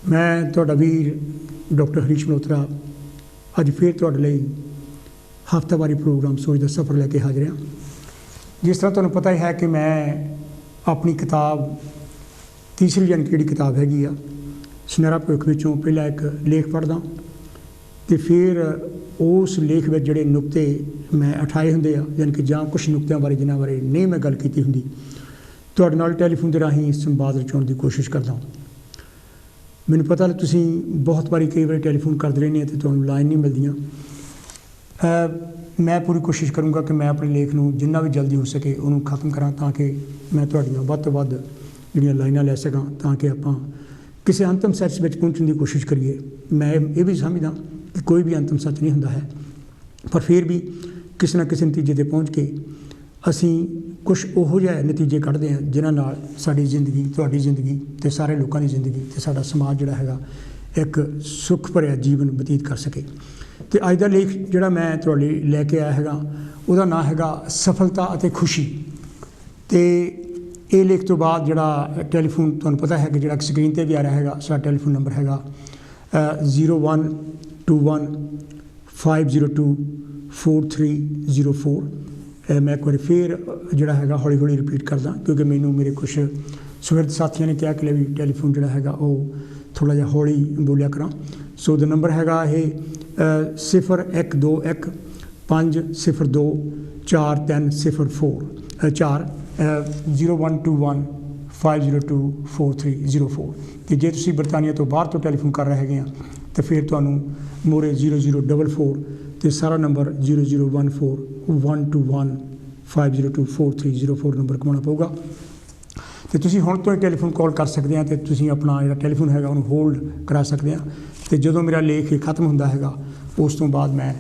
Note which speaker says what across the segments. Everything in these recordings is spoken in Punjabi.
Speaker 1: मैं तुहाडा वीर डॉक्टर हरीश मल्होत्रा अज फिर तुहाडे लई हफ्तावारी प्रोग्राम सोच दा सफ़र लैके हाजिर हाँ। जिस तरह तुहानूं पता ही है कि मैं अपनी किताब तीसरी यानी कि किताब हैगी आ सुनहरा भविख विचों पहला एक लेख पढ़दा तो फिर उस लेख में जोड़े नुकते मैं उठाए होंगे यानी कि जां कुछ नुकत्यां बारे जिन्हां बारे नहीं मैं गल कीती हुंदी तुहाडे नाल टैलीफोन के राही संवाद रचाउण की कोशिश करदा। मैनूं पता तुसीं बहुत बारी कई बार टैलीफोन करते रहने तो तुहानूं लाइन नहीं मिलदियां। मैं पूरी कोशिश करूँगा कि मैं अपने लेख नूं जिन्ना भी जल्दी हो सके उन्होंने खत्म करा ताकि मैं तुहाडियां वध तो वध जिहड़ियां लाइनां लै सकां ताकि आपां किसी अंतिम सच में पहुँचने की कोशिश करिए। मैं ये भी समझदा कि कोई भी अंतिम सच नहीं हुंदा है, पर फिर भी किसी ना किसी नतीजे ते पहुँच के असी कुछ उहो जिहे नतीजे कढ़दे हैं जिन्हां नाल साडी जिंदगी तुहाडी जिंदगी ते सारे लोगों की जिंदगी ते साडा समाज जिहड़ा हैगा एक सुख भरिया जीवन बतीत कर सके। तो अज का लेख जिहड़ा मैं तुहाडे लई लैके आया हैगा उहदा नाम हैगा सफलता अते खुशी। तो ये लेख तो बाद जिहड़ा टैलीफोन तुहानूं पता है कि जिहड़ा स्क्रीन पर भी आ रहा हैगा साडा टैलीफोन नंबर हैगा 0121 502 4304। मैं एक बार फिर जोड़ा है हौली हौली रिपीट करदा क्योंकि मैनू मेरे कुछ सुहृद साथियों ने कहा कि भी टैलीफोन जोड़ा है थोड़ा जिहा हौली बोलिया करा। सो द नंबर है ये 0121 502 4304 0121 502 4304। तो जे तुसीं बरतानिया तो बाहर तो टैलीफोन कर रहे हैं तो फिर तुहानूं मोरे 0044 तो सारा नंबर 0014 121 502 4304 नंबर घुमाना पऊगा। तो तुसीं हुण तो टैलीफोन कॉल कर सकते हैं तो तुसीं अपना जिहड़ा टैलीफोन है उन्होंने होल्ड करा सकते हैं। तो जो मेरा लेख खत्म होंदा हैगा उस तो बाद मैं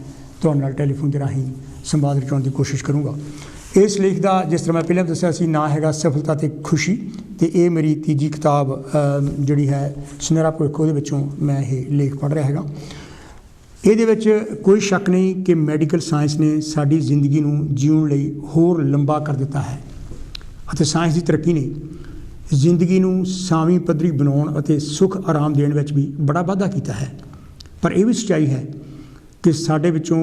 Speaker 1: तुहाडे नाल टैलीफोन के राही संवाद रचाउण की कोशिश करूँगा। इस लेख का जिस तरह मैं पहले दस्सिया सी नाम हैगा सफलता ते खुशी। तो ये मेरी तीजी किताब जिहड़ी है सुनहरा भविख उहदे विचों मैं ये लेख पढ़ रहा हैगा। ਇਹਦੇ ਵਿੱਚ कोई शक नहीं कि मैडिकल साइंस ने साड़ी जिंदगी नूं जीउण लई होर लंबा कर दिता है ਅਤੇ साइंस की तरक्की ने जिंदगी नूं सावीं पद्धरी बनाउण ਅਤੇ सुख आराम देण विच भी बड़ा वाधा कीता है। पर यह भी सच्चाई है कि साडे विचों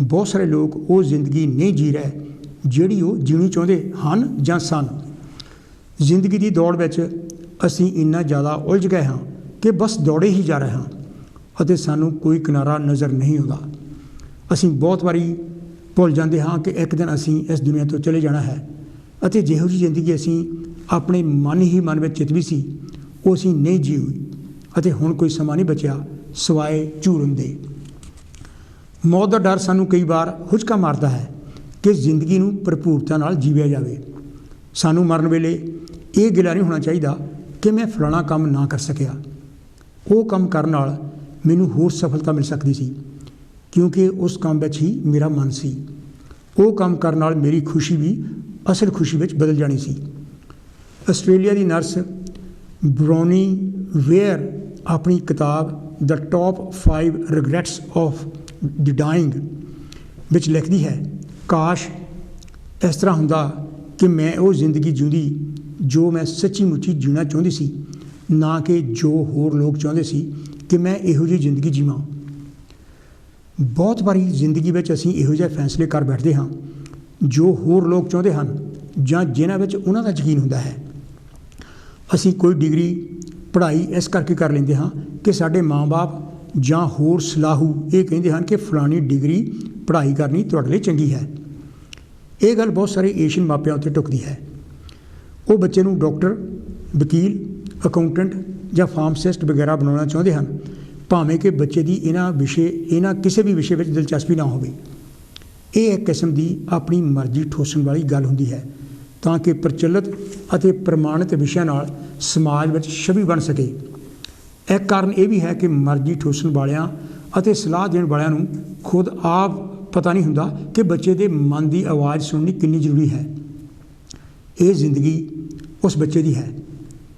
Speaker 1: बहुत सारे लोग वो जिंदगी नहीं जी रहे जिहड़ी वो जीणी चाहुंदे हन जां सन। जिंदगी की दौड़ विच असीं इन्ना ज़्यादा उलझ गए हाँ कि बस दौड़े ही जा रहे हाँ ਅਤੇ सानू कोई किनारा नज़र नहीं आता। असीं बहुत बारी भुल जाते हाँ कि एक दिन असीं इस दुनिया तो चले जाना है ਅਤੇ ਜਿਹੋ ਜਿਹੀ ਜ਼ਿੰਦਗੀ ਅਸੀਂ ਆਪਣੇ ਮਨ ਹੀ ਮਨ ਵਿੱਚ ਚਿਤਵੀ ਸੀ ਉਹ ਅਸੀਂ ਨਹੀਂ ਜੀ ਹੋਈ ਅਤੇ ਹੁਣ ਕੋਈ ਸਮਾਂ ਨਹੀਂ ਬਚਿਆ ਸਿਵਾਏ ਝੂਰਨ ਦੇ। ਮੌਤ ਦਾ ਡਰ ਸਾਨੂੰ ਕਈ ਵਾਰ ਹੁਚਕਾ ਮਾਰਦਾ ਹੈ ਕਿ ਜ਼ਿੰਦਗੀ ਨੂੰ ਭਰਪੂਰਤਾ ਨਾਲ ਜੀਵਿਆ ਜਾਵੇ। ਸਾਨੂੰ ਮਰਨ ਵੇਲੇ ਇਹ ਗਿਲਾ ਨਹੀਂ ਹੋਣਾ ਚਾਹੀਦਾ ਕਿ ਮੈਂ ਫਲਾਣਾ ਕੰਮ ਨਾ ਕਰ ਸਕਿਆ, ਉਹ ਕੰਮ ਕਰਨ ਨਾਲ ਮੈਨੂੰ ਹੋਰ ਸਫਲਤਾ ਮਿਲ ਸਕਦੀ ਸੀ ਕਿਉਂਕਿ ਉਸ ਕੰਮ ਵਿੱਚ ਹੀ ਮੇਰਾ ਮਨ ਸੀ। ਉਹ ਕੰਮ ਕਰਨ ਨਾਲ ਮੇਰੀ ਖੁਸ਼ੀ ਵੀ ਅਸਲ ਖੁਸ਼ੀ ਵਿੱਚ ਬਦਲ ਜਾਣੀ ਸੀ। ਆਸਟ੍ਰੇਲੀਆ ਦੀ ਨਰਸ ਬਰੋਨੀ ਵੇਅਰ ਆਪਣੀ ਕਿਤਾਬ ਦ ਟੌਪ 5 ਰਿਗਰੈਟਸ ਆਫ ਦ ਡਾਇੰਗ ਵਿੱਚ ਲਿਖਦੀ ਹੈ, ਕਾਸ਼ ਇਸ ਤਰ੍ਹਾਂ ਹੁੰਦਾ ਕਿ ਮੈਂ ਉਹ ਜ਼ਿੰਦਗੀ ਜਿਉਂਦੀ ਜੋ ਮੈਂ ਸੱਚੀ ਮੁੱਚੀ ਜੀਣਾ ਚਾਹੁੰਦੀ ਸੀ, ਨਾ ਕਿ ਜੋ ਹੋਰ ਲੋਕ ਚਾਹੁੰਦੇ ਸੀ कि मैं इहो जी जिंदगी जीवां। बहुत बारी जिंदगी में असीं इहो जिहे फैसले कर बैठते हाँ जो होर लोग चाहते हैं जां जिन्हां विच उन्हां दा यकीन हुंदा है। असीं कोई डिग्री पढ़ाई इस करके कर लैंदे हाँ कि साडे माँ बाप जां होर सलाहू ये कहिंदे हैं कि फलानी डिग्री पढ़ाई करनी तुहाडे लई चंगी है। ये गल बहुत सारे एशियन मापिਆਂ उत्ते टुकदी है। वो बच्चे नूं डॉक्टर, वकील, अकाउंटेंट ਜਾਂ ਫਾਰਮਾਸਿਸਟ ਵਗੈਰਾ ਬਣਾਉਣਾ ਚਾਹੁੰਦੇ ਹਨ ਭਾਵੇਂ ਕਿ ਬੱਚੇ ਦੀ ਇਹਨਾਂ ਕਿਸੇ ਵੀ ਵਿਸ਼ੇ ਵਿੱਚ ਦਿਲਚਸਪੀ ਨਾ ਹੋਵੇ। ਇਹ ਇੱਕ ਕਿਸਮ ਦੀ ਆਪਣੀ ਮਰਜ਼ੀ ਠੋਸਣ ਵਾਲੀ ਗੱਲ ਹੁੰਦੀ ਹੈ ਤਾਂ ਕਿ ਪ੍ਰਚਲਿਤ ਅਤੇ ਪ੍ਰਮਾਣਿਤ ਵਿਸ਼ਿਆਂ ਨਾਲ ਸਮਾਜ ਵਿੱਚ ਛਵੀ ਬਣ ਸਕੇ। ਇੱਕ ਕਾਰਨ ਇਹ ਵੀ ਹੈ ਕਿ ਮਰਜ਼ੀ ਠੋਸਣ ਵਾਲਿਆਂ ਅਤੇ ਸਲਾਹ ਦੇਣ ਵਾਲਿਆਂ ਨੂੰ ਖੁਦ ਆਪ ਪਤਾ ਨਹੀਂ ਹੁੰਦਾ ਕਿ ਬੱਚੇ ਦੇ ਮਨ ਦੀ ਆਵਾਜ਼ ਸੁਣਨੀ ਕਿੰਨੀ ਜ਼ਰੂਰੀ ਹੈ। ਇਹ ਜ਼ਿੰਦਗੀ ਉਸ ਬੱਚੇ ਦੀ ਹੈ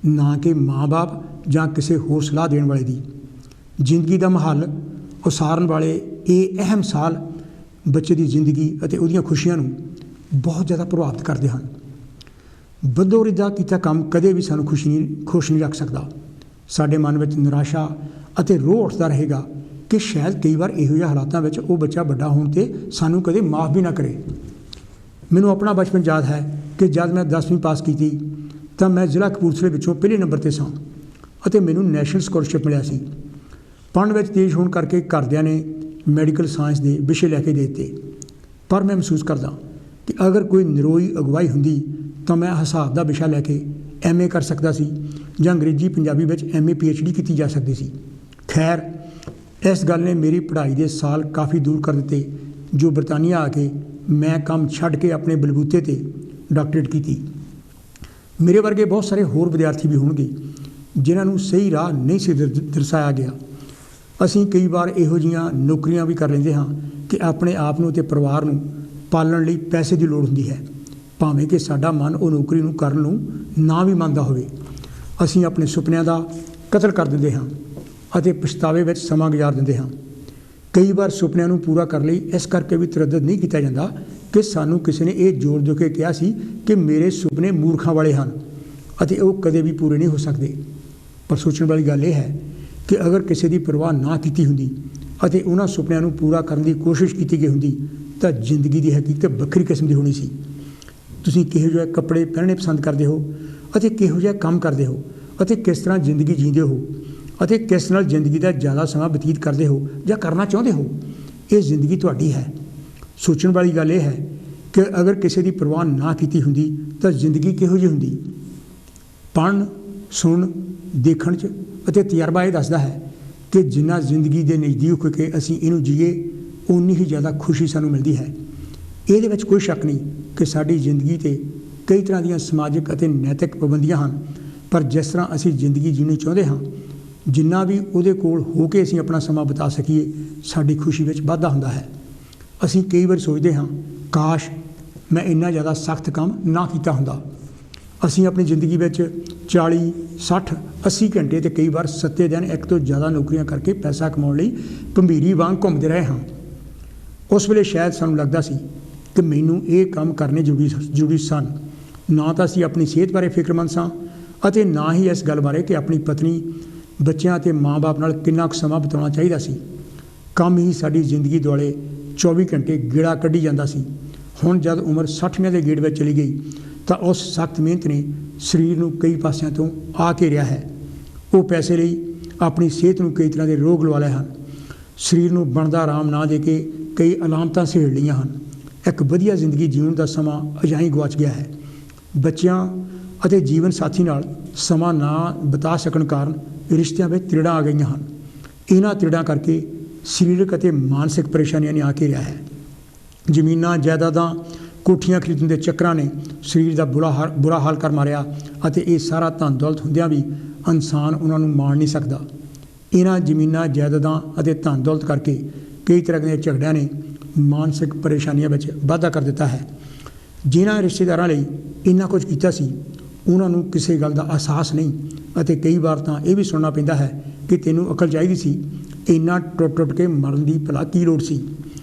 Speaker 1: ਨਾ ਕਿ ਮਾਂ ਬਾਪ ਜਾਂ ਕਿਸੇ ਹੋਰ ਸਲਾਹ ਦੇਣ ਵਾਲੇ ਦੀ। ਜ਼ਿੰਦਗੀ ਦਾ ਮਹੱਲ ਉਸਾਰਨ ਵਾਲੇ ਇਹ ਅਹਿਮ ਸਾਲ ਬੱਚੇ ਦੀ ਜ਼ਿੰਦਗੀ ਅਤੇ ਉਹਦੀਆਂ ਖੁਸ਼ੀਆਂ ਨੂੰ ਬਹੁਤ ਜ਼ਿਆਦਾ ਪ੍ਰਭਾਵਿਤ ਕਰਦੇ ਹਨ। ਬਦੋਰਿਦਾ ਕੀਤਾ ਕੰਮ ਕਦੇ ਵੀ ਸਾਨੂੰ ਖੁਸ਼ ਨਹੀਂ ਰੱਖ ਸਕਦਾ। ਸਾਡੇ ਮਨ ਵਿੱਚ ਨਿਰਾਸ਼ਾ ਅਤੇ ਰੋਹ ਉੱਠਦਾ ਰਹੇਗਾ ਕਿ ਸ਼ਾਇਦ ਕਈ ਵਾਰ ਇਹੋ ਜਿਹੇ ਹਾਲਾਤਾਂ ਵਿੱਚ ਉਹ ਬੱਚਾ ਵੱਡਾ ਹੋਣ 'ਤੇ ਸਾਨੂੰ ਕਦੇ ਮਾफ़ ਵੀ ਨਾ ਕਰੇ। ਮੈਨੂੰ ਆਪਣਾ ਬਚਪਨ ਯਾਦ ਹੈ ਕਿ ਜਦ ਮੈਂ 10ਵੀਂ ਪਾਸ ਕੀਤੀ ਤਾਂ ਮੈਂ ਜ਼ਿਲ੍ਹਾ ਕਪੂਰਥਲੇ ਵਿੱਚੋਂ ਪਹਿਲੇ ਨੰਬਰ 'ਤੇ ਸਾਂ ਅਤੇ ਮੈਨੂੰ ਨੈਸ਼ਨਲ ਸਕੋਲਰਸ਼ਿਪ ਮਿਲਿਆ ਸੀ। ਪੜ੍ਹਨ ਵਿੱਚ ਤੇਜ਼ ਹੋਣ ਕਰਕੇ ਘਰਦਿਆਂ ਨੇ ਮੈਡੀਕਲ ਸਾਇੰਸ ਦੇ ਵਿਸ਼ੇ ਲੈ ਕੇ ਦੇ ਦਿੱਤੇ, ਪਰ ਮੈਂ ਮਹਿਸੂਸ ਕਰਦਾ ਕਿ ਅਗਰ ਕੋਈ ਨਿਰੋਈ ਅਗਵਾਈ ਹੁੰਦੀ ਤਾਂ ਮੈਂ ਹਿਸਾਬ ਦਾ ਵਿਸ਼ਾ ਲੈ ਕੇ MA ਕਰ ਸਕਦਾ ਸੀ ਜਾਂ ਅੰਗਰੇਜ਼ੀ ਪੰਜਾਬੀ ਵਿੱਚ MA PhD ਕੀਤੀ ਜਾ ਸਕਦੀ ਸੀ। ਖੈਰ, ਇਸ ਗੱਲ ਨੇ ਮੇਰੀ ਪੜ੍ਹਾਈ ਦੇ ਸਾਲ ਕਾਫੀ ਦੂਰ ਕਰ ਦਿੱਤੇ ਜੋ ਬਰਤਾਨੀਆ ਆ ਕੇ ਮੈਂ ਕੰਮ ਛੱਡ ਕੇ ਆਪਣੇ ਬਲਬੂਤੇ 'ਤੇ ਡਾਕਟਰੇਟ ਕੀਤੀ। ਮੇਰੇ ਵਰਗੇ ਬਹੁਤ ਸਾਰੇ ਹੋਰ ਵਿਦਿਆਰਥੀ ਵੀ ਹੋਣਗੇ ਜਿਨ੍ਹਾਂ ਨੂੰ ਸਹੀ ਰਾਹ ਨਹੀਂ ਸੀ ਦਰਸਾਇਆ ਗਿਆ। ਅਸੀਂ ਕਈ ਵਾਰ ਇਹੋ ਜਿਹੀਆਂ ਨੌਕਰੀਆਂ ਵੀ ਕਰ ਲੈਂਦੇ ਹਾਂ ਕਿ ਆਪਣੇ ਆਪ ਨੂੰ ਅਤੇ ਪਰਿਵਾਰ ਨੂੰ ਪਾਲਣ ਲਈ ਪੈਸੇ ਦੀ ਲੋੜ ਹੁੰਦੀ ਹੈ, ਭਾਵੇਂ ਕਿ ਸਾਡਾ ਮਨ ਉਹ ਨੌਕਰੀ ਨੂੰ ਕਰਨ ਨੂੰ ਨਾ ਵੀ ਮੰਨਦਾ ਹੋਵੇ। ਅਸੀਂ ਆਪਣੇ ਸੁਪਨਿਆਂ ਦਾ ਕਤਲ ਕਰ ਦਿੰਦੇ ਹਾਂ ਅਤੇ ਪਛਤਾਵੇ ਵਿੱਚ ਸਮਾਂ ਗੁਜ਼ਾਰ ਦਿੰਦੇ ਹਾਂ। ਕਈ ਵਾਰ ਸੁਪਨਿਆਂ ਨੂੰ ਪੂਰਾ ਕਰਨ ਲਈ ਇਸ ਕਰਕੇ ਵੀ ਤਰੱਦਦ ਨਹੀਂ ਕੀਤਾ ਜਾਂਦਾ ਕਿ ਸਾਨੂੰ ਕਿਸੇ ਨੇ ਇਹ ਜ਼ੋਰ ਦੇ ਕੇ ਕਿਹਾ ਸੀ ਕਿ ਮੇਰੇ ਸੁਪਨੇ ਮੂਰਖਾਂ ਵਾਲੇ ਹਨ ਅਤੇ ਉਹ ਕਦੇ ਵੀ ਪੂਰੇ ਨਹੀਂ ਹੋ ਸਕਦੇ। ਪਰ ਸੋਚਣ ਵਾਲੀ ਗੱਲ ਇਹ ਹੈ ਕਿ ਅਗਰ ਕਿਸੇ ਦੀ ਪਰਵਾਹ ਨਾ ਕੀਤੀ ਹੁੰਦੀ ਅਤੇ ਉਹਨਾਂ ਸੁਪਨਿਆਂ ਨੂੰ ਪੂਰਾ ਕਰਨ ਦੀ ਕੋਸ਼ਿਸ਼ ਕੀਤੀ ਗਈ ਹੁੰਦੀ ਤਾਂ ਜ਼ਿੰਦਗੀ ਦੀ ਹਕੀਕਤ ਵੱਖਰੀ ਕਿਸਮ ਦੀ ਹੋਣੀ ਸੀ। ਤੁਸੀਂ ਕਿਹੋ ਜਿਹੇ ਕੱਪੜੇ ਪਹਿਨਣੇ ਪਸੰਦ ਕਰਦੇ ਹੋ ਅਤੇ ਕਿਹੋ ਜਿਹਾ ਕੰਮ ਕਰਦੇ ਹੋ ਅਤੇ ਕਿਸ ਤਰ੍ਹਾਂ ਜ਼ਿੰਦਗੀ ਜੀਂਦੇ ਹੋ ਅਤੇ ਕਿਸ ਨਾਲ ਜ਼ਿੰਦਗੀ ਦਾ ਜ਼ਿਆਦਾ ਸਮਾਂ ਬਤੀਤ ਕਰਦੇ ਹੋ ਜਾਂ ਕਰਨਾ ਚਾਹੁੰਦੇ ਹੋ, ਇਹ ਜ਼ਿੰਦਗੀ ਤੁਹਾਡੀ ਹੈ। ਸੋਚਣ ਵਾਲੀ ਗੱਲ ਇਹ ਹੈ ਕਿ ਅਗਰ ਕਿਸੇ ਦੀ ਪਰਵਾਹ ਨਾ ਕੀਤੀ ਹੁੰਦੀ ਤਾਂ ਜ਼ਿੰਦਗੀ ਕਿਹੋ ਜਿਹੀ ਹੁੰਦੀ। ਪੜ੍ਹਨ, ਸੁਣ, ਦੇਖਣ 'ਚ ਅਤੇ ਤਜਰਬਾ ਇਹ ਦੱਸਦਾ ਹੈ ਕਿ ਜਿੰਨਾ ਜ਼ਿੰਦਗੀ ਦੇ ਨਜ਼ਦੀਕ ਹੋ ਕੇ ਅਸੀਂ ਇਹਨੂੰ ਜੀਏ ਓਨੀ ਹੀ ਜ਼ਿਆਦਾ ਖੁਸ਼ੀ ਸਾਨੂੰ ਮਿਲਦੀ ਹੈ। ਇਹਦੇ ਵਿੱਚ ਕੋਈ ਸ਼ੱਕ ਨਹੀਂ ਕਿ ਸਾਡੀ ਜ਼ਿੰਦਗੀ 'ਤੇ ਕਈ ਤਰ੍ਹਾਂ ਦੀਆਂ ਸਮਾਜਿਕ ਅਤੇ ਨੈਤਿਕ ਪਾਬੰਦੀਆਂ ਹਨ, ਪਰ ਜਿਸ ਤਰ੍ਹਾਂ ਅਸੀਂ ਜ਼ਿੰਦਗੀ ਜੀਣੀ ਚਾਹੁੰਦੇ ਹਾਂ, ਜਿੰਨਾ ਵੀ ਉਹਦੇ ਕੋਲ ਹੋ ਕੇ ਅਸੀਂ ਆਪਣਾ ਸਮਾਂ ਬਿਤਾ ਸਕੀਏ, ਸਾਡੀ ਖੁਸ਼ੀ ਵਿੱਚ ਵਾਧਾ ਹੁੰਦਾ ਹੈ। ਅਸੀਂ ਕਈ ਵਾਰ ਸੋਚਦੇ ਹਾਂ, ਕਾਸ਼ ਮੈਂ ਇੰਨਾ ਜ਼ਿਆਦਾ ਸਖਤ ਕੰਮ ਨਾ ਕੀਤਾ ਹੁੰਦਾ। ਅਸੀਂ ਆਪਣੀ ਜ਼ਿੰਦਗੀ ਵਿੱਚ 40, 60, 80 ਘੰਟੇ ਅਤੇ ਕਈ ਵਾਰ 7 ਦਿਨ ਇੱਕ ਤੋਂ ਜ਼ਿਆਦਾ ਨੌਕਰੀਆਂ ਕਰਕੇ ਪੈਸਾ ਕਮਾਉਣ ਲਈ ਭੰਬੀਰੀ ਵਾਂਗ ਘੁੰਮਦੇ ਰਹੇ ਹਾਂ। ਉਸ ਵੇਲੇ ਸ਼ਾਇਦ ਸਾਨੂੰ ਲੱਗਦਾ ਸੀ ਕਿ ਮੈਨੂੰ ਇਹ ਕੰਮ ਕਰਨੇ ਜ਼ਰੂਰੀ ਸਨ। ਨਾ ਤਾਂ ਅਸੀਂ ਆਪਣੀ ਸਿਹਤ ਬਾਰੇ ਫਿਕਰਮੰਦ ਸਾਂ ਅਤੇ ਨਾ ਹੀ ਇਸ ਗੱਲ ਬਾਰੇ ਕਿ ਆਪਣੀ ਪਤਨੀ, ਬੱਚਿਆਂ ਅਤੇ ਮਾਂ-ਬਾਪ ਨਾਲ ਕਿੰਨਾ ਕੁ ਸਮਾਂ ਬਿਤਾਉਣਾ ਚਾਹੀਦਾ ਸੀ। ਕੰਮ ਹੀ ਸਾਡੀ ਜ਼ਿੰਦਗੀ ਦੁਆਲੇ 24 ਘੰਟੇ ਗੇੜਾ ਕੱਢੀ ਜਾਂਦਾ ਸੀ। ਹੁਣ ਜਦ ਉਮਰ 60ਵਿਆਂ ਦੇ ਗੇੜ ਵਿੱਚ ਚਲੀ ਗਈ ਤਾਂ ਉਸ ਸਖਤ ਮਿਹਨਤ ਨੇ ਸਰੀਰ ਨੂੰ ਕਈ ਪਾਸਿਆਂ ਤੋਂ ਆ ਘੇਰਿਆ ਹੈ। ਉਹ ਪੈਸੇ ਲਈ ਆਪਣੀ ਸਿਹਤ ਨੂੰ ਕਈ ਤਰ੍ਹਾਂ ਦੇ ਰੋਗ ਲਵਾ ਲਏ ਹਨ। ਸਰੀਰ ਨੂੰ ਬਣਦਾ ਆਰਾਮ ਨਾ ਦੇ ਕੇ ਕਈ ਅਲਾਮਤਾਂ ਸਹੇੜ ਲਈਆਂ ਹਨ। ਇੱਕ ਵਧੀਆ ਜ਼ਿੰਦਗੀ ਜੀਉਣ ਦਾ ਸਮਾਂ ਅਜਾਈਂ ਗੁਆਚ ਗਿਆ ਹੈ। ਬੱਚਿਆਂ ਅਤੇ ਜੀਵਨ ਸਾਥੀ ਨਾਲ ਸਮਾਂ ਨਾ ਬਿਤਾ ਸਕਣ ਕਾਰਨ ਰਿਸ਼ਤਿਆਂ ਵਿੱਚ ਤਿੜਾਂ ਆ ਗਈਆਂ ਹਨ। ਇਹਨਾਂ ਤਿੜਾਂ ਕਰਕੇ ਸਰੀਰਕ ਅਤੇ ਮਾਨਸਿਕ ਪਰੇਸ਼ਾਨੀਆਂ ਨੇ ਆ ਘੇਰਿਆ ਹੈ। ਜ਼ਮੀਨਾਂ, ਜਾਇਦਾਦਾਂ, ਕੋਠੀਆਂ ਖਰੀਦਣ ਦੇ ਚੱਕਰਾਂ ਨੇ ਸਰੀਰ ਦਾ ਬੁਰਾ ਹਾਲ ਕਰ ਮਾਰਿਆ ਅਤੇ ਇਹ ਸਾਰਾ ਧਨ ਦੌਲਤ ਹੁੰਦਿਆਂ ਵੀ ਇਨਸਾਨ ਉਹਨਾਂ ਨੂੰ ਮਾਣ ਨਹੀਂ ਸਕਦਾ। ਇਹਨਾਂ ਜ਼ਮੀਨਾਂ, ਜਾਇਦਾਦਾਂ ਅਤੇ ਧਨ ਦੌਲਤ ਕਰਕੇ ਕਈ ਤਰ੍ਹਾਂ ਦੇ ਝਗੜਿਆਂ ਨੇ ਮਾਨਸਿਕ ਪਰੇਸ਼ਾਨੀਆਂ ਵਿੱਚ ਵਾਧਾ ਕਰ ਦਿੱਤਾ ਹੈ। ਜਿਨ੍ਹਾਂ ਰਿਸ਼ਤੇਦਾਰਾਂ ਲਈ ਇੰਨਾ ਕੁਝ ਕੀਤਾ ਸੀ ਉਹਨਾਂ ਨੂੰ ਕਿਸੇ ਗੱਲ ਦਾ ਅਹਿਸਾਸ ਨਹੀਂ ਅਤੇ ਕਈ ਵਾਰ ਤਾਂ ਇਹ ਵੀ ਸੁਣਨਾ ਪੈਂਦਾ ਹੈ ਕਿ ਤੈਨੂੰ ਅਕਲ ਚਾਹੀਦੀ ਸੀ, ਇੰਨਾ ਟੁੱਟ ਕੇ ਮਰਨ ਦੀ ਭਲਾ ਕੀ ਲੋੜ ਸੀ।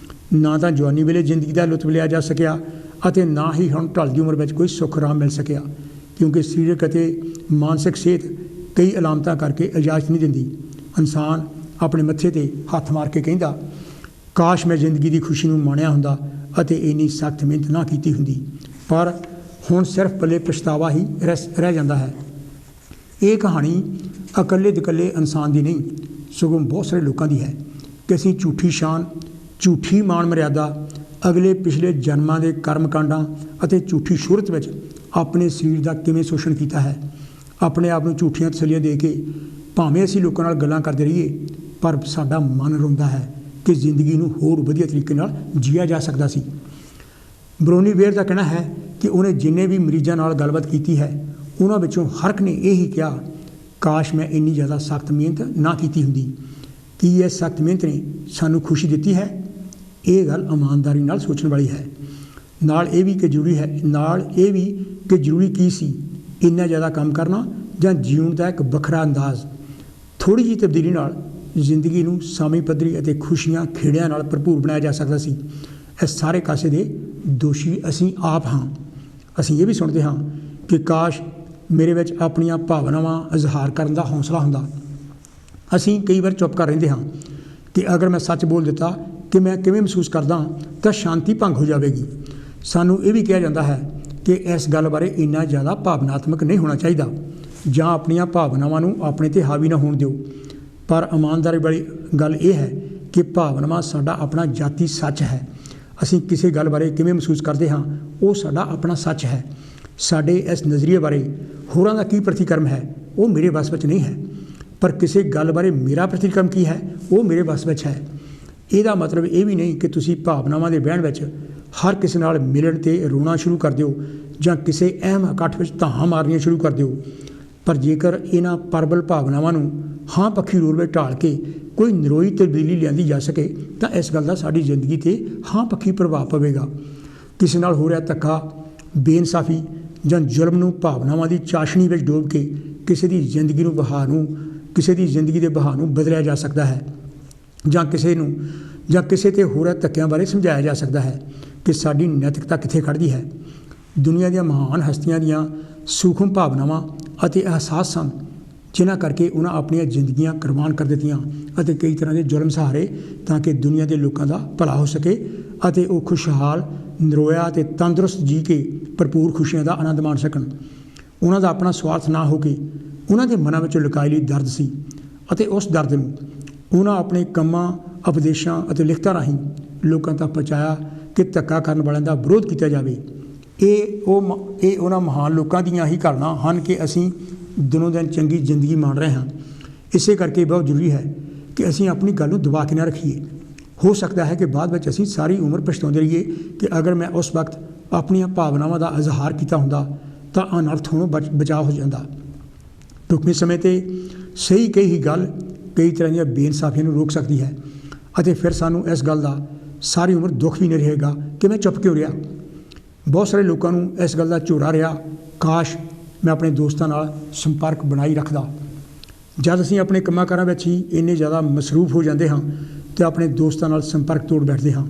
Speaker 1: ਨਾ ਤਾਂ ਜਵਾਨੀ ਵੇਲੇ ਜ਼ਿੰਦਗੀ ਦਾ ਲੁਤਫ ਲਿਆ ਜਾ ਸਕਿਆ ਅਤੇ ਨਾ ਹੀ ਹੁਣ ਢਲਦੀ ਉਮਰ ਵਿੱਚ ਕੋਈ ਸੁੱਖ ਆਰਾਮ ਮਿਲ ਸਕਿਆ, ਕਿਉਂਕਿ ਸਰੀਰਕ ਅਤੇ ਮਾਨਸਿਕ ਸਿਹਤ ਕਈ ਅਲਾਮਤਾਂ ਕਰਕੇ ਇਜਾਜ਼ਤ ਨਹੀਂ ਦਿੰਦੀ। ਇਨਸਾਨ ਆਪਣੇ ਮੱਥੇ 'ਤੇ ਹੱਥ ਮਾਰ ਕੇ ਕਹਿੰਦਾ, ਕਾਸ਼ ਮੈਂ ਜ਼ਿੰਦਗੀ ਦੀ ਖੁਸ਼ੀ ਨੂੰ ਮਾਣਿਆ ਹੁੰਦਾ ਅਤੇ ਇੰਨੀ ਸਖਤ ਮਿਹਨਤ ਨਾ ਕੀਤੀ ਹੁੰਦੀ। ਪਰ ਹੁਣ ਸਿਰਫ ਪੱਲੇ ਪਛਤਾਵਾ ਹੀ ਰਹਿ ਜਾਂਦਾ ਹੈ। ਇਹ ਕਹਾਣੀ ਇਕੱਲੇ ਦੁਕੱਲੇ ਇਨਸਾਨ ਦੀ ਨਹੀਂ, ਸਗੋਂ ਬਹੁਤ ਸਾਰੇ ਲੋਕਾਂ ਦੀ ਹੈ ਕਿ ਅਸੀਂ ਝੂਠੀ ਸ਼ਾਨ, ਝੂਠੀ ਮਾਣ ਮਰਿਆਦਾ, ਅਗਲੇ ਪਿਛਲੇ ਜਨਮਾਂ ਦੇ ਕਰਮ ਕਾਂਡਾਂ ਅਤੇ ਝੂਠੀ ਸ਼ੋਹਰਤ ਵਿੱਚ ਆਪਣੇ ਸਰੀਰ ਦਾ ਕਿਵੇਂ ਸ਼ੋਸ਼ਣ ਕੀਤਾ ਹੈ। ਆਪਣੇ ਆਪ ਨੂੰ ਝੂਠੀਆਂ ਤਸੱਲੀਆਂ ਦੇ ਕੇ ਭਾਵੇਂ ਅਸੀਂ ਲੋਕਾਂ ਨਾਲ ਗੱਲਾਂ ਕਰਦੇ ਰਹੀਏ, ਪਰ ਸਾਡਾ ਮਨ ਰੋਂਦਾ ਹੈ ਕਿ ਜ਼ਿੰਦਗੀ ਨੂੰ ਹੋਰ ਵਧੀਆ ਤਰੀਕੇ ਨਾਲ ਜੀਆ ਜਾ ਸਕਦਾ ਸੀ। ਬਰੋਨੀ ਵੇਅਰ ਦਾ ਕਹਿਣਾ ਹੈ ਕਿ ਉਹਨੇ ਜਿੰਨੇ ਵੀ ਮਰੀਜ਼ਾਂ ਨਾਲ ਗੱਲਬਾਤ ਕੀਤੀ ਹੈ ਉਹਨਾਂ ਵਿੱਚੋਂ ਹਰ ਇੱਕ ਨੇ ਇਹ ਹੀ ਕਿਹਾ, ਕਾਸ਼ ਮੈਂ ਇੰਨੀ ਜ਼ਿਆਦਾ ਸਖਤ ਮਿਹਨਤ ਨਾ ਕੀਤੀ ਹੁੰਦੀ। ਕੀ ਇਹ ਸਖਤ ਮਿਹਨਤ ਨੇ ਸਾਨੂੰ ਖੁਸ਼ੀ ਦਿੱਤੀ ਹੈ? ਇਹ ਗੱਲ ਇਮਾਨਦਾਰੀ ਨਾਲ ਸੋਚਣ ਵਾਲੀ ਹੈ। ਨਾਲ ਇਹ ਵੀ ਕਿ ਜ਼ਰੂਰੀ ਕੀ ਸੀ ਇੰਨਾ ਜ਼ਿਆਦਾ ਕੰਮ ਕਰਨਾ ਜਾਂ ਜੀਉਣ ਦਾ ਇੱਕ ਵੱਖਰਾ ਅੰਦਾਜ਼। ਥੋੜ੍ਹੀ ਜਿਹੀ ਤਬਦੀਲੀ ਨਾਲ ਜ਼ਿੰਦਗੀ ਨੂੰ ਸਾਮੀ ਪੱਧਰੀ ਅਤੇ ਖੁਸ਼ੀਆਂ ਖੇੜਿਆਂ ਨਾਲ ਭਰਪੂਰ ਬਣਾਇਆ ਜਾ ਸਕਦਾ ਸੀ। ਇਸ ਸਾਰੇ ਕਾਸੇ ਦੇ ਦੋਸ਼ੀ ਅਸੀਂ ਆਪ ਹਾਂ। ਅਸੀਂ ਇਹ ਵੀ ਸੁਣਦੇ ਹਾਂ ਕਿ ਕਾਸ਼ ਮੇਰੇ ਵਿੱਚ ਆਪਣੀਆਂ ਭਾਵਨਾਵਾਂ ਇਜ਼ਹਾਰ ਕਰਨ ਦਾ ਹੌਸਲਾ ਹੁੰਦਾ। ਅਸੀਂ ਕਈ ਵਾਰ ਚੁੱਪ ਕਰ ਰਹਿੰਦੇ ਹਾਂ ਕਿ ਅਗਰ ਮੈਂ ਸੱਚ ਬੋਲ ਦਿੱਤਾ ਕਿ ਮੈਂ ਕਿਵੇਂ ਮਹਿਸੂਸ ਕਰਦਾ ਤਾਂ ਸ਼ਾਂਤੀ ਭੰਗ ਹੋ ਜਾਵੇਗੀ। ਸਾਨੂੰ ਇਹ ਵੀ ਕਿਹਾ ਜਾਂਦਾ ਹੈ ਕਿ ਇਸ ਗੱਲ ਬਾਰੇ ਇੰਨਾ ਜ਼ਿਆਦਾ ਭਾਵਨਾਤਮਕ ਨਹੀਂ ਹੋਣਾ ਚਾਹੀਦਾ ਜਾਂ ਆਪਣੀਆਂ ਭਾਵਨਾਵਾਂ ਨੂੰ ਆਪਣੇ 'ਤੇ ਹਾਵੀ ਨਾ ਹੋਣ ਦਿਓ। ਪਰ ਇਮਾਨਦਾਰੀ ਵਾਲੀ ਗੱਲ ਇਹ ਹੈ ਕਿ ਭਾਵਨਾਵਾਂ ਸਾਡਾ ਆਪਣਾ ਜਾਤੀ ਸੱਚ ਹੈ। ਅਸੀਂ ਕਿਸੇ ਗੱਲ ਬਾਰੇ ਕਿਵੇਂ ਮਹਿਸੂਸ ਕਰਦੇ ਹਾਂ ਉਹ ਸਾਡਾ ਆਪਣਾ ਸੱਚ ਹੈ। ਸਾਡੇ ਇਸ ਨਜ਼ਰੀਏ ਬਾਰੇ ਹੋਰਾਂ ਦਾ ਕੀ ਪ੍ਰਤੀਕਰਮ ਹੈ ਉਹ ਮੇਰੇ ਵੱਸ ਵਿੱਚ ਨਹੀਂ ਹੈ, ਪਰ ਕਿਸੇ ਗੱਲ ਬਾਰੇ ਮੇਰਾ ਪ੍ਰਤੀਕਰਮ ਕੀ ਹੈ ਉਹ ਮੇਰੇ ਵੱਸ ਵਿੱਚ ਹੈ। ਇਹਦਾ ਮਤਲਬ ਇਹ ਵੀ ਨਹੀਂ ਕਿ ਤੁਸੀਂ ਭਾਵਨਾਵਾਂ ਦੇ ਵਹਿਣ ਵਿੱਚ ਹਰ ਕਿਸੇ ਨਾਲ ਮਿਲਣ 'ਤੇ ਰੋਣਾ ਸ਼ੁਰੂ ਕਰ ਦਿਓ ਜਾਂ ਕਿਸੇ ਅਹਿਮ ਇਕੱਠ ਵਿੱਚ ਧਾਹਾਂ ਮਾਰਨੀਆਂ ਸ਼ੁਰੂ ਕਰ ਦਿਓ। ਪਰ ਜੇਕਰ ਇਹਨਾਂ ਪ੍ਰਬਲ ਭਾਵਨਾਵਾਂ ਨੂੰ ਹਾਂ ਪੱਖੀ ਰੂਪ ਵਿੱਚ ਢਾਲ ਕੇ ਕੋਈ ਨਿਰੋਈ ਤਬਦੀਲੀ ਲਿਆਂਦੀ ਜਾ ਸਕੇ ਤਾਂ ਇਸ ਗੱਲ ਦਾ ਸਾਡੀ ਜ਼ਿੰਦਗੀ 'ਤੇ ਹਾਂ ਪੱਖੀ ਪ੍ਰਭਾਵ ਪਵੇਗਾ। ਕਿਸੇ ਨਾਲ ਹੋ ਰਿਹਾ ਧੱਕਾ, ਬੇਇਨਸਾਫੀ ਜਾਂ ਜ਼ੁਲਮ ਨੂੰ ਭਾਵਨਾਵਾਂ ਦੀ ਚਾਸ਼ਨੀ ਵਿੱਚ ਡੋਬ ਕੇ ਕਿਸੇ ਦੀ ਜ਼ਿੰਦਗੀ ਦੇ ਵਹਾਅ ਨੂੰ ਬਦਲਿਆ ਜਾ ਸਕਦਾ ਹੈ ਜਾਂ ਕਿਸੇ ਤੇ ਹੋ ਰਹੇ ਧੱਕਿਆਂ ਬਾਰੇ ਸਮਝਾਇਆ ਜਾ ਸਕਦਾ ਹੈ ਕਿ ਸਾਡੀ ਨੈਤਿਕਤਾ ਕਿੱਥੇ ਖੜ੍ਹਦੀ ਹੈ। ਦੁਨੀਆ ਦੀਆਂ ਮਹਾਨ ਹਸਤੀਆਂ ਦੀਆਂ ਸੂਖਮ ਭਾਵਨਾਵਾਂ ਅਤੇ ਅਹਿਸਾਸ ਸਨ ਜਿਨ੍ਹਾਂ ਕਰਕੇ ਉਹਨਾਂ ਆਪਣੀਆਂ ਜ਼ਿੰਦਗੀਆਂ ਕੁਰਬਾਨ ਕਰ ਦਿੱਤੀਆਂ ਅਤੇ ਕਈ ਤਰ੍ਹਾਂ ਦੇ ਜ਼ੁਲਮ ਸਹਾਰੇ ਤਾਂ ਕਿ ਦੁਨੀਆ ਦੇ ਲੋਕਾਂ ਦਾ ਭਲਾ ਹੋ ਸਕੇ ਅਤੇ ਉਹ ਖੁਸ਼ਹਾਲ, ਨਰੋਇਆ ਅਤੇ ਤੰਦਰੁਸਤ ਜੀ ਕੇ ਭਰਪੂਰ ਖੁਸ਼ੀਆਂ ਦਾ ਆਨੰਦ ਮਾਣ ਸਕਣ। ਉਹਨਾਂ ਦਾ ਆਪਣਾ ਸਵਾਰਥ ਨਾ ਹੋ ਕੇ ਉਹਨਾਂ ਦੇ ਮਨਾਂ ਵਿੱਚੋਂ ਲੁਕਾਈ ਲਈ ਦਰਦ ਸੀ ਅਤੇ ਉਸ ਦਰਦ ਨੂੰ ਉਹਨਾਂ ਆਪਣੇ ਕੰਮਾਂ, ਉਪਦੇਸ਼ਾਂ ਅਤੇ ਲਿਖਤਾਂ ਰਾਹੀਂ ਲੋਕਾਂ ਤੱਕ ਪਹੁੰਚਾਇਆ ਕਿ ਧੱਕਾ ਕਰਨ ਵਾਲਿਆਂ ਦਾ ਵਿਰੋਧ ਕੀਤਾ ਜਾਵੇ। ਇਹ ਉਹਨਾਂ ਮਹਾਨ ਲੋਕਾਂ ਦੀਆਂ ਹੀ ਘਟਨਾ ਹਨ ਕਿ ਅਸੀਂ ਦਿਨੋਂ ਦਿਨ ਚੰਗੀ ਜ਼ਿੰਦਗੀ ਮਾਣ ਰਹੇ ਹਾਂ। ਇਸੇ ਕਰਕੇ ਬਹੁਤ ਜ਼ਰੂਰੀ ਹੈ ਕਿ ਅਸੀਂ ਆਪਣੀ ਗੱਲ ਨੂੰ ਦਬਾ ਕੇ ਨਾ ਰੱਖੀਏ। ਹੋ ਸਕਦਾ ਹੈ ਕਿ ਬਾਅਦ ਵਿੱਚ ਅਸੀਂ ਸਾਰੀ ਉਮਰ ਪਛਤਾਉਂਦੇ ਰਹੀਏ ਕਿ ਅਗਰ ਮੈਂ ਉਸ ਵਕਤ ਆਪਣੀਆਂ ਭਾਵਨਾਵਾਂ ਦਾ ਇਜ਼ਹਾਰ ਕੀਤਾ ਹੁੰਦਾ ਤਾਂ ਅਨਰਥ ਹੋਣੋਂ ਬਚਾਅ ਹੋ ਜਾਂਦਾ। ਢੁਕਵੇਂ ਸਮੇਂ 'ਤੇ ਸਹੀ ਕਹੀ ਗੱਲ ਕਈ ਤਰ੍ਹਾਂ ਦੀਆਂ ਬੇਇਨਸਾਫੀਆਂ ਨੂੰ ਰੋਕ ਸਕਦੀ ਹੈ ਅਤੇ ਫਿਰ ਸਾਨੂੰ ਇਸ ਗੱਲ ਦਾ ਸਾਰੀ ਉਮਰ ਦੁੱਖ ਵੀ ਨਹੀਂ ਰਹੇਗਾ ਕਿ ਮੈਂ ਚੁੱਪ ਕਿਉਂ ਰਿਹਾ। ਬਹੁਤ ਸਾਰੇ ਲੋਕਾਂ ਨੂੰ ਇਸ ਗੱਲ ਦਾ ਝੋਰਾ ਰਿਹਾ, ਕਾਸ਼ ਮੈਂ ਆਪਣੇ ਦੋਸਤਾਂ ਨਾਲ ਸੰਪਰਕ ਬਣਾਈ ਰੱਖਦਾ। ਜਦ ਅਸੀਂ ਆਪਣੇ ਕੰਮਾਂ ਕਾਰਾਂ ਵਿੱਚ ਹੀ ਇੰਨੇ ਜ਼ਿਆਦਾ ਮਸਰੂਫ ਹੋ ਜਾਂਦੇ ਹਾਂ ਅਤੇ ਆਪਣੇ ਦੋਸਤਾਂ ਨਾਲ ਸੰਪਰਕ ਤੋੜ ਬੈਠਦੇ ਹਾਂ।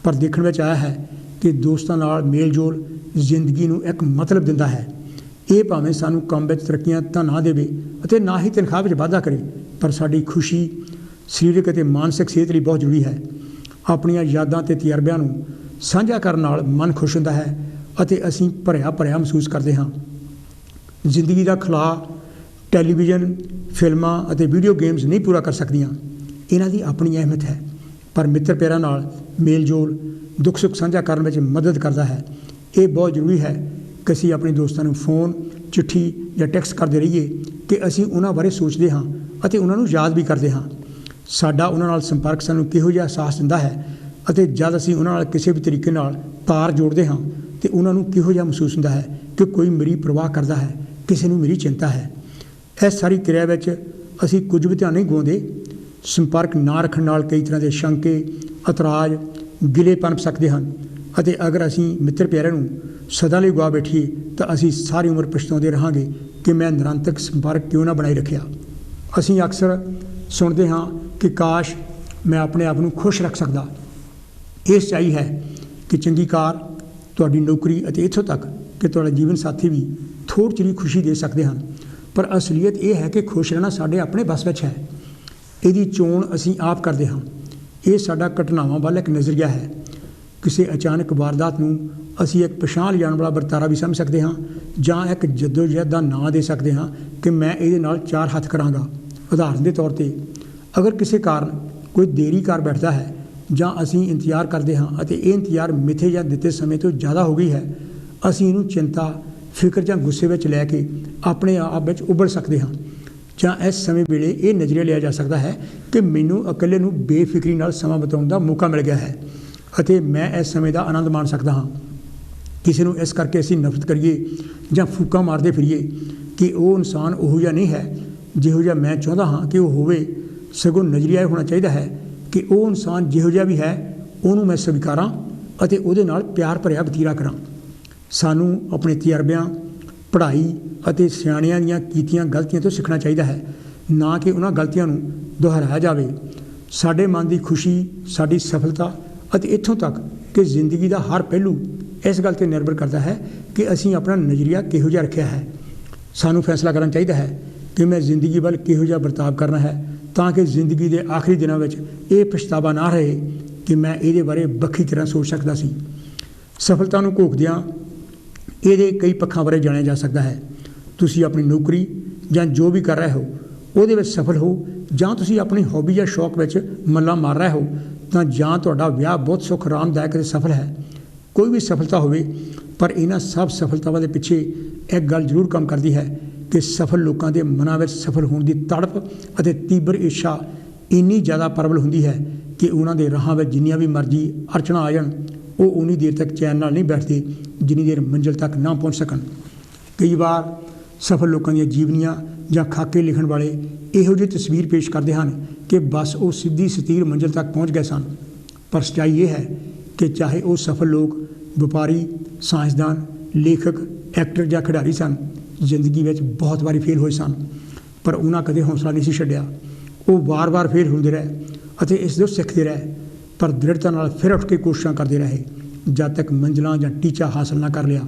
Speaker 1: ਪਰ ਦੇਖਣ ਵਿੱਚ ਆਇਆ ਹੈ ਕਿ ਦੋਸਤਾਂ ਨਾਲ ਮੇਲ ਜੋਲ ਜ਼ਿੰਦਗੀ ਨੂੰ ਇੱਕ ਮਤਲਬ ਦਿੰਦਾ ਹੈ। ਇਹ ਭਾਵੇਂ ਸਾਨੂੰ ਕੰਮ ਵਿੱਚ ਤਰੱਕੀਆਂ ਤਾਂ ਨਾ ਦੇਵੇ ਅਤੇ ਨਾ ਹੀ ਤਨਖਾਹ ਵਿੱਚ ਵਾਧਾ ਕਰੇ, ਪਰ ਸਾਡੀ ਖੁਸ਼ੀ, ਸਰੀਰਕ ਅਤੇ ਮਾਨਸਿਕ ਸਿਹਤ ਲਈ ਬਹੁਤ ਜ਼ਰੂਰੀ ਹੈ। ਆਪਣੀਆਂ ਯਾਦਾਂ ਅਤੇ ਤਜਰਬਿਆਂ ਨੂੰ ਸਾਂਝਾ ਕਰਨ ਨਾਲ ਮਨ ਖੁਸ਼ ਹੁੰਦਾ ਹੈ ਅਤੇ ਅਸੀਂ ਭਰਿਆ ਮਹਿਸੂਸ ਕਰਦੇ ਹਾਂ। ਜ਼ਿੰਦਗੀ ਦਾ ਖਲਾਅ ਟੈਲੀਵਿਜ਼ਨ, ਫਿਲਮਾਂ ਅਤੇ ਵੀਡੀਓ ਗੇਮਸ ਨਹੀਂ ਪੂਰਾ ਕਰ ਸਕਦੀਆਂ। ਇਹਨਾਂ ਦੀ ਆਪਣੀ ਅਹਿਮੀਅਤ ਹੈ, ਪਰ ਮਿੱਤਰ ਪਿਆਰਾਂ ਨਾਲ ਮੇਲ ਜੋਲ ਦੁੱਖ ਸੁੱਖ ਸਾਂਝਾ ਕਰਨ ਵਿੱਚ ਮਦਦ ਕਰਦਾ ਹੈ। ਇਹ ਬਹੁਤ ਜ਼ਰੂਰੀ ਹੈ ਕਿ ਅਸੀਂ ਆਪਣੇ ਦੋਸਤਾਂ ਨੂੰ ਫੋਨ, ਚਿੱਠੀ ਜਾਂ ਟੈਕਸਟ ਕਰਦੇ ਰਹੀਏ ਕਿ ਅਸੀਂ ਉਹਨਾਂ ਬਾਰੇ ਸੋਚਦੇ ਹਾਂ ਅਤੇ ਉਹਨਾਂ ਨੂੰ ਯਾਦ ਵੀ ਕਰਦੇ ਹਾਂ। ਸਾਡਾ ਉਹਨਾਂ ਨਾਲ ਸੰਪਰਕ ਸਾਨੂੰ ਕਿਹੋ ਜਿਹਾ ਅਹਿਸਾਸ ਦਿੰਦਾ ਹੈ ਅਤੇ ਜਦ ਅਸੀਂ ਉਹਨਾਂ ਨਾਲ ਕਿਸੇ ਵੀ ਤਰੀਕੇ ਨਾਲ ਤਾਰ ਜੋੜਦੇ ਹਾਂ ਤਾਂ ਉਹਨਾਂ ਨੂੰ ਕਿਹੋ ਜਿਹਾ ਮਹਿਸੂਸ ਹੁੰਦਾ ਹੈ ਕਿ ਕੋਈ ਮੇਰੀ ਪਰਵਾਹ ਕਰਦਾ ਹੈ, ਕਿਸੇ ਨੂੰ ਮੇਰੀ ਚਿੰਤਾ ਹੈ। ਇਸ ਸਾਰੀ ਕਿਰਿਆ ਵਿੱਚ ਅਸੀਂ ਕੁਝ ਵੀ ਧਿਆਨ ਨਹੀਂ ਗੁਆਉਂਦੇ। ਸੰਪਰਕ ਨਾ ਰੱਖਣ ਨਾਲ ਕਈ ਤਰ੍ਹਾਂ ਦੇ ਸ਼ੰਕੇ, ਇਤਰਾਜ਼, ਗਿਲੇ ਪਨਪ ਸਕਦੇ ਹਨ ਅਤੇ ਅਗਰ ਅਸੀਂ ਮਿੱਤਰ ਪਿਆਰਿਆਂ ਨੂੰ ਸਦਾ ਲਈ ਗਵਾ ਬੈਠੀਏ ਤਾਂ ਅਸੀਂ ਸਾਰੀ ਉਮਰ ਪਛਤਾਉਂਦੇ ਰਹਾਂਗੇ ਕਿ ਮੈਂ ਨਿਰੰਤਰ ਸੰਪਰਕ ਕਿਉਂ ਨਾ ਬਣਾਈ ਰੱਖਿਆ। ਅਸੀਂ ਅਕਸਰ ਸੁਣਦੇ ਹਾਂ ਕਿ ਕਾਸ਼ ਮੈਂ ਆਪਣੇ ਆਪ ਨੂੰ ਖੁਸ਼ ਰੱਖ ਸਕਦਾ। ਇਹ ਸੱਚਾਈ ਹੈ ਕਿ ਚੰਗੀ ਕਾਰ, ਤੁਹਾਡੀ ਨੌਕਰੀ ਅਤੇ ਇੱਥੋਂ ਤੱਕ ਕਿ ਤੁਹਾਡਾ ਜੀਵਨ ਸਾਥੀ ਵੀ ਥੋੜ੍ਹੀ ਜਿਹੀ ਖੁਸ਼ੀ ਦੇ ਸਕਦੇ ਹਨ, ਪਰ ਅਸਲੀਅਤ ਇਹ ਹੈ ਕਿ ਖੁਸ਼ ਰਹਿਣਾ ਸਾਡੇ ਆਪਣੇ ਵੱਸ ਵਿੱਚ ਹੈ। ਇਹਦੀ ਚੋਣ ਅਸੀਂ ਆਪ ਕਰਦੇ ਹਾਂ। ਇਹ ਸਾਡਾ ਘਟਨਾਵਾਂ ਵੱਲ ਇੱਕ ਨਜ਼ਰੀਆ ਹੈ। ਕਿਸੇ ਅਚਾਨਕ ਵਾਰਦਾਤ ਨੂੰ ਅਸੀਂ ਇੱਕ ਪਛਾਣ ਲਿਜਾਣ ਵਾਲਾ ਵਰਤਾਰਾ ਵੀ ਸਮਝ ਸਕਦੇ ਹਾਂ ਜਾਂ ਇੱਕ ਜੱਦੋਜਹਿਦ ਦਾ ਨਾਂ ਦੇ ਸਕਦੇ ਹਾਂ ਕਿ ਮੈਂ ਇਹਦੇ ਨਾਲ 4 ਹੱਥ ਕਰਾਂਗਾ। ਉਦਾਹਰਨ ਦੇ ਤੌਰ 'ਤੇ ਅਗਰ ਕਿਸੇ ਕਾਰਨ ਕੋਈ ਦੇਰੀ ਕਰ ਬੈਠਦਾ ਹੈ ਜਾਂ ਅਸੀਂ ਇੰਤਜ਼ਾਰ ਕਰਦੇ ਹਾਂ ਅਤੇ ਇਹ ਇੰਤਜ਼ਾਰ ਮਿੱਥੇ ਜਾਂ ਦਿੱਤੇ ਸਮੇਂ ਤੋਂ ਜ਼ਿਆਦਾ ਹੋ ਗਈ ਹੈ, ਅਸੀਂ ਇਹਨੂੰ ਚਿੰਤਾ, ਫਿਕਰ ਜਾਂ ਗੁੱਸੇ ਵਿੱਚ ਲੈ ਕੇ ਆਪਣੇ ਆਪ ਵਿੱਚ ਉਬਲ ਸਕਦੇ ਹਾਂ। ਜਾਂ ਇਸ ਸਮੇਂ ਵੇਲੇ ਇਹ ਨਜ਼ਰੀਆ ਲਿਆ ਜਾ ਸਕਦਾ ਹੈ ਕਿ ਮੈਨੂੰ ਇਕੱਲੇ ਨੂੰ ਬੇਫਿਕਰੀ ਨਾਲ ਸਮਾਂ ਬਿਤਾਉਣ ਦਾ ਮੌਕਾ ਮਿਲ ਗਿਆ ਹੈ ਅਤੇ ਮੈਂ ਇਸ ਸਮੇਂ ਦਾ ਆਨੰਦ ਮਾਣ ਸਕਦਾ ਹਾਂ। ਕਿਸੇ ਨੂੰ ਇਸ ਕਰਕੇ ਅਸੀਂ ਨਫ਼ਰਤ ਕਰੀਏ ਜਾਂ ਫੂਕਾਂ ਮਾਰਦੇ ਫਿਰੀਏ ਕਿ ਉਹ ਇਨਸਾਨ ਉਹੋ ਜਿਹਾ ਨਹੀਂ ਹੈ ਜਿਹੋ ਜਿਹਾ ਮੈਂ ਚਾਹੁੰਦਾ ਹਾਂ ਕਿ ਉਹ ਹੋਵੇ। ਸਗੋਂ ਨਜ਼ਰੀਆ ਇਹ ਹੋਣਾ ਚਾਹੀਦਾ ਹੈ ਕਿ ਉਹ ਇਨਸਾਨ ਜਿਹੋ ਜਿਹਾ ਵੀ ਹੈ ਉਹਨੂੰ ਮੈਂ ਸਵੀਕਾਰਾਂ ਅਤੇ ਉਹਦੇ ਨਾਲ ਪਿਆਰ ਭਰਿਆ ਵਤੀਰਾ ਕਰਾਂ। ਸਾਨੂੰ ਆਪਣੇ ਤਜਰਬਿਆਂ, ਪੜ੍ਹਾਈ ਅਤੇ ਸਿਆਣਿਆਂ ਦੀਆਂ ਕੀਤੀਆਂ ਗਲਤੀਆਂ ਤੋਂ ਸਿੱਖਣਾ ਚਾਹੀਦਾ ਹੈ, ਨਾ ਕਿ ਉਹਨਾਂ ਗਲਤੀਆਂ ਨੂੰ ਦੁਹਰਾਇਆ ਜਾਵੇ। ਸਾਡੇ ਮਨ ਦੀ ਖੁਸ਼ੀ, ਸਾਡੀ ਸਫਲਤਾ ਅਤੇ ਇੱਥੋਂ ਤੱਕ ਕਿ ਜ਼ਿੰਦਗੀ ਦਾ ਹਰ ਪਹਿਲੂ ਇਸ ਗੱਲ 'ਤੇ ਨਿਰਭਰ ਕਰਦਾ ਹੈ ਕਿ ਅਸੀਂ ਆਪਣਾ ਨਜ਼ਰੀਆ ਕਿਹੋ ਜਿਹਾ ਰੱਖਿਆ ਹੈ। ਸਾਨੂੰ ਫੈਸਲਾ ਕਰਨਾ ਚਾਹੀਦਾ ਹੈ ਕਿ ਮੈਂ ਜ਼ਿੰਦਗੀ ਵੱਲ ਕਿਹੋ ਜਿਹਾ ਵਰਤਾਵ ਕਰਨਾ ਹੈ ਤਾਂ ਕਿ ਜ਼ਿੰਦਗੀ ਦੇ ਆਖਰੀ ਦਿਨਾਂ ਵਿੱਚ ਇਹ ਪਛਤਾਵਾ ਨਾ ਰਹੇ ਕਿ ਮੈਂ ਇਹਦੇ ਬਾਰੇ ਵੱਖਰੀ ਤਰ੍ਹਾਂ ਸੋਚ ਸਕਦਾ ਸੀ। ਸਫਲਤਾ ਨੂੰ ਘੋਖਦਿਆਂ ਇਹਦੇ ਕਈ ਪੱਖਾਂ ਬਾਰੇ ਜਾਣਿਆ ਜਾ ਸਕਦਾ ਹੈ। ਤੁਸੀਂ ਆਪਣੀ ਨੌਕਰੀ ਜਾਂ ਜੋ ਵੀ ਕਰ ਰਹੇ ਹੋ ਉਹਦੇ ਵਿੱਚ ਸਫਲ ਹੋ, ਜਾਂ ਤੁਸੀਂ ਆਪਣੀ ਹੌਬੀ ਜਾਂ ਸ਼ੌਕ ਵਿੱਚ ਮੱਲਾਂ ਮਾਰ ਰਹੇ ਹੋ, ਤਾਂ ਜਾਂ ਤੁਹਾਡਾ ਵਿਆਹ ਬਹੁਤ ਸੁੱਖ ਆਰਾਮਦਾਇਕ ਅਤੇ ਸਫਲ ਹੈ। ਕੋਈ ਵੀ ਸਫਲਤਾ ਹੋਵੇ, ਪਰ ਇਹਨਾਂ ਸਭ ਸਫਲਤਾਵਾਂ ਦੇ ਪਿੱਛੇ ਇੱਕ ਗੱਲ ਜ਼ਰੂਰ ਕੰਮ ਕਰਦੀ ਹੈ ਕਿ ਸਫਲ ਲੋਕਾਂ ਦੇ ਮਨਾਂ ਵਿੱਚ ਸਫਲ ਹੋਣ ਦੀ ਤੜਪ ਅਤੇ ਤੀਬਰ ਇੱਛਾ ਇੰਨੀ ਜ਼ਿਆਦਾ ਪ੍ਰਬਲ ਹੁੰਦੀ ਹੈ ਕਿ ਉਹਨਾਂ ਦੇ ਰਾਹਾਂ ਵਿੱਚ ਜਿੰਨੀਆਂ ਵੀ ਮਰਜ਼ੀ ਅੜਚਣਾਂ ਆ ਜਾਣ, ਉਹ ਉਨੀ ਦੇਰ ਤੱਕ ਚੈਨ ਨਾਲ ਨਹੀਂ ਬੈਠਦੇ ਜਿੰਨੀ ਦੇਰ ਮੰਜ਼ਿਲ ਤੱਕ ਨਾ ਪਹੁੰਚ ਸਕਣ। ਕਈ ਵਾਰ ਸਫਲ ਲੋਕਾਂ ਦੀਆਂ ਜੀਵਨੀਆਂ ਜਾਂ ਖਾਕੇ ਲਿਖਣ ਵਾਲੇ ਇਹੋ ਜਿਹੀ ਤਸਵੀਰ ਪੇਸ਼ ਕਰਦੇ ਹਨ ਕਿ ਬਸ ਉਹ ਸਿੱਧੀ ਸਤੀਰ ਮੰਜ਼ਿਲ ਤੱਕ ਪਹੁੰਚ ਗਏ ਸਨ। ਪਰ ਸੱਚਾਈ ਇਹ ਹੈ ਕਿ ਚਾਹੇ ਉਹ ਸਫਲ ਲੋਕ ਵਪਾਰੀ, ਸਾਇੰਸਦਾਨ, ਲੇਖਕ, ਐਕਟਰ ਜਾਂ ਖਿਡਾਰੀ ਸਨ, ਜ਼ਿੰਦਗੀ ਵਿੱਚ ਬਹੁਤ ਵਾਰੀ ਫੇਲ ਹੋਏ ਸਨ, ਪਰ ਉਹਨਾਂ ਕਦੇ ਹੌਸਲਾ ਨਹੀਂ ਸੀ ਛੱਡਿਆ। ਉਹ ਵਾਰ-ਵਾਰ ਫੇਲ ਹੁੰਦੇ ਰਹੇ ਅਤੇ ਇਸ ਤੋਂ ਸਿੱਖਦੇ ਰਹੇ, ਪਰ ਦ੍ਰਿੜਤਾ ਨਾਲ ਫਿਰ ਉੱਠ ਕੇ ਕੋਸ਼ਿਸ਼ਾਂ ਕਰਦੇ ਰਹੇ ਜਦ ਤੱਕ ਮੰਜ਼ਿਲਾਂ ਜਾਂ ਟੀਚਾ ਹਾਸਲ ਨਾ ਕਰ ਲਿਆ।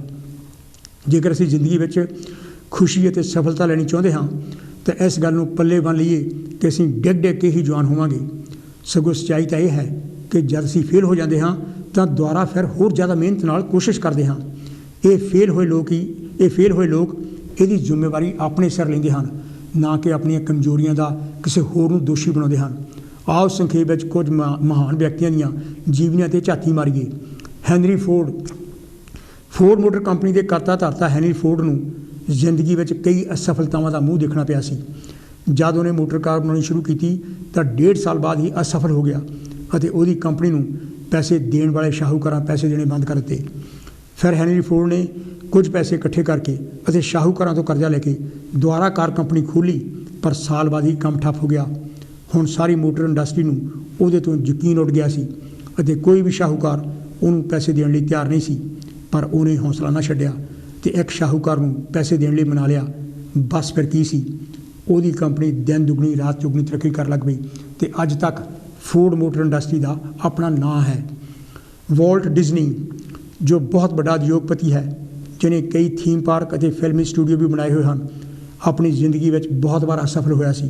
Speaker 1: ਜੇਕਰ ਅਸੀਂ ਜ਼ਿੰਦਗੀ ਵਿੱਚ ਖੁਸ਼ੀ ਅਤੇ ਸਫਲਤਾ ਲੈਣੀ ਚਾਹੁੰਦੇ ਹਾਂ ਤਾਂ ਇਸ ਗੱਲ ਨੂੰ ਪੱਲੇ ਬੰਨ੍ਹ ਲਈਏ ਕਿ ਅਸੀਂ ਡਿੱਗ ਡਿੱਗ ਕੇ ਹੀ ਜਵਾਨ ਹੋਵਾਂਗੇ। ਸਗੋਂ ਸੱਚਾਈ ਤਾਂ ਇਹ ਹੈ ਕਿ ਜਦ ਅਸੀਂ ਫੇਲ ਹੋ ਜਾਂਦੇ ਹਾਂ ਤਾਂ ਦੁਬਾਰਾ ਫਿਰ ਹੋਰ ਜ਼ਿਆਦਾ ਮਿਹਨਤ ਨਾਲ ਕੋਸ਼ਿਸ਼ ਕਰਦੇ ਹਾਂ। ਇਹ ਫੇਲ ਹੋਏ ਲੋਕ ਇਹਦੀ ਜ਼ਿੰਮੇਵਾਰੀ ਆਪਣੇ ਸਿਰ ਲੈਂਦੇ ਹਨ, ਨਾ ਕਿ ਆਪਣੀਆਂ ਕਮਜ਼ੋਰੀਆਂ ਦਾ ਕਿਸੇ ਹੋਰ ਨੂੰ ਦੋਸ਼ੀ ਬਣਾਉਂਦੇ ਹਨ। ਆਓ ਸੰਖੇਪ ਵਿੱਚ ਕੁਝ ਮਹਾਨ ਵਿਅਕਤੀਆਂ ਦੀਆਂ ਜੀਵਨੀਆਂ 'ਤੇ ਝਾਤੀ ਮਾਰੀਏ। ਹੈਨਰੀ ਫੋਰਡ ਮੋਟਰ ਕੰਪਨੀ ਦੇ ਕਰਤਾ ਧਰਤਾ ਹੈਨਰੀ ਫੋਰਡ ਨੂੰ ਜ਼ਿੰਦਗੀ ਵਿੱਚ ਕਈ ਅਸਫਲਤਾਵਾਂ ਦਾ ਮੂੰਹ ਦੇਖਣਾ ਪਿਆ ਸੀ। ਜਦ ਉਹਨੇ ਮੋਟਰ ਕਾਰ ਬਣਾਉਣੀ ਸ਼ੁਰੂ ਕੀਤੀ ਤਾਂ 1.5 ਸਾਲ ਬਾਅਦ ਹੀ ਅਸਫਲ ਹੋ ਗਿਆ ਅਤੇ ਉਹਦੀ ਕੰਪਨੀ ਨੂੰ ਪੈਸੇ ਦੇਣ ਵਾਲੇ ਸ਼ਾਹੂਕਾਰਾਂ ਪੈਸੇ ਦੇਣੇ ਬੰਦ ਕਰ ਦਿੱਤੇ। ਫਿਰ ਹੈਨਰੀ ਫੋਰਡ ਨੇ ਕੁਝ ਪੈਸੇ ਇਕੱਠੇ ਕਰਕੇ ਅਤੇ ਸ਼ਾਹੂਕਾਰਾਂ ਤੋਂ ਕਰਜ਼ਾ ਲੈ ਕੇ ਦੁਬਾਰਾ ਕਾਰ ਕੰਪਨੀ ਖੋਲ੍ਹੀ, ਪਰ ਸਾਲ ਬਾਅਦ ਹੀ ਕੰਮ ਠੱਪ ਹੋ ਗਿਆ। ਹੁਣ ਸਾਰੀ ਮੋਟਰ ਇੰਡਸਟਰੀ ਨੂੰ ਉਹਦੇ ਤੋਂ ਯਕੀਨ ਉੱਡ ਗਿਆ ਸੀ ਅਤੇ ਕੋਈ ਵੀ ਸ਼ਾਹੂਕਾਰ ਉਹਨੂੰ ਪੈਸੇ ਦੇਣ ਲਈ ਤਿਆਰ ਨਹੀਂ ਸੀ, ਪਰ ਉਹਨੇ ਹੌਸਲਾ ਨਾ ਛੱਡਿਆ ਅਤੇ ਇੱਕ ਸ਼ਾਹੂਕਾਰ ਨੂੰ ਪੈਸੇ ਦੇਣ ਲਈ ਮਨਾ ਲਿਆ। ਬਸ ਫਿਰ ਕੀ ਸੀ, ਉਹਦੀ ਕੰਪਨੀ ਦਿਨ ਦੁਗਣੀ ਰਾਤ ਚੌਗਣੀ ਤਰੱਕੀ ਕਰਨ ਲੱਗ ਪਈ ਅਤੇ ਅੱਜ ਤੱਕ ਫੋਰਡ ਮੋਟਰ ਇੰਡਸਟਰੀ ਦਾ ਆਪਣਾ ਨਾਂ ਹੈ। ਵਾਲਟ ਡਿਜ਼ਨੀ ਜੋ ਬਹੁਤ ਵੱਡਾ ਉਦਯੋਗਪਤੀ ਹੈ, ਜਿਹਨੇ ਕਈ ਥੀਮ ਪਾਰਕ ਅਤੇ ਫਿਲਮੀ ਸਟੂਡੀਓ ਵੀ ਬਣਾਏ ਹੋਏ ਹਨ, ਆਪਣੀ ਜ਼ਿੰਦਗੀ ਵਿੱਚ ਬਹੁਤ ਵਾਰ ਅਸਫਲ ਹੋਇਆ ਸੀ।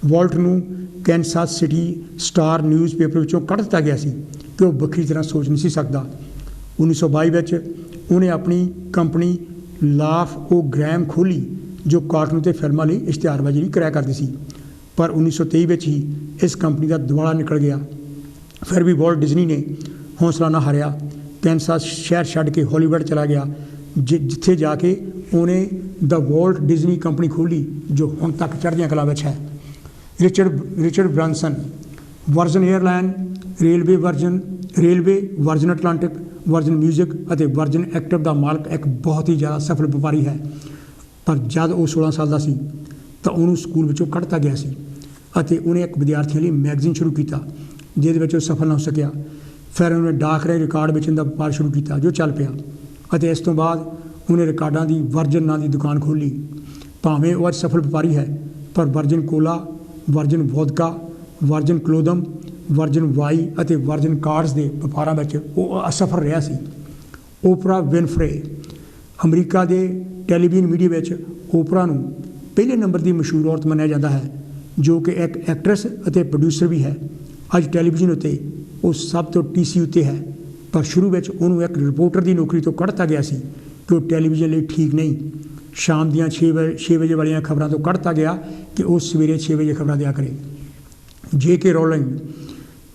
Speaker 1: ਵਾਲਟ ਨੂੰ ਕੈਨਸਾਸ ਸਿਟੀ ਸਟਾਰ ਨਿਊਜ਼ਪੇਪਰ ਵਿੱਚੋਂ ਕੱਢ ਦਿੱਤਾ ਗਿਆ ਸੀ ਕਿ ਉਹ ਵੱਖਰੀ ਤਰ੍ਹਾਂ ਸੋਚ ਨਹੀਂ ਸੀ ਸਕਦਾ। 1922 ਵਿੱਚ ਉਹਨੇ ਆਪਣੀ ਕੰਪਨੀ ਲਾਫ ਓ ਗ੍ਰੈਮ ਖੋਲ੍ਹੀ, ਜੋ ਕਾਰਟੂਨ ਅਤੇ ਫਿਲਮਾਂ ਲਈ ਇਸ਼ਤਿਹਾਰਬਾਜ਼ੀ ਨਹੀਂ ਕਰਿਆ ਕਰਦੀ ਸੀ, ਪਰ 1923 ਵਿੱਚ ਹੀ ਇਸ ਕੰਪਨੀ ਦਾ ਦਿਵਾਲਾ ਨਿਕਲ ਗਿਆ। ਫਿਰ ਵੀ ਵਾਲਟ ਡਿਜ਼ਨੀ ਨੇ ਹੌਸਲਾ ਨਾ ਹਾਰਿਆ, ਕੈਨਸਾਸ ਸ਼ਹਿਰ ਛੱਡ ਕੇ ਹਾਲੀਵੁੱਡ ਚਲਾ ਗਿਆ, ਜਿੱਥੇ ਜਾ ਕੇ ਉਹਨੇ ਦ ਵਾਲਟ ਡਿਜ਼ਨੀ ਕੰਪਨੀ ਖੋਲ੍ਹੀ, ਜੋ ਹੁਣ ਤੱਕ ਚੜ੍ਹਦੀਆਂ ਕਲਾ ਵਿੱਚ ਹੈ। Richard Branson Virgin airline, railway Virgin Atlantic, Virgin music ਅਤੇ ਵਰਜਨ ਐਕਟਿਵ ਦਾ ਮਾਲਕ ਇੱਕ ਬਹੁਤ ਹੀ ਜ਼ਿਆਦਾ ਸਫਲ ਵਪਾਰੀ ਹੈ। ਪਰ ਜਦ ਉਹ 16 ਸਾਲ ਦਾ ਸੀ ਤਾਂ ਉਹਨੂੰ ਸਕੂਲ ਵਿੱਚੋਂ ਕੱਢ ਦਿੱਤਾ ਗਿਆ ਸੀ ਅਤੇ ਉਹਨੇ ਇੱਕ ਵਿਦਿਆਰਥੀਆਂ ਲਈ ਮੈਗਜ਼ੀਨ ਸ਼ੁਰੂ ਕੀਤਾ, ਜਿਹਦੇ ਵਿੱਚ ਉਹ ਸਫਲ ਨਾ ਹੋ ਸਕਿਆ। ਫਿਰ ਉਹਨੇ ਡਾਕ ਰਾਹੀਂ ਰਿਕਾਰਡ ਵੇਚਣ ਦਾ ਵਪਾਰ ਸ਼ੁਰੂ ਕੀਤਾ, ਜੋ ਚੱਲ ਪਿਆ, ਅਤੇ ਇਸ ਤੋਂ ਬਾਅਦ ਉਹਨੇ ਰਿਕਾਰਡਾਂ ਦੀ ਵਰਜਨ ਨਾਂ ਦੀ ਦੁਕਾਨ ਖੋਲ੍ਹੀ। ਭਾਵੇਂ ਉਹ ਅੱਜ ਸਫਲ ਵਪਾਰੀ ਹੈ, ਪਰ ਵਰਜਨ ਕੋਲਾ, version vodka, version ਕਲੋਦਮ, version Y ਅਤੇ ਵਰਜਨ ਕਾਰਡਸ ਦੇ ਵਪਾਰਾਂ ਵਿੱਚ ਉਹ ਅਸਫਲ ਰਿਹਾ ਸੀ। ਓਪਰਾ ਵਿਨਫਰੇ ਅਮਰੀਕਾ ਦੇ ਟੈਲੀਵਿਜ਼ਨ ਮੀਡੀਆ ਵਿੱਚ ਓਪਰਾ ਨੂੰ ਪਹਿਲੇ ਨੰਬਰ ਦੀ ਮਸ਼ਹੂਰ ਔਰਤ ਮੰਨਿਆ ਜਾਂਦਾ ਹੈ, ਜੋ ਕਿ ਇੱਕ ਐਕਟਰੈਸ ਅਤੇ ਪ੍ਰੋਡਿਊਸਰ ਵੀ ਹੈ। ਅੱਜ ਟੈਲੀਵਿਜ਼ਨ ਉੱਤੇ ਉਹ ਸਭ ਤੋਂ TC ਉੱਤੇ ਹੈ, ਪਰ ਸ਼ੁਰੂ ਵਿੱਚ ਉਹਨੂੰ ਇੱਕ ਰਿਪੋਰਟਰ ਦੀ ਨੌਕਰੀ ਤੋਂ ਕੱਢ ਦਿੱਤਾ ਗਿਆ ਸੀ ਕਿ ਉਹ ਟੈਲੀਵਿਜ਼ਨ ਲਈ ਠੀਕ ਨਹੀਂ। ਸ਼ਾਮ ਦੀਆਂ 6 ਵਜੇ ਵਾਲੀਆਂ ਖਬਰਾਂ ਤੋਂ ਕੱਢ ਦਿੱਤਾ ਗਿਆ ਕਿ ਉਹ ਸਵੇਰੇ 6 ਵਜੇ ਖਬਰਾਂ ਦਿਆ ਕਰੇ। J.K. ਰੋਲਿੰਗ,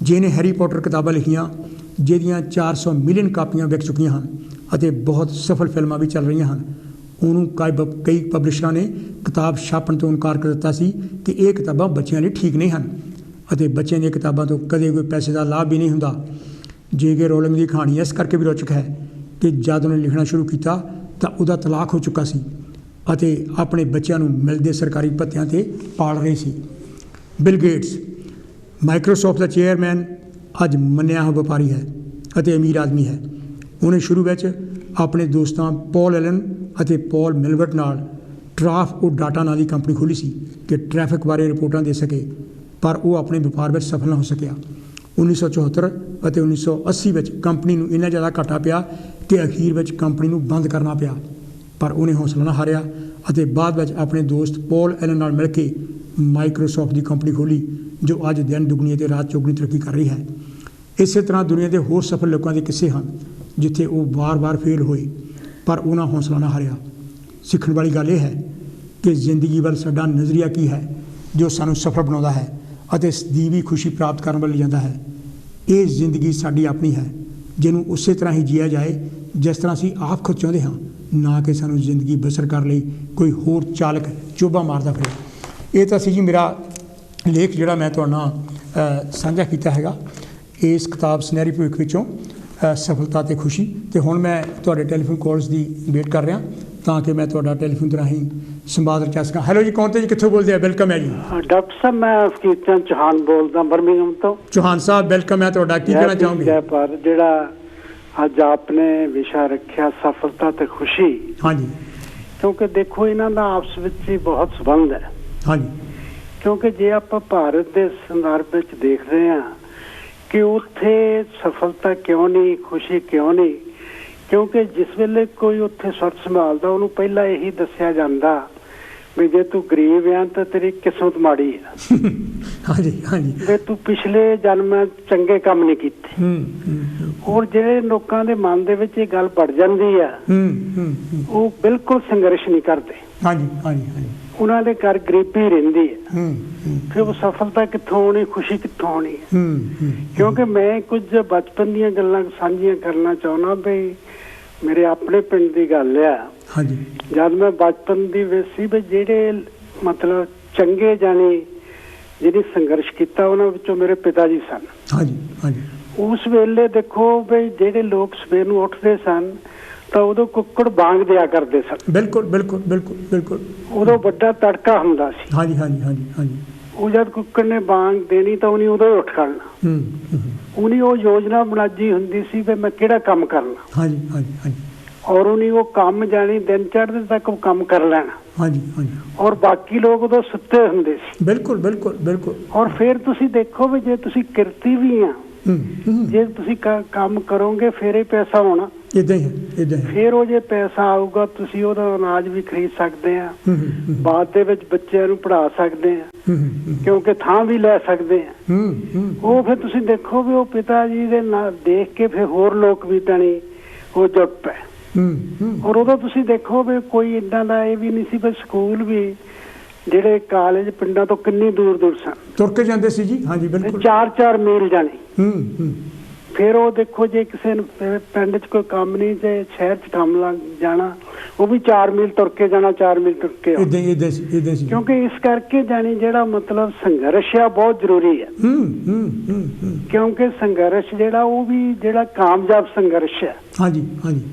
Speaker 1: ਜਿਹਨੇ ਹੈਰੀ ਪੋਟਰ ਕਿਤਾਬਾਂ ਲਿਖੀਆਂ, ਜਿਹਦੀਆਂ 400 ਮਿਲੀਅਨ ਕਾਪੀਆਂ ਵਿਕ ਚੁੱਕੀਆਂ ਹਨ ਅਤੇ ਬਹੁਤ ਸਫਲ ਫਿਲਮਾਂ ਵੀ ਚੱਲ ਰਹੀਆਂ ਹਨ, ਉਹਨੂੰ ਕਈ ਪਬਲਿਸ਼ਰਾਂ ਨੇ ਕਿਤਾਬ ਛਾਪਣ ਤੋਂ ਇਨਕਾਰ ਕਰ ਦਿੱਤਾ ਸੀ ਕਿ ਇਹ ਕਿਤਾਬਾਂ ਬੱਚਿਆਂ ਲਈ ਠੀਕ ਨਹੀਂ ਹਨ ਅਤੇ ਬੱਚਿਆਂ ਦੀਆਂ ਕਿਤਾਬਾਂ ਤੋਂ ਕਦੇ ਕੋਈ ਪੈਸੇ ਦਾ ਲਾਭ ਵੀ ਨਹੀਂ ਹੁੰਦਾ। J.K. ਰੋਲਿੰਗ ਦੀ ਕਹਾਣੀ ਇਸ ਕਰਕੇ ਵੀ ਰੋਚਕ ਹੈ ਕਿ ਜਦ ਉਹਨੇ ਲਿਖਣਾ ਸ਼ੁਰੂ ਕੀਤਾ ਤਾਂ ਉਹਦਾ ਤਲਾਕ ਹੋ ਚੁੱਕਾ ਸੀ ਅਤੇ ਆਪਣੇ ਬੱਚਿਆਂ ਨੂੰ ਮਿਲਦੇ ਸਰਕਾਰੀ ਭੱਤਿਆਂ 'ਤੇ ਪਾਲ ਰਹੇ ਸੀ। ਬਿਲ ਗੇਟਸ ਮਾਈਕਰੋਸਾਫਟ ਦਾ ਚੇਅਰਮੈਨ ਅੱਜ ਮੰਨਿਆ ਹੋਇਆ ਵਪਾਰੀ ਹੈ ਅਤੇ ਅਮੀਰ ਆਦਮੀ ਹੈ। ਉਹਨੇ ਸ਼ੁਰੂ ਵਿੱਚ ਆਪਣੇ ਦੋਸਤਾਂ ਪੌਲ ਐਲਨ ਅਤੇ ਪੌਲ ਮਿਲਵਰਟ ਨਾਲ ਟਰਾਫ ਓ ਡਾਟਾ ਨਾਂ ਦੀ ਕੰਪਨੀ ਖੋਲ੍ਹੀ ਸੀ ਕਿ ਟ੍ਰੈਫਿਕ ਬਾਰੇ ਰਿਪੋਰਟਾਂ ਦੇ ਸਕੇ, ਪਰ ਉਹ ਆਪਣੇ ਵਪਾਰ ਵਿੱਚ ਸਫਲ ਨਾ ਹੋ ਸਕਿਆ। 1974 ਅਤੇ 1980 ਵਿੱਚ ਕੰਪਨੀ ਨੂੰ ਇੰਨਾ ਜ਼ਿਆਦਾ ਘਾਟਾ ਪਿਆ ਕਿ ਅਖੀਰ ਵਿੱਚ ਕੰਪਨੀ ਨੂੰ ਬੰਦ ਕਰਨਾ ਪਿਆ, ਪਰ ਉਹਨੇ ਹੌਸਲਾ ਨਾ ਹਾਰਿਆ ਅਤੇ ਬਾਅਦ ਵਿੱਚ ਆਪਣੇ ਦੋਸਤ ਪੌਲ ਐਲਨ ਨਾਲ ਮਿਲ ਕੇ ਮਾਈਕਰੋਸਾਫਟ ਦੀ ਕੰਪਨੀ ਖੋਲ੍ਹੀ ਜੋ ਅੱਜ ਦਿਨ ਦੁਗਣੀ ਅਤੇ ਰਾਤ ਚੌਗੁਣੀ ਤਰੱਕੀ ਕਰ ਰਹੀ ਹੈ। ਇਸੇ ਤਰ੍ਹਾਂ ਦੁਨੀਆ ਦੇ ਹੋਰ ਸਫਲ ਲੋਕਾਂ ਦੇ ਕਿੱਸੇ ਹਨ ਜਿੱਥੇ ਉਹ ਵਾਰ-ਵਾਰ ਫੇਲ ਹੋਏ ਪਰ ਉਹਨਾਂ ਹੌਸਲਾ ਨਾ ਹਾਰਿਆ। ਸਿੱਖਣ ਵਾਲੀ ਗੱਲ ਇਹ ਹੈ ਕਿ ਜ਼ਿੰਦਗੀ ਵੱਲ ਸਾਡਾ ਨਜ਼ਰੀਆ ਕੀ ਹੈ ਜੋ ਸਾਨੂੰ ਸਫਲ ਬਣਾਉਂਦਾ ਹੈ ਅਤੇ ਇਸ ਦੀ ਵੀ ਖੁਸ਼ੀ ਪ੍ਰਾਪਤ ਕਰਨ ਵੱਲ ਲਿਜਾਂਦਾ ਹੈ। ਇਹ ਜ਼ਿੰਦਗੀ ਸਾਡੀ ਆਪਣੀ ਹੈ ਜਿਹਨੂੰ ਉਸੇ ਤਰ੍ਹਾਂ ਹੀ ਜੀਆ ਜਾਏ ਜਿਸ ਤਰ੍ਹਾਂ ਅਸੀਂ ਆਪ ਖੁਦ ਚਾਹੁੰਦੇ ਹਾਂ, ਨਾ ਕਿ ਸਾਨੂੰ ਜ਼ਿੰਦਗੀ ਬਸਰ ਕਰਨ ਲਈ ਕੋਈ ਹੋਰ ਚਾਲਕ ਚੋਭਾ ਮਾਰਦਾ ਫਿਰੇ। ਇਹ ਤਾਂ ਸੀ ਜੀ ਮੇਰਾ ਲੇਖ ਜਿਹੜਾ ਮੈਂ ਤੁਹਾਡੇ ਨਾਲ ਸਾਂਝਾ ਕੀਤਾ ਹੈਗਾ ਇਸ ਕਿਤਾਬ ਸੁਨਹਿਰੀ ਭਵਿੱਖ ਵਿੱਚੋਂ ਸਫਲਤਾ ਅਤੇ ਖੁਸ਼ੀ। ਅਤੇ ਹੁਣ ਮੈਂ ਤੁਹਾਡੇ ਟੈਲੀਫੋਨ ਕਾਲਸ ਦੀ ਵੇਟ ਕਰ ਰਿਹਾ ਤਾਂ ਕਿ ਮੈਂ ਤੁਹਾਡਾ ਟੈਲੀਫੋਨ ਦੇ ਰਾਹੀਂ ਸੰਵਾਦ ਰਚਾ ਸਕਾਂ। ਹੈਲੋ ਜੀ, ਕੌਣ ਤੇ ਜੀ, ਕਿੱਥੋਂ ਬੋਲਦੇ ਆ? ਵੈਲਕਮ ਹੈ ਜੀ।
Speaker 2: ਡਾਕਟਰ ਸਾਹਿਬ ਮੈਂ ਫਕੀਰ ਚੌਹਾਨ ਬੋਲਦਾ ਬਰਮਿੰਘਮ ਤੋਂ।
Speaker 1: ਚੌਹਾਨ ਸਾਹਿਬ ਵੈਲਕਮ ਹੈ ਤੁਹਾਡਾ। ਕੀ ਕਹਿਣਾ ਚਾਹੋਗੇ?
Speaker 2: ਪਰ ਜਿਹੜਾ ਅੱਜ ਆਪਨੇ ਵਿਸ਼ਾ ਰੱਖਿਆ ਸਫਲਤਾ ਤੇ ਖੁਸ਼ੀ,
Speaker 1: ਹਾਂਜੀ,
Speaker 2: ਕਿਉਂਕਿ ਦੇਖੋ ਇਹਨਾਂ ਦਾ ਆਪਸ ਵਿੱਚ ਹੀ ਬਹੁਤ ਸੰਬੰਧ ਹੈ।
Speaker 1: ਹਾਂਜੀ,
Speaker 2: ਕਿਉਂਕਿ ਜੇ ਆਪਾਂ ਭਾਰਤ ਦੇ ਸੰਦਰਭ ਵਿੱਚ ਦੇਖਦੇ ਹਾਂ ਕਿ ਉੱਥੇ ਸਫਲਤਾ ਕਿਉਂ ਨਹੀਂ, ਖੁਸ਼ੀ ਕਿਉਂ ਨਹੀਂ, ਕਿਉਂਕਿ ਜਿਸ ਵੇਲੇ ਕੋਈ ਉੱਥੇ ਸੁਰਤ ਸੰਭਾਲਦਾ ਉਹਨੂੰ ਪਹਿਲਾਂ ਇਹੀ ਦੱਸਿਆ ਜਾਂਦਾ ਵੀ ਜੇ ਤੂੰ ਗਰੀਬ ਆ ਤਾਂ ਤੇਰੀ ਕਿਸਮਤ ਮਾੜੀ ਆ।
Speaker 1: ਹਾਂਜੀ, ਹਾਂਜੀ,
Speaker 2: ਵੀ ਤੂੰ ਪਿਛਲੇ ਜਨਮ ਚੰਗੇ ਕੰਮ ਨਹੀਂ ਕੀਤੇ। ਔਰ ਜਿਹੜੇ ਲੋਕਾਂ ਦੇ ਮਨ ਦੇ ਵਿੱਚ ਇਹ ਗੱਲ ਵੜ ਜਾਂਦੀ ਆ ਉਹ ਬਿਲਕੁਲ ਸੰਘਰਸ਼ ਨਹੀਂ ਕਰਦੇ।
Speaker 1: ਹਾਂਜੀ, ਹਾਂਜੀ, ਹਾਂਜੀ,
Speaker 2: ਉਹਨਾਂ ਦੇ ਘਰ ਗਰੀਬੀ ਰਹਿੰਦੀ ਹੈ। ਫਿਰ ਉਹ ਸਫਲਤਾ ਕਿੱਥੋਂ ਆਉਣੀ, ਖੁਸ਼ੀ ਕਿੱਥੋਂ ਆਉਣੀ ਹੈ? ਕਿਉਂਕਿ ਮੈਂ ਕੁਝ ਬਚਪਨ ਦੀਆਂ ਗੱਲਾਂ ਸਾਂਝੀਆਂ ਕਰਨਾ ਚਾਹੁੰਦਾ ਵੀ ਮੇਰੇ ਆਪਣੇ ਪਿੰਡ ਦੀ ਗੱਲ ਆ।
Speaker 1: ਹਾਂਜੀ,
Speaker 2: ਜਦ ਮੈਂ ਬਚਪਨ ਦੀ ਵਿੱਚ ਸੀ ਵੀ ਜਿਹੜੇ ਮਤਲਬ ਚੰਗੇ ਜਾਣੇ ਜਿਹੜੇ ਸੰਘਰਸ਼ ਕੀਤਾ ਉਹਨਾਂ ਵਿੱਚੋਂ ਮੇਰੇ ਪਿਤਾ ਜੀ ਸਨ।
Speaker 1: ਹਾਂਜੀ, ਹਾਂਜੀ,
Speaker 2: ਉਸ ਵੇਲੇ ਦੇਖੋ ਵੀ ਜਿਹੜੇ ਲੋਕ ਸਵੇਰ ਨੂੰ ਉੱਠਦੇ ਸਨ ਤਾਂ ਉਦੋਂ ਕੁੱਕੜ ਬਾਂਗ ਦਿਆ ਕਰਦੇ ਸਨ।
Speaker 1: ਬਿਲਕੁਲ, ਬਿਲਕੁਲ, ਬਿਲਕੁਲ, ਬਿਲਕੁਲ।
Speaker 2: ਉਦੋਂ ਵੱਡਾ ਤੜਕਾ ਹੁੰਦਾ ਸੀ।
Speaker 1: ਹਾਂਜੀ, ਹਾਂਜੀ, ਹਾਂਜੀ, ਹਾਂਜੀ।
Speaker 2: ਉਹ ਜਦ ਕੁੱਕੜ ਨੇ ਬਾਂਗ ਦੇਣੀ ਤਾਂ ਉਹਨੇ ਉਦੋਂ ਹੀ ਉੱਠ ਖੜਨਾ। ਉਹਨੇ ਉਹ ਯੋਜਨਾ ਬਣਾਈ ਹੁੰਦੀ ਸੀ ਵੀ ਮੈਂ ਕਿਹੜਾ ਕੰਮ ਕਰਨਾ।
Speaker 1: ਹਾਂਜੀ, ਹਾਂਜੀ, ਹਾਂਜੀ।
Speaker 2: ਔਰ ਉਹਨੇ ਉਹ ਕੰਮ ਜਾਣੀ ਦਿਨ ਚੜ੍ਹਦੇ ਤੱਕ ਉਹ ਕੰਮ ਕਰ ਲੈਣਾ।
Speaker 1: ਹਾਂਜੀ, ਹਾਂਜੀ।
Speaker 2: ਔਰ ਬਾਕੀ ਲੋਕ ਉਦੋਂ ਸੁੱਤੇ ਹੁੰਦੇ ਸੀ।
Speaker 1: ਬਿਲਕੁਲ, ਬਿਲਕੁਲ, ਬਿਲਕੁਲ।
Speaker 2: ਔਰ ਫਿਰ ਤੁਸੀਂ ਦੇਖੋ ਵੀ ਜੇ ਤੁਸੀਂ ਕਿਰਤੀ ਵੀ ਆ, ਜੇ ਤੁਸੀਂ ਕੰਮ ਕਰੋਗੇ ਫਿਰ ਹੀ ਪੈਸਾ ਆਉਣਾ।
Speaker 1: ਇਦਾਂ ਹੀ ਹੈ, ਇਦਾਂ ਹੀ।
Speaker 2: ਫਿਰ ਉਹ ਜੇ ਪੈਸਾ ਆਊਗਾ ਤੁਸੀਂ ਉਹਦਾ ਅਨਾਜ ਵੀ ਖਰੀਦ ਸਕਦੇ ਆ, ਬਾਅਦ ਦੇ ਵਿੱਚ ਬੱਚਿਆਂ ਨੂੰ ਪੜ੍ਹਾ ਸਕਦੇ ਆ, ਕਿਉਂਕਿ ਥਾਂ ਵੀ ਲੈ ਸਕਦੇ ਆ। ਉਹ ਫਿਰ ਤੁਸੀਂ ਦੇਖੋ ਵੀ ਉਹ ਪਿਤਾ ਜੀ ਦੇ ਨਾਲ ਦੇਖ ਕੇ ਫਿਰ ਹੋਰ ਲੋਕ ਵੀ ਤਣੀ ਉਹ ਜੁੜ ਪਏ। ਔਰ ਉਦੋਂ ਤੁਸੀਂ ਦੇਖੋ ਵੀ ਕੋਈ ਏਦਾਂ ਦਾ ਇਹ ਵੀ ਨਹੀਂ ਸੀ ਵੀ ਸਕੂਲ ਵੀ ਜਿਹੜੇ ਕਾਲਜ ਪਿੰਡਾਂ ਤੋਂ ਕਿੰਨੀ ਦੂਰ ਦੂਰ ਸਨ,
Speaker 1: ਤੁਰ ਕੇ ਜਾਂਦੇ ਸੀ ਜੀ। ਹਾਂਜੀ, ਬਿਲਕੁਲ।
Speaker 2: 4-4 ਮੀਲ ਜਾਣੇ। ਫਿਰ ਉਹ ਦੇਖੋ ਜੇ ਕਿਸੇ ਨੂੰ ਪਿੰਡ 'ਚ ਕੋਈ ਕੰਮ ਨਹੀਂ ਤੇ ਸ਼ਹਿਰ 'ਚ ਕੰਮ ਲੱਗ ਜਾਣਾ, ਉਹ ਵੀ 4 ਮੀਲ ਤੁਰ ਕੇ ਜਾਣਾ, 4 ਮੀਲ ਤੁਰ ਕੇ ਆਉਣਾ।
Speaker 1: ਏਦਾਂ ਸੀ।
Speaker 2: ਕਿਉਂਕਿ ਇਸ ਕਰਕੇ ਜਾਣੀ ਜਿਹੜਾ ਮਤਲਬ ਸੰਘਰਸ਼ ਆ ਬਹੁਤ ਜ਼ਰੂਰੀ ਹੈ। ਕਿਉਂਕਿ ਸੰਘਰਸ਼ ਜਿਹੜਾ ਉਹ ਵੀ ਜਿਹੜਾ ਕਾਮਯਾਬ ਸੰਘਰਸ਼ ਹੈ। ਹਾਂਜੀ, ਹਾਂਜੀ।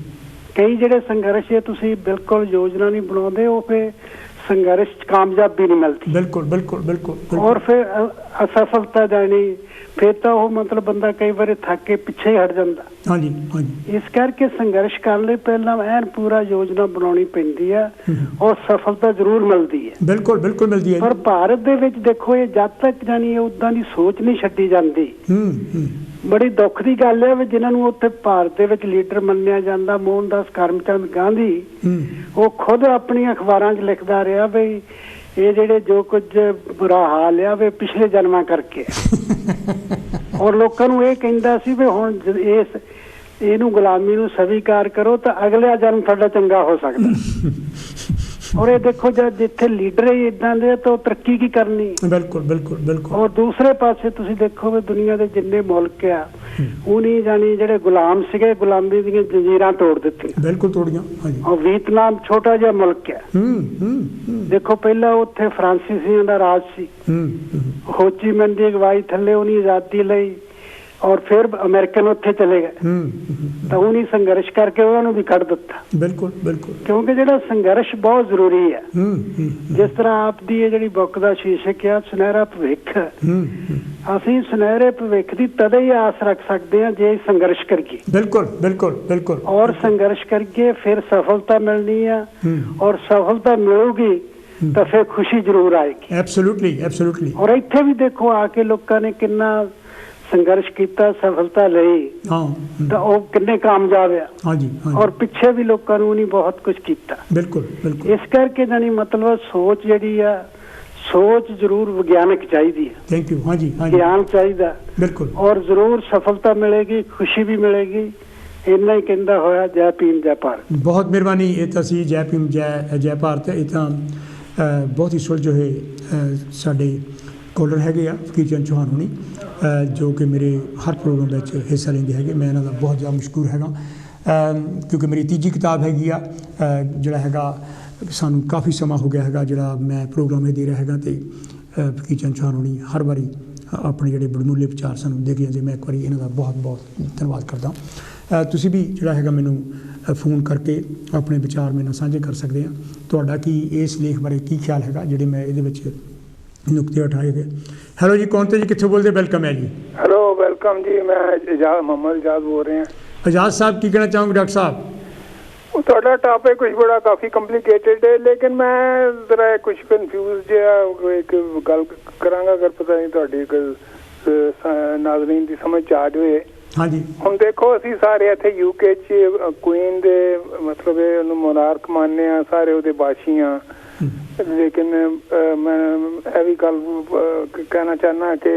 Speaker 2: ਕਈ ਜਿਹੜੇ ਸੰਘਰਸ਼ ਹੈ ਤੁਸੀਂ ਬਿਲਕੁਲ ਯੋਜਨਾ ਨਹੀਂ ਬਣਾਉਂਦੇ, ਉਹ ਫਿਰ ਸੰਘਰਸ਼ 'ਚ ਕਾਮਯਾਬੀ ਨਹੀਂ ਮਿਲਦੀ। ਬਿਲਕੁਲ, ਬਿਲਕੁਲ, ਬਿਲਕੁਲ। ਔਰ ਫਿਰ ਅਸਫਲਤਾ ਜਾਣੀ ਫਿਰ ਤਾਂ ਉਹ ਮਤਲਬ ਬੰਦਾ ਕਈ ਵਾਰੀ ਥੱਕ ਕੇ ਪਿੱਛੇ ਹੀ ਹਟ ਜਾਂਦਾ। ਹਾਂਜੀ, ਹਾਂਜੀ। ਇਸ ਕਰਕੇ ਸੰਘਰਸ਼ ਕਰਨ ਲਈ ਪਹਿਲਾਂ ਐਨ ਪੂਰਾ ਯੋਜਨਾ ਬਣਾਉਣੀ ਪੈਂਦੀ ਹੈ ਔਰ ਸਫਲਤਾ ਜ਼ਰੂਰ ਮਿਲਦੀ ਹੈ। ਬਿਲਕੁਲ, ਬਿਲਕੁਲ ਮਿਲਦੀ ਹੈ। ਪਰ ਭਾਰਤ ਦੇ ਵਿੱਚ ਦੇਖੋ ਇਹ ਜਦ ਤੱਕ ਜਾਣੀ ਉਦਾਂ ਦੀ ਸੋਚ ਨਹੀਂ ਛੱਡੀ ਜਾਂਦੀ, ਬੜੀ ਦੁੱਖ ਦੀ ਗੱਲ ਹੈ ਵੀ ਜਿਨ੍ਹਾਂ ਨੂੰ ਉੱਥੇ ਭਾਰਤ ਦੇ ਵਿੱਚ ਲੀਡਰ ਮੰਨਿਆ ਜਾਂਦਾ, ਮੋਹਨਦਾਸ ਕਰਮਚੰਦ ਗਾਂਧੀ, ਉਹ ਖੁਦ ਆਪਣੀਆਂ ਅਖਬਾਰਾਂ 'ਚ ਲਿਖਦਾ ਰਿਹਾ ਵੀ ਇਹ ਜਿਹੜੇ ਜੋ ਕੁਝ ਬੁਰਾ ਹਾਲ ਆ ਵੀ ਪਿਛਲੇ ਜਨਮਾਂ ਕਰਕੇ। ਔਰ ਲੋਕਾਂ ਨੂੰ ਇਹ ਕਹਿੰਦਾ ਸੀ ਵੀ ਹੁਣ ਇਹਨੂੰ ਗੁਲਾਮੀ ਨੂੰ ਸਵੀਕਾਰ ਕਰੋ ਤਾਂ ਅਗਲਾ ਜਨਮ ਤੁਹਾਡਾ ਚੰਗਾ ਹੋ ਸਕਦਾ। ਔਰ ਇਹ ਦੇਖੋ ਜਦ ਜਿੱਥੇ ਲੀਡਰ ਹੀ ਇਦਾਂ ਦੇ ਤਾਂ ਉਹ ਤਰੱਕੀ ਕੀ ਕਰਨੀ। ਬਿਲਕੁਲ, ਬਿਲਕੁਲ, ਬਿਲਕੁਲ। ਔਰ ਦੂਸਰੇ ਪਾਸੇ ਤੁਸੀਂ ਦੇਖੋ ਵੀ ਦੁਨੀਆ ਦੇ ਜਿੰਨੇ ਮੁਲਕ ਆ ਉਹ ਨਹੀਂ ਜਾਣੀ ਜਿਹੜੇ ਗੁਲਾਮ ਸੀਗੇ ਗੁਲਾਮੀ ਦੀਆਂ ਜੰਜੀਰਾਂ ਤੋੜ ਦਿੱਤੀਆਂ। ਬਿਲਕੁਲ ਤੋੜੀਆਂ। ਔਰ ਵੀਅਤਨਾਮ ਛੋਟਾ ਜਿਹਾ ਮੁਲਕ ਹੈ। ਦੇਖੋ ਪਹਿਲਾਂ ਉੱਥੇ ਫਰਾਂਸੀਸੀਆਂ ਦਾ ਰਾਜ ਸੀ, ਹੋ ਚੀ ਮਿੰਨ ਦੀ ਅਗਵਾਈ ਥੱਲੇ ਉਹਨੇ ਆਜ਼ਾਦੀ ਲਈ ਔਰ ਫਿਰ ਅਮਰੀਕਨ ਉੱਥੇ ਚਲੇ ਗਏ ਤਾਂ ਉਹਨੇ ਸੰਘਰਸ਼ ਕਰਕੇ ਉਹਨਾਂ ਨੂੰ ਵੀ ਕੱਢ ਦਿੱਤਾ। ਬਿਲਕੁਲ, ਬਿਲਕੁਲ। ਕਿਉਂਕਿ ਜਿਹੜਾ ਸੰਘਰਸ਼ ਬਹੁਤ ਜ਼ਰੂਰੀ ਹੈ। ਜਿਸ ਤਰ੍ਹਾਂ ਆਪ ਦੀ ਇਹ ਜਿਹੜੀ ਬੁੱਕ ਦਾ ਸ਼ੀਰਸ਼ਕ ਆ ਸੁਨਹਿਰਾ ਭਵਿੱਖ, ਅਸੀਂ ਸੁਨਹਿਰੇ ਭਵਿੱਖ ਦੀ ਤਦੇ ਹੀ ਆਸ ਰੱਖ ਸਕਦੇ ਹਾਂ ਜੇ ਸੰਘਰਸ਼ ਕਰੀਏ। ਬਿਲਕੁਲ, ਬਿਲਕੁਲ, ਬਿਲਕੁਲ। ਔਰ ਸੰਘਰਸ਼ ਕਰਕੇ ਫਿਰ ਸਫਲਤਾ ਮਿਲਣੀ ਆ ਔਰ ਸਫਲਤਾ ਮਿਲੂਗੀ ਤਾਂ ਫਿਰ ਖੁਸ਼ੀ ਜ਼ਰੂਰ ਆਏਗੀ। Absolutely, absolutely. ਔਰ ਇੱਥੇ ਵੀ ਦੇਖੋ ਆ ਕੇ ਲੋਕਾਂ ਨੇ ਕਿੰਨਾ ਸੰਘਰਸ਼ ਕੀਤਾ, ਸਫਲਤਾ ਲਈ ਤਾਂ ਉਹ ਕਿੰਨੇ ਕਾਮਯਾਬ ਆ। ਹਾਂਜੀ, ਔਰ ਪਿੱਛੇ ਵੀ ਲੋਕਾਂ ਨੂੰ ਨਹੀਂ ਬਹੁਤ ਕੁਝ ਕੀਤਾ। ਬਿਲਕੁਲ, ਬਿਲਕੁਲ। ਇਸ ਕਰਕੇ ਜਾਨੀ ਮਤਲਬ ਸੋਚ ਜਿਹੜੀ ਆ सोच जरूर विज्ञानिक चाहिए है।
Speaker 1: Thank you. हाँ जी, हाँ जी,
Speaker 2: ज्ञान चाहिए
Speaker 1: बिल्कुल,
Speaker 2: और जरूर सफलता मिलेगी, खुशी भी मिलेगी। इन्ना ही कहता होया जय भीम जय भारत।
Speaker 1: बहुत मेहरबानी। ये तो सी जय भीम जय जय भारत। ये तो बहुत ही सुलझे साडे कॉलर हैगे आ फकीर चंद चौहान होनी, जो कि मेरे हर प्रोग्राम में हिस्सा लेंदे हैगे। मैं इन्हां दा बहुत ज़्यादा मशहूर हैगा, क्योंकि मेरी तीजी किताब हैगी आ, जिहड़ा हैगा सानू काफ़ी समा हो गया हैगा जिहड़ा मैं प्रोग्राम दे रहा हैगा। तो फकीर चंद चौहान होनी हर बारी अपने जिहड़े बड़मूले विचार सानू दे के जांदे। मैं एक बारी इन्हां दा बहुत बहुत धन्नवाद करदा। तुसीं भी जिहड़ा हैगा मैनू फोन करके अपने विचार मेरे नाल साझे कर सकते हैं। तुहाडा की इस लेख बारे की ख्याल हैगा जिहड़े मैं इहदे विच नुकते उठाए गए। हेलो जी, कौन थे जी, कित्थों बोलते? वेलकम है जी।
Speaker 3: हेलो, वेलकम जी। मैं मोहम्मद इजाज बोल रहे हैं।
Speaker 1: एजाज साहब, की कहना चाहूँगे डॉक्टर साहब?
Speaker 3: थोड़ा टॉपिक कुछ बड़ा काफ़ी कॉम्प्लिकेटेड है, लेकिन मैं जरा कुछ कन्फ्यूज एक गल करांगा, अगर पता नहीं थोड़ी नाज़रीन की समझ आ जाए। हाँ जी। हम देखो असी सारे इत्थे यूके च क्वीन दे मतलब उन्हें मोनार्क मानने आ, सारे उहदे बाशी हाँ, लेकिन मैं यह भी गल कहना चाहना कि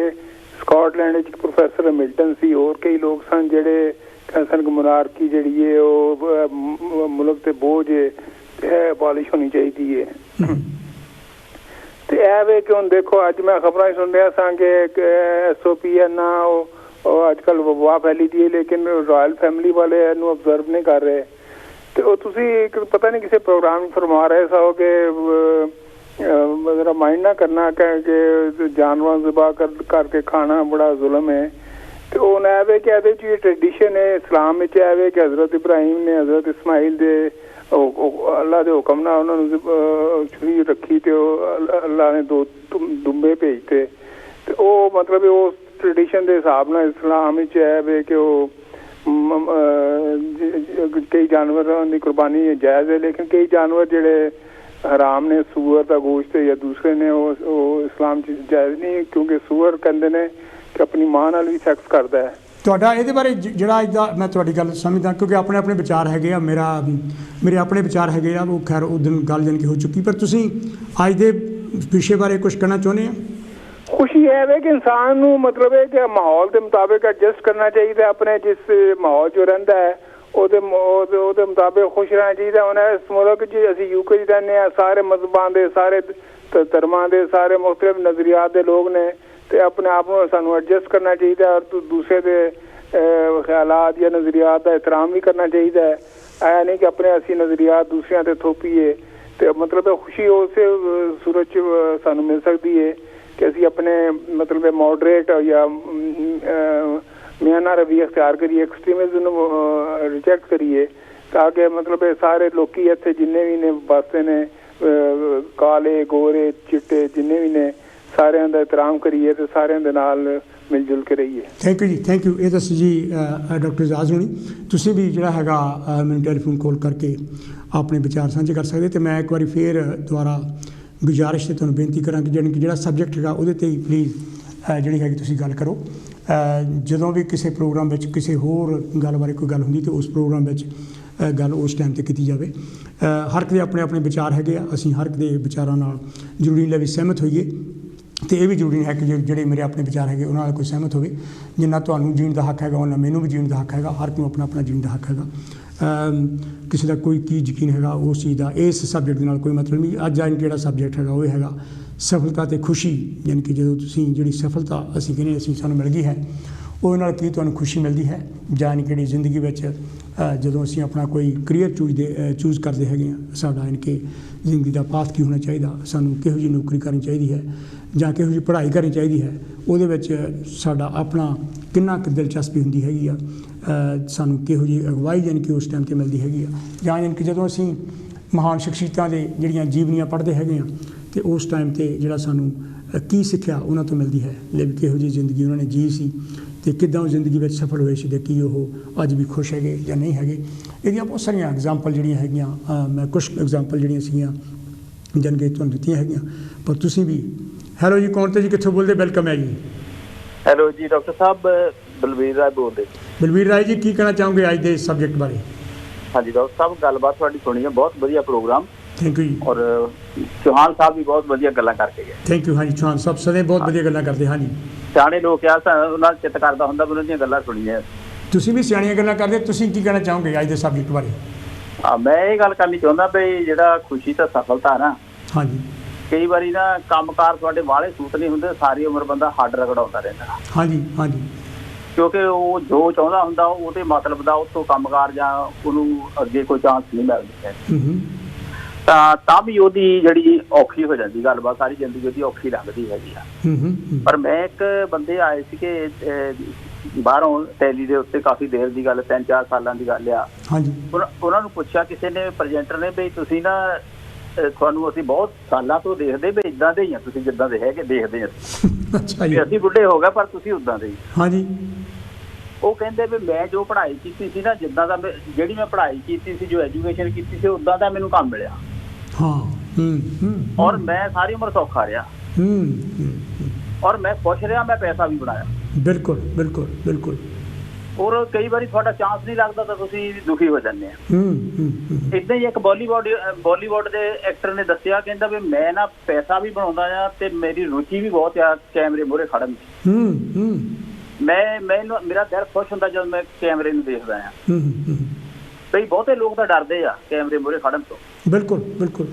Speaker 3: स्कॉटलैंड प्रोफैसर मिल्टन सी, और कई लोग सन जेडे सन मोनार्की जी है मुल्क ते बोझ है, अबॉलिश होनी चाहिए है। तो यह वे कि हम देखो अज मैं खबर सुन रहा सा कि SOP है ना अजकल वबा फैली दी है, लेकिन रॉयल फैमिली वाले इनू ऑबजर्व नहीं कर रहे। तो तुसी पता नहीं किसी प्रोग्राम फरमा रहे सो कि जरा माइंड ना करना कि जानवर ज़िबा करके खाना बड़ा जुल्म है। तो उन्हें आवे कि ये ट्रेडिशन है इस्लाम में आवे कि हज़रत इब्राहिम ने हज़रत इस्माइल दे अल्लाह के हुक्म ना उन्होंने छुरी रखी, तो अल्लाह ने 2 दुम्बे भेजते। तो वो मतलब वो ट्रेडिशन के हिसाब न इस्लाम है वे कि कई जानवरों की कुर्बानी जायज़ है, लेकिन कई जानवर जेडे हराम ने, सूअर का गोश्त या दूसरे ने वो इस्लाम जायज़ नहीं, क्योंकि सूअर कहते हैं कि अपनी मां नाल भी सैक्स करता है।
Speaker 1: ਤੁਹਾਡਾ ਇਹਦੇ ਬਾਰੇ ਜਿਹੜਾ ਇਹਦਾ ਮੈਂ ਤੁਹਾਡੀ ਗੱਲ ਸਮਝਦਾ, ਕਿਉਂਕਿ ਆਪਣੇ ਆਪਣੇ ਵਿਚਾਰ ਹੈਗੇ ਆ, ਮੇਰੇ ਆਪਣੇ ਵਿਚਾਰ ਹੈਗੇ ਆ, ਉਹ ਖੈਰ ਉਹ ਦਿਨ ਗੱਲ ਜਾਣ ਕੇ ਹੋ ਚੁੱਕੀ। ਪਰ ਤੁਸੀਂ ਅੱਜ ਦੇ ਵਿਸ਼ੇ ਬਾਰੇ ਕੁਝ ਕਹਿਣਾ ਚਾਹੁੰਦੇ ਆ?
Speaker 3: खुशी है कि इंसान को मतलब है कि माहौल के मुताबिक एडजस्ट करना चाहिए, अपने जिस माहौल जो रहा है वो मुताबिक खुश रहना चाहिए। उन्हें इस मुल्क असी यूके रहने, सारे मजहबां के, सारे धर्मां के, सारे मुख्तलिफ नज़रियात के लोग ने, तो अपने आप को सानू एडजस्ट करना चाहिए और दूसरे के ख्यालात या नज़रियात का एहतराम भी करना चाहिए। ऐ नहीं कि अपने असी नज़रियात दूसरों से थोपीए। तो मतलब खुशी उस सूरत सानू मिल सकती है कि असी अपने मतलब मॉडरेट या मियाना रवैया अख्तियार करिए, एक्सट्रीमिज्म रिजेक्ट करिए, ताकि मतलब सारे लोग इतने जिन्ने भी ने बसते ने, काले गोरे चिट्टे जिन्ने भी ने, सारे का एहतराम करिए तो सारे दे नाल मिलजुल के रहिए।
Speaker 1: Thank you ji, thank you. ये दस जी डॉक्टर एजाज होनी, तुसीं भी जिहड़ा हैगा मैनूं टैलीफोन कॉल करके अपने विचार साझे कर सकते। तो मैं एक बार फिर दोबारा गुजारिश से तुहानूं बेनती करा कि जिहड़ा सब्जैक्ट हैगा उहदे ते ही प्लीज़ जिहड़ी हैगी तुसीं गल करो। जदों भी किसी प्रोग्राम में किसी होर गल बारे कोई गल हुंदी तो उस प्रोग्राम में गल उस टाइम ते कीती जावे। हर एक दे अपने अपने विचार हैगे आ, असीं हर एक दे विचारां नाल जरूरी नहीं भी सहमत होईए, तो यह भी जरूरी है कि जोड़े मेरे अपने विचार है उन्होंने कोई सहमत हो, जिन्ना तो जीण का हक है उन्ना मैनू भी जीण का हक है, हर कोई अपना अपना जीण का हक है। किसी का कोई की यकीन है उस चीज़ का इस सब्जैक्ट के कोई मतलब नहीं। अज यानी कि सब्जैक्ट है वो है सफलता तो खुशी, यानी कि जो जी सफलता असी कहने सानू मिल गई है वो की तुहानू खुशी मिलती है, यानी कि जिंदगी में जो असी अपना कोई करियर चूज़ करते हैं साडा यानी कि जिंदगी का पाथ की होना चाहिए, सानू किहो जी नौकरी करनी चाहिए है ਜਾਂ किहो जी पढ़ाई करनी चाहिए है, ਉਹਦੇ ਵਿੱਚ ਸਾਡਾ ਆਪਣਾ ਕਿੰਨਾ ਕੁ ਦਿਲਚਸਪੀ ਹੁੰਦੀ ਹੈਗੀ ਆ, ਸਾਨੂੰ ਕਿਹੋ ਜੀ ਅਗਵਾਈ ਜਾਣੀ ਕਿ ਉਸ ਟਾਈਮ 'ਤੇ ਮਿਲਦੀ ਹੈਗੀ ਆ, ਜਾਂ ਜਾਣੀ ਕਿ ਜਦੋਂ ਅਸੀਂ ਮਹਾਨ ਸ਼ਖਸੀਅਤਾਂ ਦੇ ਜਿਹੜੀਆਂ ਜੀਵਨੀਆਂ ਪੜ੍ਹਦੇ ਹੈਗੇ ਆ ਅਤੇ ਉਸ ਟਾਈਮ 'ਤੇ ਜਿਹੜਾ ਸਾਨੂੰ ਕੀ ਸਿੱਖਿਆ ਉਹਨਾਂ ਤੋਂ ਮਿਲਦੀ ਹੈ, ਲਈ ਕਿਹੋ ਜਿਹੀ ਜ਼ਿੰਦਗੀ ਉਹਨਾਂ ਨੇ ਜੀ ਸੀ ਅਤੇ ਕਿੱਦਾਂ ਉਹ ਜ਼ਿੰਦਗੀ ਵਿੱਚ ਸਫਲ ਹੋਏ ਸੀ ਅਤੇ ਕੀ ਉਹ ਅੱਜ ਵੀ ਖੁਸ਼ ਹੈਗੇ ਜਾਂ ਨਹੀਂ ਹੈਗੇ। ਇਹਦੀਆਂ ਬਹੁਤ ਸਾਰੀਆਂ ਐਗਜ਼ਾਮਪਲ ਜਿਹੜੀਆਂ ਹੈਗੀਆਂ, ਮੈਂ ਕੁਛ ਐਗਜ਼ਾਮਪਲ ਜਿਹੜੀਆਂ ਸੀਗੀਆਂ ਜਾਣੀ ਕਿ ਤੁਹਾਨੂੰ ਦਿੱਤੀਆਂ ਹੈਗੀਆਂ, ਪਰ ਤੁਸੀਂ ਵੀ ਹੈਲੋ ਜੀ ਕੌਣ ਤੇ ਜੀ ਕਿੱਥੋਂ ਬੋਲਦੇ? ਵੈਲਕਮ ਹੈ ਜੀ।
Speaker 4: ਹੈਲੋ ਜੀ ਡਾਕਟਰ ਸਾਹਿਬ, ਬਲਵੀਰ ਰਾਏ ਬੋਲਦੇ।
Speaker 1: ਬਲਵੀਰ ਰਾਏ ਜੀ ਕੀ ਕਹਿਣਾ ਚਾਹੋਗੇ ਅੱਜ ਦੇ ਸਬਜੈਕਟ ਬਾਰੇ?
Speaker 4: ਹਾਂਜੀ ਡਾਕਟਰ ਸਾਹਿਬ, ਗੱਲਬਾਤ ਤੁਹਾਡੀ ਸੁਣੀ ਹੈ, ਬਹੁਤ ਵਧੀਆ ਪ੍ਰੋਗਰਾਮ।
Speaker 1: ਥੈਂਕ ਯੂ ਜੀ।
Speaker 4: ਔਰ ਚੌਹਾਨ ਸਾਹਿਬ ਵੀ ਬਹੁਤ ਵਧੀਆ ਗੱਲਾਂ ਕਰਕੇ ਗਏ।
Speaker 1: Thank you. ਹਾਂਜੀ ਚੌਹਾਨ ਸਾਹਿਬ ਸਦੇ ਬਹੁਤ ਵਧੀਆ ਗੱਲਾਂ ਕਰਦੇ। ਹਾਂਜੀ
Speaker 4: ਸਿਆਣੇ ਲੋਕ ਆ, ਉਹਨਾਂ ਦਾ ਚਿੱਤ ਕਰਦਾ ਹੁੰਦਾ ਉਹਨਾਂ ਦੀਆਂ ਗੱਲਾਂ ਸੁਣੀਆਂ।
Speaker 1: ਤੁਸੀਂ ਵੀ ਸਿਆਣੀਆਂ ਗੱਲਾਂ ਕਰਦੇ। ਤੁਸੀਂ ਕੀ ਕਹਿਣਾ ਚਾਹੋਗੇ ਅੱਜ ਦੇ ਸਬਜੈਕਟ ਬਾਰੇ?
Speaker 4: ਮੈਂ ਇਹ ਗੱਲ ਕਰਨੀ ਚਾਹੁੰਦਾ ਵੀ ਜਿਹੜਾ ਖੁਸ਼ੀ ਤਾਂ ਸਫਲਤਾ ਨਾ,
Speaker 1: ਹਾਂਜੀ
Speaker 4: ਕਈ ਵਾਰੀ ਨਾ ਕੰਮਕਾਰ ਤੁਹਾਡੇ ਵਾਲੇ ਸੂਤ ਨਹੀਂ ਹੁੰਦੇ, ਸਾਰੀ ਉਮਰ ਬੰਦਾ ਹੱਡ ਰਗੜਾਉਂਦਾ ਰਹਿੰਦਾ।
Speaker 1: ਹਾਂਜੀ ਹਾਂਜੀ
Speaker 4: ਕਿਉਂਕਿ ਉਹ ਜੋ ਚਾਹੁੰਦਾ ਹੁੰਦਾ ਉਹਦੇ ਮਤਲਬ ਦਾ ਉਸ ਤੋਂ ਕੰਮਕਾਰ ਜਾਂ ਉਹਨੂੰ ਅੱਗੇ ਕੋਈ ਚਾਂਸ ਨਹੀਂ ਮਿਲਦਾ ਤਾਂ ਵੀ ਉਹਦੀ ਜਿਹੜੀ ਔਖੀ ਹੋ ਜਾਂਦੀ ਗੱਲਬਾਤ, ਸਾਰੀ ਜ਼ਿੰਦਗੀ ਉਹਦੀ ਔਖੀ ਲੱਗਦੀ ਹੈਗੀ ਆ। ਪਰ ਮੈਂ ਇੱਕ ਬੰਦੇ ਆਏ ਸੀਗੇ ਬਾਹਰੋਂ ਟੈਲੀ ਦੇ ਉੱਤੇ, ਕਾਫੀ ਦੇਰ ਦੀ ਗੱਲ, 3-4 ਸਾਲਾਂ ਦੀ ਗੱਲ ਆ। ਹਾਂਜੀ ਉਹਨਾਂ ਨੂੰ ਪੁੱਛਿਆ ਕਿਸੇ ਨੇ, ਪ੍ਰੈਜੈਂਟਰ ਨੇ, ਵੀ ਤੁਸੀਂ ਨਾ ਤੁਹਾਨੂੰ ਅਸੀਂ ਬਹੁਤ ਸਾਲਾਂ ਤੋਂ ਦੇਖਦੇ ਵੀ ਇੱਦਾਂ ਦੇ ਹੀ ਆ ਤੁਸੀਂ, ਜਿੱਦਾਂ ਦੇ ਹੈਗੇ ਦੇਖਦੇ ਆ ਅਸੀਂ ਬੁੱਢੇ ਹੋ ਗਏ ਪਰ ਤੁਸੀਂ ਉੱਦਾਂ ਦੇ ਹੀ। ਹਾਂਜੀ ਉਹ ਕਹਿੰਦੇ ਵੀ ਮੈਂ ਜੋ ਪੜ੍ਹਾਈ ਕੀਤੀ ਸੀ ਨਾ, ਜਿੱਦਾਂ ਦਾ ਜਿਹੜੀ ਮੈਂ ਪੜ੍ਹਾਈ ਕੀਤੀ ਸੀ, ਜੋ ਐਜੂਕੇਸ਼ਨ ਕੀਤੀ ਸੀ, ਉੱਦਾਂ ਦਾ ਮੈਨੂੰ ਕੰਮ ਮਿਲਿਆ। ਔਰ ਮੈਂ ਸਾਰੀ ਉਮਰ ਸੌਖਾ ਰਿਹਾ ਔਰ ਮੈਂ ਖੁਸ਼ ਰਿਹਾ, ਮੈਂ ਪੈਸਾ ਵੀ ਬਣਾਇਆ। ਬਿਲਕੁਲ ਬਿਲਕੁਲ ਬਿਲਕੁਲ। ਔਰ ਕਈ ਵਾਰੀ ਤੁਹਾਡਾ ਚਾਂਸ ਨਹੀਂ ਲੱਗਦਾ ਤਾਂ ਤੁਸੀਂ ਦੁਖੀ ਹੋ ਜਾਂਦੇ ਆ। ਏਦਾਂ ਹੀ ਇੱਕ ਬਾਲੀਵੁੱਡ ਦੇ ਐਕਟਰ ਨੇ ਦੱਸਿਆ, ਕਹਿੰਦਾ ਵੀ ਮੈਂ ਨਾ ਪੈਸਾ ਵੀ ਬਣਾਉਂਦਾ ਆ ਤੇ ਮੇਰੀ ਰੁਚੀ ਵੀ ਬਹੁਤ ਆ ਕੈਮਰੇ ਮੂਹਰੇ ਖੜਨ ਦੀ। ਮੈਨੂੰ ਮੇਰਾ ਦਿਲ ਖੁਸ਼ ਹੁੰਦਾ ਜਦੋਂ ਮੈਂ ਕੈਮਰੇ ਨੂੰ ਦੇਖਦਾ ਆ। ਕਈ ਬਹੁਤੇ ਲੋਕ ਤਾਂ ਡਰਦੇ ਆ ਕੈਮਰੇ ਮੂਹਰੇ ਖੜਨ ਤੋਂ। ਬਿਲਕੁਲ ਬਿਲਕੁਲ।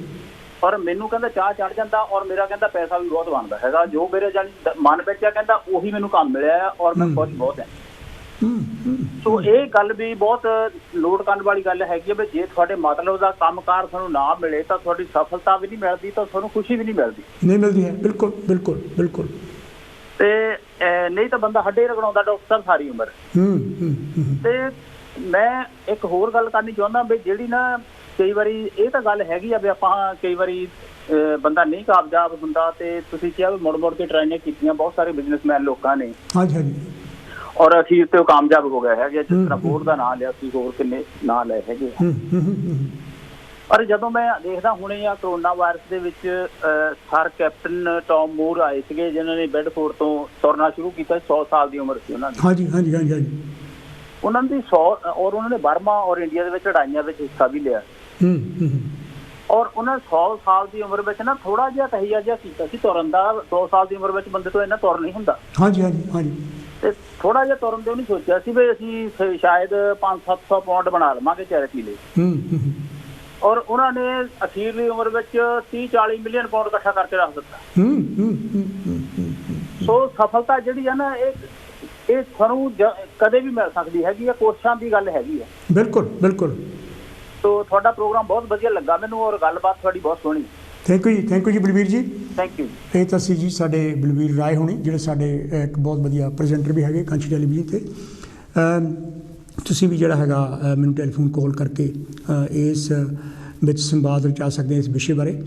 Speaker 4: ਔਰ ਮੈਨੂੰ ਕਹਿੰਦਾ ਚਾਹ ਚੜ ਜਾਂਦਾ ਔਰ ਮੇਰਾ ਕਹਿੰਦਾ ਪੈਸਾ ਵੀ ਬਹੁਤ ਬਣਦਾ ਹੈਗਾ। ਜੋ ਮੇਰੇ ਜਾਨੀ ਮਨ ਵਿੱਚ ਆ ਕਹਿੰਦਾ ਉਹੀ ਮੈਨੂੰ ਕੰਮ ਮਿਲਿਆ ਆ ਔਰ ਮੈਂ ਖੁਸ਼ ਬਹੁਤ ਹਾਂ। ਸੋ ਇਹ ਗੱਲ ਵੀ ਬਹੁਤ ਲੋਟ ਕਰਨ ਵਾਲੀ ਗੱਲ ਹੈਗੀ ਹੈ ਵੀ ਜੇ ਤੁਹਾਡੇ ਮਤਲਬ ਦਾ ਕੰਮਕਾਰ ਤੁਹਾਨੂੰ ਨਾ ਮਿਲੇ ਤਾਂ ਤੁਹਾਡੀ ਸਫਲਤਾ ਵੀ ਨਹੀਂ ਮਿਲਦੀ, ਤਾਂ ਤੁਹਾਨੂੰ ਖੁਸ਼ੀ ਵੀ ਨਹੀਂ ਮਿਲਦੀ ਹੈ। ਬਿਲਕੁਲ ਬਿਲਕੁਲ ਬਿਲਕੁਲ। ਤੇ ਨਹੀਂ ਤਾਂ ਬੰਦਾ ਹੱਡੇ ਰਗੜਾਉਂਦਾ ਡਾਕਟਰ ਸਾਰੀ ਉਮਰ। ਤੇ ਮੈਂ ਇੱਕ ਹੋਰ ਗੱਲ ਕਰਨੀ ਚਾਹੁੰਦਾ ਵੀ ਜਿਹੜੀ ਨਾ ਕਈ ਵਾਰੀ ਇਹ ਤਾਂ ਗੱਲ ਹੈਗੀ ਆ ਵੀ ਆਪਾਂ ਕਈ ਵਾਰੀ ਬੰਦਾ ਨਹੀਂ ਕਾਮਯਾਬ ਹੁੰਦਾ ਤੇ ਤੁਸੀਂ ਕਿਹਾ ਵੀ ਮੁੜ ਮੁੜ ਕੇ ਟਰਾਈਆਂ ਕੀਤੀਆਂ ਬਹੁਤ ਸਾਰੇ ਬਿਜ਼ਨਸਮੈਨ ਲੋਕਾਂ ਨੇ। ਹਾਂਜੀ ਹਾਂਜੀ। ਔਰ ਅਖੀਰ ਤੇ ਉਹ ਕਾਮਯਾਬ ਹੋ ਗਿਆ ਹੈਗਾ, ਜਿਸ ਤਰ੍ਹਾਂ ਫੋਰਡ ਦਾ ਨਾਂ ਲਿਆ ਸੀ, ਹੋਰ ਕਿੰਨੇ ਨਾਂ ਲਏ ਹੈਗੇ। ਪਰ ਜਦੋਂ ਮੈਂ ਦੇਖਦਾ ਹੁਣੇ ਆ ਕਰੋਨਾ ਵਾਇਰਸ ਦੇ ਵਿੱਚ ਸਰ ਕੈਪਟਨ ਟੌਮ ਮੂਰ ਆਏ ਸੀਗੇ ਜਿਨ੍ਹਾਂ ਨੇ ਬੈਡਫੋਰਡ ਤੋਂ ਤੁਰਨਾ ਸ਼ੁਰੂ ਕੀਤਾ। 100 ਸਾਲ ਦੀ ਉਮਰ ਸੀ ਉਹਨਾਂ ਦੀ। ਹਾਂਜੀ ਹਾਂਜੀ ਹਾਂਜੀ ਹਾਂਜੀ। ਉਹਨਾਂ ਦੀ 100 ਔਰ ਉਹਨਾਂ ਨੇ ਬਰਮਾ ਔਰ ਇੰਡੀਆ ਦੇ ਵਿੱਚ ਲੜਾਈਆਂ ਵਿੱਚ ਹਿੱਸਾ ਵੀ ਲਿਆ। ਔਰ ਉਹਨਾਂ 100 ਸਾਲ ਦੀ ਉਮਰ ਵਿੱਚ ਨਾ ਥੋੜਾ ਜਿਹਾ ਤਹੀਆ ਜਿਹਾ ਕੀਤਾ ਸੀ ਤੁਰਨ ਦਾ। 2 ਸਾਲ ਦੀ ਉਮਰ ਵਿੱਚ ਬੰਦੇ ਤੋਂ ਇੰਨਾ ਤੁਰ ਨਹੀਂ ਹੁੰਦਾ। ਹਾਂਜੀ ਹਾਂਜੀ ਹਾਂਜੀ। ਤੇ ਥੋੜਾ ਜਿਹਾ ਤੁਰਨ ਦੇ ਉਹਨੇ ਸੋਚਿਆ ਸੀ ਵੀ ਅਸੀਂ ਸ਼ਾਇਦ 500-700 ਪਾਉਂਡ ਬਣਾ ਲਵਾਂਗੇ ਚੈਰਿਟੀ ਲਈ। ਔਰ ਉਹਨਾਂ ਨੇ ਅਖੀਰਲੀ ਉਮਰ ਵਿੱਚ 30-40 ਮਿਲੀਅਨ ਪਾਉਂਡ ਇਕੱਠਾ ਕਰਕੇ ਰੱਖ ਦਿੱਤਾ। ਸੋ ਸਫਲਤਾ ਜਿਹੜੀ ਆ ਨਾ ਇਹ ਤੁਹਾਨੂੰ ਕਦੇ ਵੀ ਮਿਲ ਸਕਦੀ ਹੈਗੀ ਆ, ਕੋਸ਼ਿਸ਼ਾਂ ਦੀ ਗੱਲ ਹੈਗੀ ਆ। ਬਿਲਕੁਲ ਬਿਲਕੁਲ। ਸੋ ਤੁਹਾਡਾ ਪ੍ਰੋਗਰਾਮ ਬਹੁਤ ਵਧੀਆ ਲੱਗਾ ਮੈਨੂੰ ਔਰ ਗੱਲਬਾਤ ਤੁਹਾਡੀ ਬਹੁਤ ਸੋਹਣੀ। ਥੈਂਕ ਯੂ ਜੀ ਬਲਵੀਰ ਜੀ। Thank you. ਇਹ ਤਾਂ ਸੀ ਜੀ ਸਾਡੇ ਬਲਵੀਰ ਰਾਏ ਹੋਣੀ, ਜਿਹੜੇ ਸਾਡੇ ਇੱਕ ਬਹੁਤ ਵਧੀਆ ਪ੍ਰੈਜੈਂਟਰ ਵੀ ਹੈਗੇ ਕਾਂਚੀ ਟੈਲੀਵਿਜ਼ਨ 'ਤੇ। ਤੁਸੀਂ ਵੀ ਜਿਹੜਾ ਹੈਗਾ ਮੈਨੂੰ ਟੈਲੀਫੋਨ ਕਾਲ ਕਰਕੇ ਇਸ ਵਿੱਚ ਸੰਵਾਦ ਰਚਾ ਸਕਦੇ ਇਸ ਵਿਸ਼ੇ ਬਾਰੇ।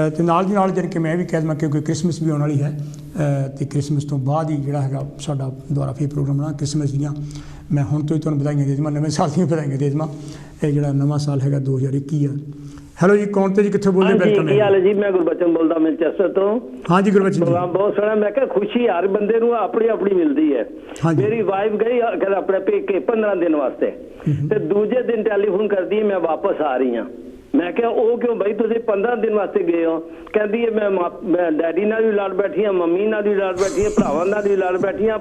Speaker 4: ਅਤੇ ਨਾਲ ਦੀ ਨਾਲ ਜਾਣੀ ਕਿ ਮੈਂ ਵੀ ਕਹਿ ਦੇਵਾਂ ਕਿਉਂਕਿ ਕ੍ਰਿਸਮਸ ਵੀ ਆਉਣ ਵਾਲੀ ਹੈ ਅਤੇ ਕ੍ਰਿਸਮਸ ਤੋਂ ਬਾਅਦ ਹੀ ਜਿਹੜਾ ਹੈਗਾ ਸਾਡਾ ਦੁਬਾਰਾ ਫਿਰ ਪ੍ਰੋਗਰਾਮ ਆਉਣਾ। ਕ੍ਰਿਸਮਸ ਦੀਆਂ ਮੈਂ ਹੁਣ ਤੋਂ ਹੀ ਤੁਹਾਨੂੰ ਵਧਾਈਆਂ ਦੇ ਦੇਵਾਂ, ਨਵੇਂ ਸਾਲ ਦੀਆਂ ਵਧਾਈਆਂ ਦੇ ਦੇਵਾਂ। ਇਹ ਜਿਹੜਾ ਨਵਾਂ ਸਾਲ ਹੈਗਾ 2021 ਆ। ਹੈਲੋ ਜੀ, ਕੌਣ ਤੇ ਜੀ, ਕਿੱਥੋਂ ਬੋਲਦੇ? ਵੈਲਕਮ। ਕੀ ਹਾਲ ਹੈ ਜੀ? ਮੈਂ ਗੁਰਬਚਨ ਬੋਲਦਾ ਮੈਨਚੈਸਟਰ ਤੋਂ। ਹਾਂਜੀ ਗੁਰਬਚਨ ਜੀ, ਬਹੁਤ ਸੋਹਣਾ। ਮੈਂ ਕਿਹਾ ਖੁਸ਼ੀ ਹਰ ਬੰਦੇ ਨੂੰ ਆਪਣੀ ਆਪਣੀ ਮਿਲਦੀ ਹੈ। ਮੇਰੀ ਵਾਈਫ ਗਈ ਆਪਣੇ ਪੇਕੇ 15 ਦਿਨ ਵਾਸਤੇ ਤੇ ਦੂਜੇ ਦਿਨ ਟੈਲੀਫੋਨ ਕਰਦੀ ਮੈਂ ਵਾਪਸ ਆ ਰਹੀ ਹਾਂ। ਮੈਂ ਕਿਹਾ ਉਹ ਕਿਉਂ ਬਈ, ਤੁਸੀਂ 15 ਦਿਨ ਵਾਸਤੇ ਗਏ ਹੋ? ਕਹਿੰਦੀ ਹੈ ਮੈਂ ਡੈਡੀ ਨਾਲ ਵੀ ਲੜ ਬੈਠੀ ਹਾਂ, ਮੰਮੀ ਨਾਲ ਵੀ ਲੜ ਬੈਠੀ ਹਾਂ, ਭਰਾਵਾਂ ਨਾਲ ਵੀ ਲੜ ਬੈਠੀ ਹਾਂ,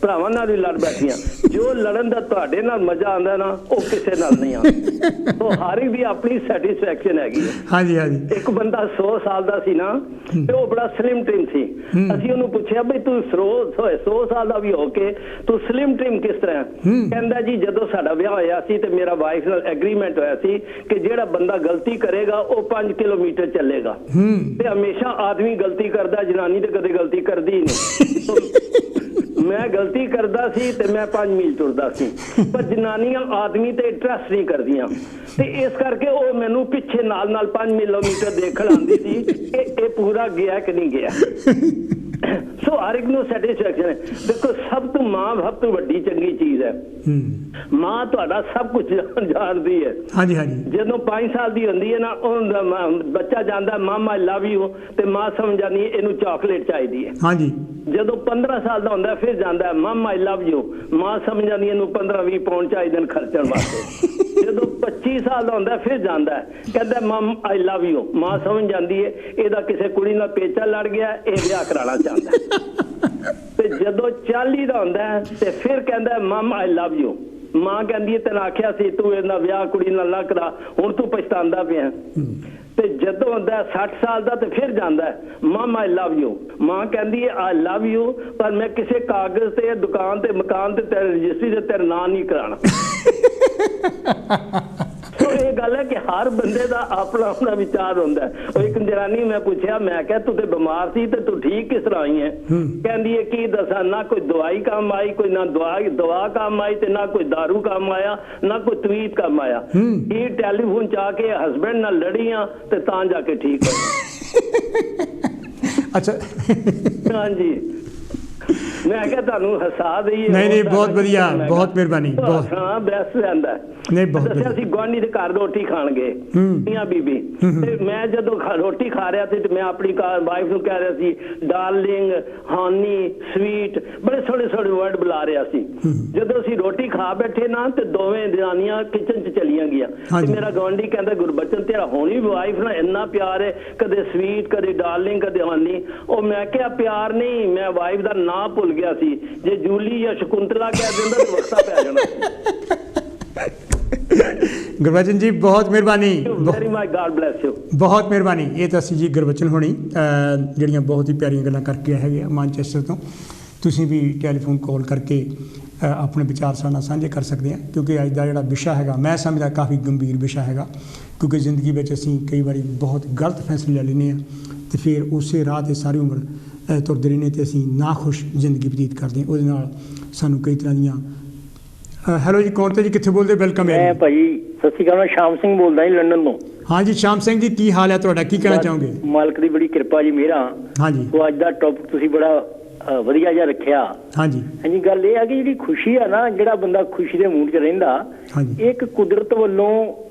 Speaker 4: ਭਰਾਵਾਂ ਨਾਲ ਵੀ ਲੜ ਬੈਠੀ ਹਾਂ। ਜੋ ਲੜਨ ਦਾ ਤੁਹਾਡੇ ਨਾਲ ਮਜ਼ਾ ਆਉਂਦਾ ਨਾ ਉਹ ਕਿਸੇ ਨਾਲ ਨਹੀਂ ਆਉਂਦਾ। ਉਹ ਹਰ ਇੱਕ ਦੀ ਆਪਣੀ ਸੈਟਿਸਫੈਕਸ਼ਨ ਹੈਗੀ। ਹਾਂਜੀ ਹਾਂਜੀ। ਇੱਕ ਬੰਦਾ 100 ਸਾਲ ਦਾ ਸੀ ਨਾ ਤੇ ਉਹ ਬੜਾ ਸਲਿਮ ਟ੍ਰਿਮ ਸੀ। ਅਸੀਂ ਉਹਨੂੰ ਪੁੱਛਿਆ ਬਈ ਤੂੰ 100 ਸਾਲ ਦਾ ਵੀ ਹੋ ਕੇ ਤੂੰ ਸਲਿਮ ਟ੍ਰਿਮ ਕਿਸ ਤਰ੍ਹਾਂ? ਕਹਿੰਦਾ ਜੀ ਜਦੋਂ ਸਾਡਾ ਵਿਆਹ ਹੋਇਆ ਸੀ ਤੇ ਮੇਰਾ ਵਾਈਫ ਨਾਲ ਐਗਰੀਮੈਂਟ ਹੋਇਆ ਸੀ ਕਿ ਜਿਹੜਾ ਬੰਦਾ ਗਲਤੀ ਕਰੇਗਾ ਉਹ 5 ਕਿਲੋਮੀਟਰ ਚੱਲੇਗਾ। ਤੇ ਹਮੇਸ਼ਾ ਆਦਮੀ ਗਲਤੀ ਕਰਦਾ, ਜਨਾਨੀ ਤੇ ਕਦੇ ਗਲਤੀ ਕਰਦੀ ਨਹੀਂ। ਮੈਂ ਗਲਤੀ ਕਰਦਾ ਸੀ ਤੇ ਮੈਂ 5 ਮੀਲ ਤੁਰਦਾ ਸੀ, ਪਰ ਜਨਾਨੀਆਂ ਆਦਮੀ ਤੇ ਟਰਸਟ ਨਹੀਂ ਕਰਦੀਆਂ ਤੇ ਇਸ ਕਰਕੇ ਉਹ ਮੈਨੂੰ ਪਿੱਛੇ ਨਾਲ 5 ਕਿਲੋਮੀਟਰ ਦੇਖਣ ਆਉਂਦੀ ਸੀ ਕਿ ਇਹ ਪੂਰਾ ਗਿਆ ਕਿ ਨਹੀਂ ਗਿਆ। ਸੋ ਹਰ ਇੱਕ ਨੂੰ ਸੈਟਿਸਫੈਕਸ਼ਨ ਹੈ। ਦੇਖੋ ਸਭ ਤੋਂ ਮਾਂ ਸਭ ਤੋਂ ਵੱਡੀ ਚੰਗੀ ਚੀਜ਼ ਹੈ। ਮਾਂ ਤੁਹਾਡਾ ਸਭ ਕੁਝ ਜਾਣਦੀ ਹੈ। ਹਾਂਜੀ ਹਾਂਜੀ। ਜਦੋਂ 5 ਸਾਲ ਦੀ ਹੁੰਦੀ ਹੈ ਨਾ, ਉਹ ਬੱਚਾ ਜਾਂਦਾ ਮਾਮਾ ਲਵ ਯੂ ਤੇ ਮਾਂ ਸਮਝ ਜਾਂਦੀ ਇਹਨੂੰ ਚਾਕਲੇਟ ਚਾਹੀਦੀ ਹੈ। ਹਾਂਜੀ। ਜਦੋਂ 15 ਸਾਲ ਦਾ ਹੁੰਦਾ ਫਿਰ ਜਾਂਦਾ ਮਾਮਾ ਲਵ ਯੂ, ਮਾਂ ਸਮਝ ਜਾਂਦੀ ਇਹਨੂੰ 15-20 ਪਾਉਂਡ ਚਾਹੀਦੇ ਨੇ ਖਰਚਣ ਵਾਸਤੇ। ਜਦੋਂ 25
Speaker 5: 30 ਸਾਲ ਦਾ ਹੁੰਦਾ ਫਿਰ ਜਾਂਦਾ, ਕਹਿੰਦਾ ਮਮ ਆਈ ਲਵ ਯੂ। ਮਾਂ ਸਮਝ ਜਾਂਦੀ ਹੈ ਇਹਦਾ ਕਿਸੇ ਕੁੜੀ ਨਾਲ ਪੇਚਾ ਲੜ ਗਿਆ, ਇਹ ਵਿਆਹ ਕਰਾਉਣਾ ਚਾਹੁੰਦਾ। ਤੇ ਜਦੋਂ 40 ਦਾ ਹੁੰਦਾ ਤੇ ਫਿਰ ਕਹਿੰਦਾ ਮਮ ਆਈ ਲਵ ਯੂ। ਮਾਂ ਕਹਿੰਦੀ ਹੈ ਤੈਨੂੰ ਆਖਿਆ ਸੀ ਤੂੰ ਇਹਦਾ ਵਿਆਹ ਕੁੜੀ ਨਾਲ ਨਾ ਕਰਾ, ਹੁਣ ਤੂੰ ਪਛਤਾਉਂਦਾ ਪਿਆ। ਤੇ ਜਦੋਂ ਹੁੰਦਾ 60 ਸਾਲ ਦਾ ਤੇ ਫਿਰ ਜਾਂਦਾ ਮਮ ਆਈ ਲਵ ਯੂ। ਮਾਂ ਕਹਿੰਦੀ ਹੈ ਆਈ ਲਵ ਯੂ, ਪਰ ਮੈਂ ਕਿਸੇ ਕਾਗਜ਼ ਤੇ ਦੁਕਾਨ ਤੇ ਮਕਾਨ ਤੇ ਤੇਰੇ ਰਜਿਸਟਰੀ ਤੇ ਤੇਰਾ ਨਾਂ ਨਹੀਂ ਕਰਾਉਣਾ। ਸੋ ਇਹ ਗੱਲ ਹੈ ਕਿ ਹਰ ਬੰਦੇ ਦਾ ਆਪਣਾ ਆਪਣਾ ਵਿਚਾਰ ਹੁੰਦਾ। ਉਹ ਇੱਕ ਜਨਾਨੀ ਮੈਂ ਪੁੱਛਿਆ, ਮੈਂ ਕਿਹਾ ਤੂੰ ਤੇ ਬਿਮਾਰ ਸੀ ਤੇ ਤੂੰ ਠੀਕ ਕਿਸ ਤਰ੍ਹਾਂ ਆਈ ਹੈ? ਕਹਿੰਦੀ ਹੈ ਕੀ ਦੱਸਾਂ, ਨਾ ਕੋਈ ਦਵਾਈ ਕੰਮ ਆਈ, ਕੋਈ ਨਾ ਦਵਾ ਕੰਮ ਆਈ, ਤੇ ਨਾ ਕੋਈ ਦਾਰੂ ਕੰਮ ਆਇਆ, ਨਾ ਕੋਈ ਤਵੀਤ ਕੰਮ ਆਇਆ। ਇਹ ਟੈਲੀਫੋਨ ਚ ਆ ਕੇ ਹਸਬੈਂਡ ਨਾਲ ਲੜੀਆਂ ਤੇ ਤਾਂ ਜਾ ਕੇ ਠੀਕ ਹੋਈ।
Speaker 1: ਅੱਛਾ,
Speaker 5: ਹਾਂਜੀ। ਮੈਂ ਕਿਹਾ ਤੁਹਾਨੂੰ ਹਸਾ ਦਈਏ।
Speaker 1: ਨਹੀਂ ਬਹੁਤ ਵਧੀਆ, ਬਹੁਤ ਮਿਹਰਬਾਨੀ। ਬਹੁਤ
Speaker 5: ਹਾਂ ਬੈਸਟ ਰਹਿੰਦਾ।
Speaker 1: ਨਹੀਂ ਬਹੁਤ
Speaker 5: ਦੱਸਿਆ ਅਸੀਂ ਗੁਆਂਢੀ ਦੇ ਘਰ ਰੋਟੀ ਖਾਣ ਗਏ, ਮੀਆਂ ਬੀਬੀ, ਤੇ ਮੈਂ ਜਦੋਂ ਰੋਟੀ ਖਾ ਰਿਹਾ ਸੀ ਤੇ ਮੈਂ ਆਪਣੀ ਵਾਈਫ ਨੂੰ ਕਹਿ ਰਿਹਾ ਸੀ ਡਾਰਲਿੰਗ, ਹਾਨੀ, ਸਵੀਟ, ਬੜੇ ਸੋਹਣੇ ਸੋਹਣੇ ਵਰਡ ਬੁਲਾ ਰਿਹਾ ਸੀ। ਜਦੋਂ ਅਸੀਂ ਰੋਟੀ ਖਾ ਬੈਠੇ ਨਾ ਤੇ ਦੋਵੇਂ ਜਨਾਨੀਆਂ ਕਿਚਨ 'ਚ ਚਲੀਆਂ ਗਈਆਂ ਤੇ ਮੇਰਾ ਗੁਆਂਢੀ ਕਹਿੰਦਾ ਗੁਰਬਚਨ ਤੇਰਾ ਹੋਣੀ ਵਾਈਫ ਨਾਲ ਇੰਨਾ ਪਿਆਰ ਹੈ, ਕਦੇ ਸਵੀਟ, ਕਦੇ ਡਾਰਲਿੰਗ, ਕਦੇ ਹਾਨੀ। ਉਹ ਮੈਂ ਕਿਹਾ ਪਿਆਰ ਨਹੀਂ, ਮੈਂ ਵਾਈਫ ਦਾ ਨਾਂ ਭੁੱਲ ਗਿਆ ਸੀ। ਜੇ ਜੂਲੀ ਜਾਂ ਸ਼ਕੁੰਤਲਾ ਕਹਿ ਦਿੰਦਾ ਤਾਂ ਵਕਤਾ ਪੈ ਜਾਣਾ।
Speaker 1: ਗੁਰਬਚਨ ਜੀ ਬਹੁਤ ਮਿਹਰਬਾਨੀ,
Speaker 5: very much, god bless you.
Speaker 1: ਬਹੁਤ ਮਿਹਰਬਾਨੀ। ਇਹ ਤਾਂ ਅਸੀਂ ਜੀ ਗੁਰਬਚਨ ਹੋਣੀ ਜਿਹੜੀਆਂ ਬਹੁਤ ਹੀ ਪਿਆਰੀਆਂ ਗੱਲਾਂ ਕਰਕੇ ਹੈਗੇ ਆ ਮਾਨਚੈਸਟਰ ਤੋਂ। ਤੁਸੀਂ ਵੀ ਟੈਲੀਫੋਨ ਕਾਲ ਕਰਕੇ ਆਪਣੇ ਵਿਚਾਰ ਸਾਡੇ ਨਾਲ ਸਾਂਝੇ ਕਰ ਸਕਦੇ ਆ, ਕਿਉਂਕਿ ਅੱਜ ਦਾ ਜਿਹੜਾ ਵਿਸ਼ਾ ਹੈਗਾ ਮੈਂ ਸਮਝਦਾ ਕਾਫੀ ਗੰਭੀਰ ਵਿਸ਼ਾ ਹੈਗਾ, ਕਿਉਂਕਿ ਜ਼ਿੰਦਗੀ ਵਿੱਚ ਅਸੀਂ ਕਈ ਵਾਰੀ ਬਹੁਤ ਗਲਤ ਫੈਸਲੇ ਲੈ ਲੈਂਦੇ ਹਾਂ ਅਤੇ ਫਿਰ ਉਸੇ ਰਾਹ 'ਤੇ ਸਾਰੀ ਉਮਰ ਤੁਰਦੇ ਰਹਿੰਦੇ ਅਤੇ ਅਸੀਂ ਨਾਖੁਸ਼ ਜ਼ਿੰਦਗੀ ਬਤੀਤ ਕਰਦੇ ਹਾਂ। ਉਹਦੇ ਨਾਲ ਸਾਨੂੰ ਕਈ ਤਰ੍ਹਾਂ ਦੀਆਂ ਹੈਲੋ ਜੀ, ਕੌਣ ਤੇ ਜੀ, ਕਿੱਥੇ ਬੋਲਦੇ? ਵੈਲਕਮ ਹੈ।
Speaker 6: ਮੈਂ ਭਾਜੀ ਸਤਿ ਸ਼੍ਰੀ ਅਕਾਲ, ਮੈਂ ਸ਼ਾਮ ਸਿੰਘ ਬੋਲਦਾ ਜੀ ਲੰਡਨ ਤੋਂ।
Speaker 1: ਹਾਂਜੀ ਸ਼ਾਮ ਸਿੰਘ ਜੀ, ਕੀ ਹਾਲ ਹੈ ਤੁਹਾਡਾ? ਕੀ ਕਹਿਣਾ ਚਾਹੋਗੇ?
Speaker 6: ਮਾਲਕ ਦੀ ਬੜੀ ਕਿਰਪਾ ਜੀ, ਮੇਰਾ।
Speaker 1: ਹਾਂਜੀ।
Speaker 6: ਉਹ ਅੱਜ ਦਾ ਟੌਪਿਕ ਤੁਸੀਂ ਬੜਾ ਵਧੀਆ ਜਿਹਾ ਰੱਖਿਆ।
Speaker 1: ਹਾਂਜੀ
Speaker 6: ਹਾਂਜੀ। ਗੱਲ ਇਹ ਆ ਕਿ ਜਿਹੜੀ ਖੁਸ਼ੀ ਆ ਨਾ, ਜਿਹੜਾ ਬੰਦਾ ਖੁਸ਼ੀ ਦੇ ਮੂਡ 'ਚ ਰਹਿੰਦਾ, ਇਹ ਇੱਕ ਕੁਦਰਤ ਵੱਲੋਂ,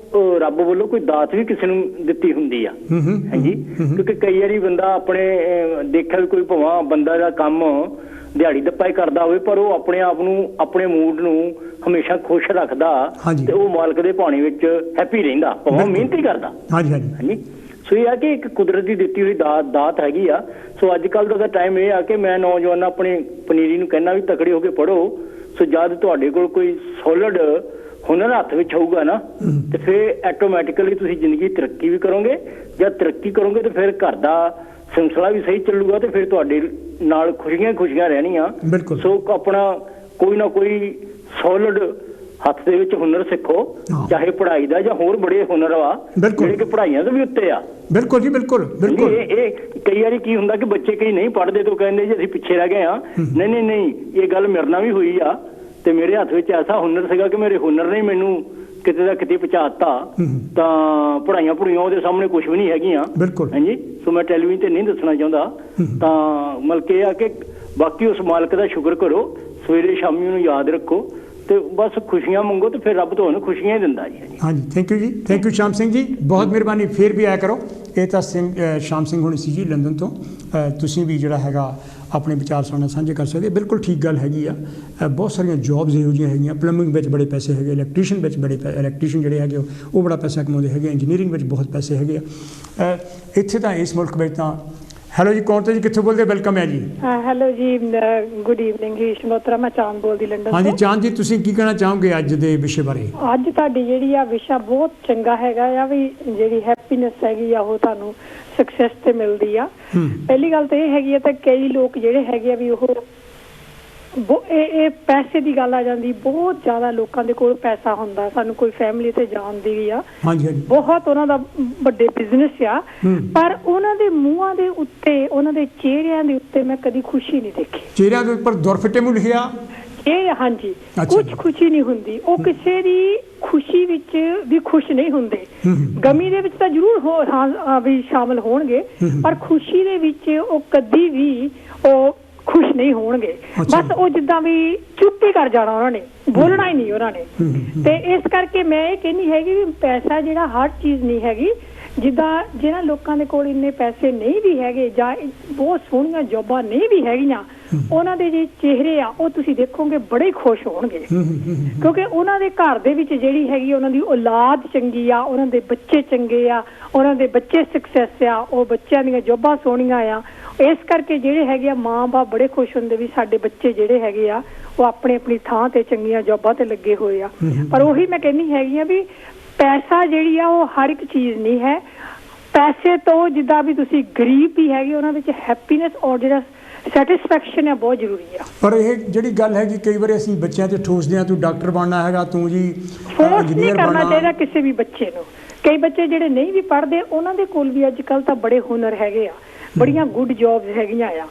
Speaker 6: ਰੱਬ ਵੱਲੋਂ ਕੋਈ ਦਾਤ ਵੀ ਕਿਸੇ ਨੂੰ ਦਿੱਤੀ ਹੁੰਦੀ ਆ। ਹਾਂਜੀ। ਕਿਉਂਕਿ ਕਈ ਵਾਰੀ ਬੰਦਾ ਆਪਣੇ ਦੇਖਿਆ ਵੀ ਕੋਈ ਭਾਵਾਂ ਬੰਦਾ ਦਾ ਕੰਮ ਦਿਹਾੜੀ ਦੱਪਾ ਹੀ ਕਰਦਾ ਹੋਵੇ, ਪਰ ਉਹ ਆਪਣੇ ਆਪ ਨੂੰ, ਆਪਣੇ ਮੂਡ ਨੂੰ ਹਮੇਸ਼ਾ ਖੁਸ਼ ਰੱਖਦਾ ਤੇ ਉਹ ਮਾਲਕ ਦੇ ਭਾਣੇ ਵਿੱਚ ਹੈਪੀ ਰਹਿੰਦਾ, ਭਾਵੇਂ ਮਿਹਨਤ ਹੀ ਕਰਦਾ। ਹਾਂਜੀ। ਸੋ ਇਹ ਆ ਕਿ ਇੱਕ ਕੁਦਰਤ ਦੀ ਦਿੱਤੀ ਹੋਈ ਦਾਤ ਹੈਗੀ ਆ। ਸੋ ਅੱਜ ਕੱਲ੍ਹ ਦਾ ਟਾਈਮ ਇਹ ਆ ਕਿ ਮੈਂ ਨੌਜਵਾਨਾਂ ਆਪਣੇ ਪਨੀਰੀ ਨੂੰ ਕਹਿੰਦਾ ਵੀ ਤਕੜੇ ਹੋ ਕੇ ਪੜ੍ਹੋ। ਸੋ ਜਦ ਤੁਹਾਡੇ ਕੋਲ ਕੋਈ ਸੋਲਿਡ ਹੁਨਰ ਹੱਥ ਵਿੱਚ ਹੋਊਗਾ ਨਾ, ਤੇ ਫਿਰ ਆਟੋਮੈਟਿਕਲੀ ਤੁਸੀਂ ਜ਼ਿੰਦਗੀ ਤਰੱਕੀ ਵੀ ਕਰੋਗੇ। ਜਦ ਤਰੱਕੀ ਕਰੋਗੇ ਤੇ ਫਿਰ ਘਰ ਦਾ ਸਿਲਸਿਲਾ ਵੀ ਸਹੀ ਚੱਲੂਗਾ ਤੇ ਫਿਰ ਤੁਹਾਡੇ ਨਾਲ ਖੁਸ਼ੀਆਂ ਰਹਿਣੀਆਂ। ਸੋ ਆਪਣਾ ਕੋਈ ਨਾ ਕੋਈ ਸੋਲਿਡ ਹੱਥ ਦੇ ਵਿੱਚ ਹੁਨਰ ਸਿੱਖੋ, ਚਾਹੇ ਪੜ੍ਹਾਈ ਦਾ ਜਾਂ ਹੋਰ ਬੜੇ ਹੁਨਰ ਵਾ ਜਿਹੜੇ ਕਿ ਪੜ੍ਹਾਈਆਂ ਤੋਂ ਵੀ ਉੱਤੇ ਆ।
Speaker 1: ਬਿਲਕੁਲ ਜੀ, ਬਿਲਕੁਲ।
Speaker 6: ਇਹ ਕਈ ਵਾਰੀ ਕੀ ਹੁੰਦਾ ਕਿ ਬੱਚੇ ਕਈ ਨਹੀਂ ਪੜ੍ਹਦੇ ਤਾਂ ਕਹਿੰਦੇ ਜੀ ਅਸੀਂ ਪਿੱਛੇ ਰਹਿ ਗਏ ਆ। ਨਹੀਂ, ਇਹ ਗੱਲ ਮੇਰੇ ਨਾਲ ਵੀ ਹੋਈ ਆ ਤੇ ਮੇਰੇ ਹੱਥ ਵਿੱਚ ਐਸਾ ਹੁਨਰ ਸੀਗਾ ਕਿ ਮੇਰੇ ਹੁਨਰ ਨੇ ਮੈਨੂੰ ਕਿਤੇ ਦਾ ਕਿਤੇ ਪਹੁੰਚਾਤਾ। ਤਾਂ ਪੜ੍ਹਾਈਆਂ ਉਹਦੇ ਸਾਹਮਣੇ ਕੁਝ ਵੀ ਨਹੀਂ ਹੈਗੀਆਂ। ਹਾਂਜੀ। ਸੋ ਮੈਂ ਟੈਲੀਵਿਜ਼ਨ ਤੇ ਨਹੀਂ ਦੱਸਣਾ ਚਾਹੁੰਦਾ। ਤਾਂ ਮਤਲਬ ਕਿ ਇਹ ਆ ਕਿ ਬਾਕੀ ਉਸ ਮਾਲਕ ਦਾ ਸ਼ੁਕਰ ਕਰੋ, ਸਵੇਰੇ ਸ਼ਾਮੀ ਨੂੰ ਯਾਦ ਰੱਖੋ ਤੇ ਬਸ ਖੁਸ਼ੀਆਂ ਮੰਗੋ ਤੇ ਫਿਰ ਰੱਬ ਤੁਹਾਨੂੰ ਖੁਸ਼ੀਆਂ ਹੀ ਦਿੰਦਾ ਜੀ।
Speaker 1: ਹਾਂਜੀ, ਥੈਂਕ ਯੂ ਜੀ, ਥੈਂਕ ਯੂ ਸ਼ਾਮ ਸਿੰਘ ਜੀ, ਬਹੁਤ ਮਿਹਰਬਾਨੀ। ਫਿਰ ਵੀ ਆਇਆ ਕਰੋ। ਇਹ ਤਾਂ ਸ਼ਾਮ ਸਿੰਘ ਹੋਣੀ ਸੀ ਜੀ ਲੰਡਨ ਤੋਂ। ਤੁਸੀਂ ਵੀ ਜਿਹੜਾ ਹੈਗਾ ਆਪਣੇ ਵਿਚਾਰ ਸਾਡੇ ਨਾਲ ਸਾਂਝੇ ਕਰ ਸਕਦੇ। ਬਿਲਕੁਲ ਠੀਕ ਗੱਲ ਹੈਗੀ ਆ। ਬਹੁਤ ਸਾਰੀਆਂ ਜੋਬਸ ਇਹੋ ਜਿਹੀਆਂ ਹੈਗੀਆਂ। ਪਲੰਬਿੰਗ ਵਿੱਚ ਬੜੇ ਪੈਸੇ ਹੈਗੇ, ਇਲੈਕਟ੍ਰੀਸ਼ੀਅਨ ਵਿੱਚ ਇਲੈਕਟ੍ਰੀਸ਼ੀਅਨ ਜਿਹੜੇ ਹੈਗੇ ਉਹ ਬੜਾ ਪੈਸਾ ਕਮਾਉਂਦੇ ਹੈਗੇ, ਇੰਜੀਨੀਅਰਿੰਗ ਵਿੱਚ ਬਹੁਤ ਪੈਸੇ ਹੈਗੇ ਆ। ਇੱਥੇ ਤਾਂ ਇਸ ਮੁਲਕ ਵਿੱਚ ਤਾਂ ਹੈਲੋ ਜੀ, ਕੌਣ ਤੇ ਜੀ, ਕਿੱਥੋਂ ਬੋਲਦੇ? ਵੈਲਕਮ ਹੈ ਜੀ।
Speaker 7: ਹੈਲੋ ਜੀ, ਗੁੱਡ ਈਵਨਿੰਗ ਜੀ, ਸ਼ਮੋਤਰਾ, ਮੈਂ ਚਾਂਦ ਬੋਲਦੀ ਲੰਡਨ ਤੋਂ।
Speaker 1: ਹਾਂਜੀ ਚਾਂਦ ਜੀ, ਤੁਸੀਂ ਕੀ ਕਹਿਣਾ ਚਾਹੋਗੇ ਅੱਜ ਦੇ ਵਿਸ਼ੇ ਬਾਰੇ?
Speaker 7: ਅੱਜ ਤੁਹਾਡੀ ਜਿਹੜੀ ਆ ਵਿਸ਼ਾ ਬਹੁਤ ਚੰਗਾ ਹੈਗਾ ਆ, ਵੀ ਜਿਹੜੀ ਹੈਪੀਨੈਸ ਹੈਗੀ ਆ ਉਹ ਤੁਹਾਨੂੰ ਸਕਸੈਸ ਤੇ ਮਿਲਦੀ ਆ। ਪਹਿਲੀ ਗੱਲ ਤਾਂ ਇਹ ਹੈਗੀ ਆ, ਤਾਂ ਕਈ ਲੋਕ ਜਿਹੜੇ ਹੈਗੇ ਆ ਵੀ ਉਹ ਇਹ ਪੈਸੇ ਦੀ ਗੱਲ ਆ ਜਾਂਦੀ, ਬਹੁਤ ਜ਼ਿਆਦਾ ਲੋਕਾਂ ਦੇ ਕੋਲ ਪੈਸਾ ਹੁੰਦਾ। ਸਾਨੂੰ ਕੋਈ ਫੈਮਿਲੀ ਤੇ ਜਾਣਦੀ ਵੀ ਆ, ਬਹੁਤ ਉਹਨਾਂ ਦਾ ਵੱਡੇ ਬਿਜ਼ਨਸ ਆ, ਪਰ ਉਹਨਾਂ ਦੇ ਮੂੰਹਾਂ ਦੇ ਉੱਤੇ, ਉਹਨਾਂ ਦੇ ਚਿਹਰਿਆਂ ਦੇ ਉੱਤੇ ਮੈਂ ਕਦੀ ਖੁਸ਼ੀ ਨਹੀਂ ਦੇਖੀ।
Speaker 1: ਚਿਹਰਿਆਂ ਦੇ ਉੱਪਰ ਦੁਰਫਿੱਟੇ ਮੂੰਹ ਲਿਖਿਆ
Speaker 7: ਇਹ। ਹਾਂਜੀ, ਕੁਝ ਖੁਸ਼ੀ ਨਹੀਂ ਹੁੰਦੀ। ਉਹ ਕਿਸੇ ਦੀ ਖੁਸ਼ੀ ਵਿੱਚ ਵੀ ਖੁਸ਼ ਨਹੀਂ ਹੁੰਦੇ। ਗਮੀ ਦੇ ਵਿੱਚ ਤਾਂ ਜ਼ਰੂਰ ਵੀ ਸ਼ਾਮਲ ਹੋਣਗੇ, ਪਰ ਖੁਸ਼ੀ ਦੇ ਵਿੱਚ ਉਹ ਕਦੀ ਵੀ ਉਹ ਖੁਸ਼ ਨਹੀਂ ਹੋਣਗੇ। ਬਸ ਉਹ ਜਿੱਦਾਂ ਵੀ ਚੁੱਪ ਹੀ ਕਰ ਜਾਣਾ, ਉਹਨਾਂ ਨੇ ਬੋਲਣਾ ਹੀ ਨਹੀਂ ਉਹਨਾਂ ਨੇ। ਤੇ ਇਸ ਕਰਕੇ ਮੈਂ ਇਹ ਕਹਿੰਦੀ ਹੈਗੀ ਵੀ ਪੈਸਾ ਜਿਹੜਾ ਹਰ ਚੀਜ਼ ਨਹੀਂ ਹੈਗੀ, ਜਿੱਦਾਂ ਜਿਹਨਾਂ ਲੋਕਾਂ ਦੇ ਕੋਲ ਇੰਨੇ ਪੈਸੇ ਨਹੀਂ ਵੀ ਹੈਗੇ ਜਾਂ ਬਹੁਤ ਸੋਹਣੀਆਂ ਜੋਬਾਂ ਨਹੀਂ ਵੀ ਹੈਗੀਆਂ, ਉਹਨਾਂ ਦੇ ਜਿਹੜੇ ਚਿਹਰੇ ਆ ਉਹ ਤੁਸੀਂ ਦੇਖੋਗੇ ਬੜੇ ਖੁਸ਼ ਹੋਣਗੇ, ਕਿਉਂਕਿ ਉਹਨਾਂ ਦੇ ਘਰ ਦੇ ਵਿੱਚ ਜਿਹੜੀ ਹੈਗੀ ਉਹਨਾਂ ਦੀ ਔਲਾਦ ਚੰਗੀ ਆ, ਉਹਨਾਂ ਦੇ ਬੱਚੇ ਚੰਗੇ ਆ, ਉਹਨਾਂ ਦੇ ਬੱਚੇ ਸਕਸੈਸ ਆ, ਉਹ ਬੱਚਿਆਂ ਦੀਆਂ ਜੋਬਾਂ ਸੋਹਣੀਆਂ ਆ। ਇਸ ਕਰਕੇ ਜਿਹੜੇ ਹੈਗੇ ਆ ਮਾਂ ਬਾਪ ਬੜੇ ਖੁਸ਼ ਹੁੰਦੇ ਵੀ ਸਾਡੇ ਬੱਚੇ ਜਿਹੜੇ ਹੈਗੇ ਆ ਉਹ ਆਪਣੀ ਆਪਣੀ ਥਾਂ ਤੇ ਚੰਗੀਆਂ ਜੋਬਾਂ ਤੇ ਲੱਗੇ ਹੋਏ ਆ। ਪਰ ਉਹੀ ਮੈਂ ਕਹਿੰਦੀ ਹੈਗੀ ਆ ਵੀ ਪੈਸਾ ਜਿਹੜੀ ਆ ਉਹ ਹਰ ਇੱਕ ਚੀਜ਼ ਨਹੀਂ ਹੈ। ਪੈਸੇ ਤੋਂ ਜਿੱਦਾਂ ਵੀ ਤੁਸੀਂ ਗਰੀਬ ਵੀ ਹੈਗੇ ਉਹਨਾਂ ਵਿੱਚ ਹੈਪੀਨੈਸ ਔਰ ਜਿਹੜਾ ਸੈਟਿਸਫੈਕਸ਼ਨ ਹੈ ਬਹੁਤ ਜ਼ਰੂਰੀ ਆ।
Speaker 1: ਪਰ ਇਹ ਜਿਹੜੀ ਗੱਲ ਹੈ ਕਿ ਕਈ ਵਾਰੀ ਅਸੀਂ ਬੱਚਿਆਂ ਤੇ ਠੋਸਦੇ ਹਾਂ, ਤੂੰ ਡਾਕਟਰ ਬਣਨਾ ਹੈਗਾ, ਤੂੰ ਜੀ ਇੰਜੀਨੀਅਰ ਬਣਨਾ। ਕਰਨਾ ਚਾਹੀਦਾ
Speaker 7: ਕਿਸੇ ਵੀ ਬੱਚੇ ਨੂੰ। ਕਈ ਬੱਚੇ ਜਿਹੜੇ ਨਹੀਂ ਵੀ ਪੜ੍ਹਦੇ ਉਹਨਾਂ ਦੇ ਕੋਲ ਵੀ ਅੱਜ ਕੱਲ੍ਹ ਤਾਂ ਬੜੇ ਹੁਨਰ ਹੈਗੇ ਆ, ਬੜੀਆਂ ਗੁੱਡ ਜੌਬਸ ਹੈਗੀਆਂ ਆ।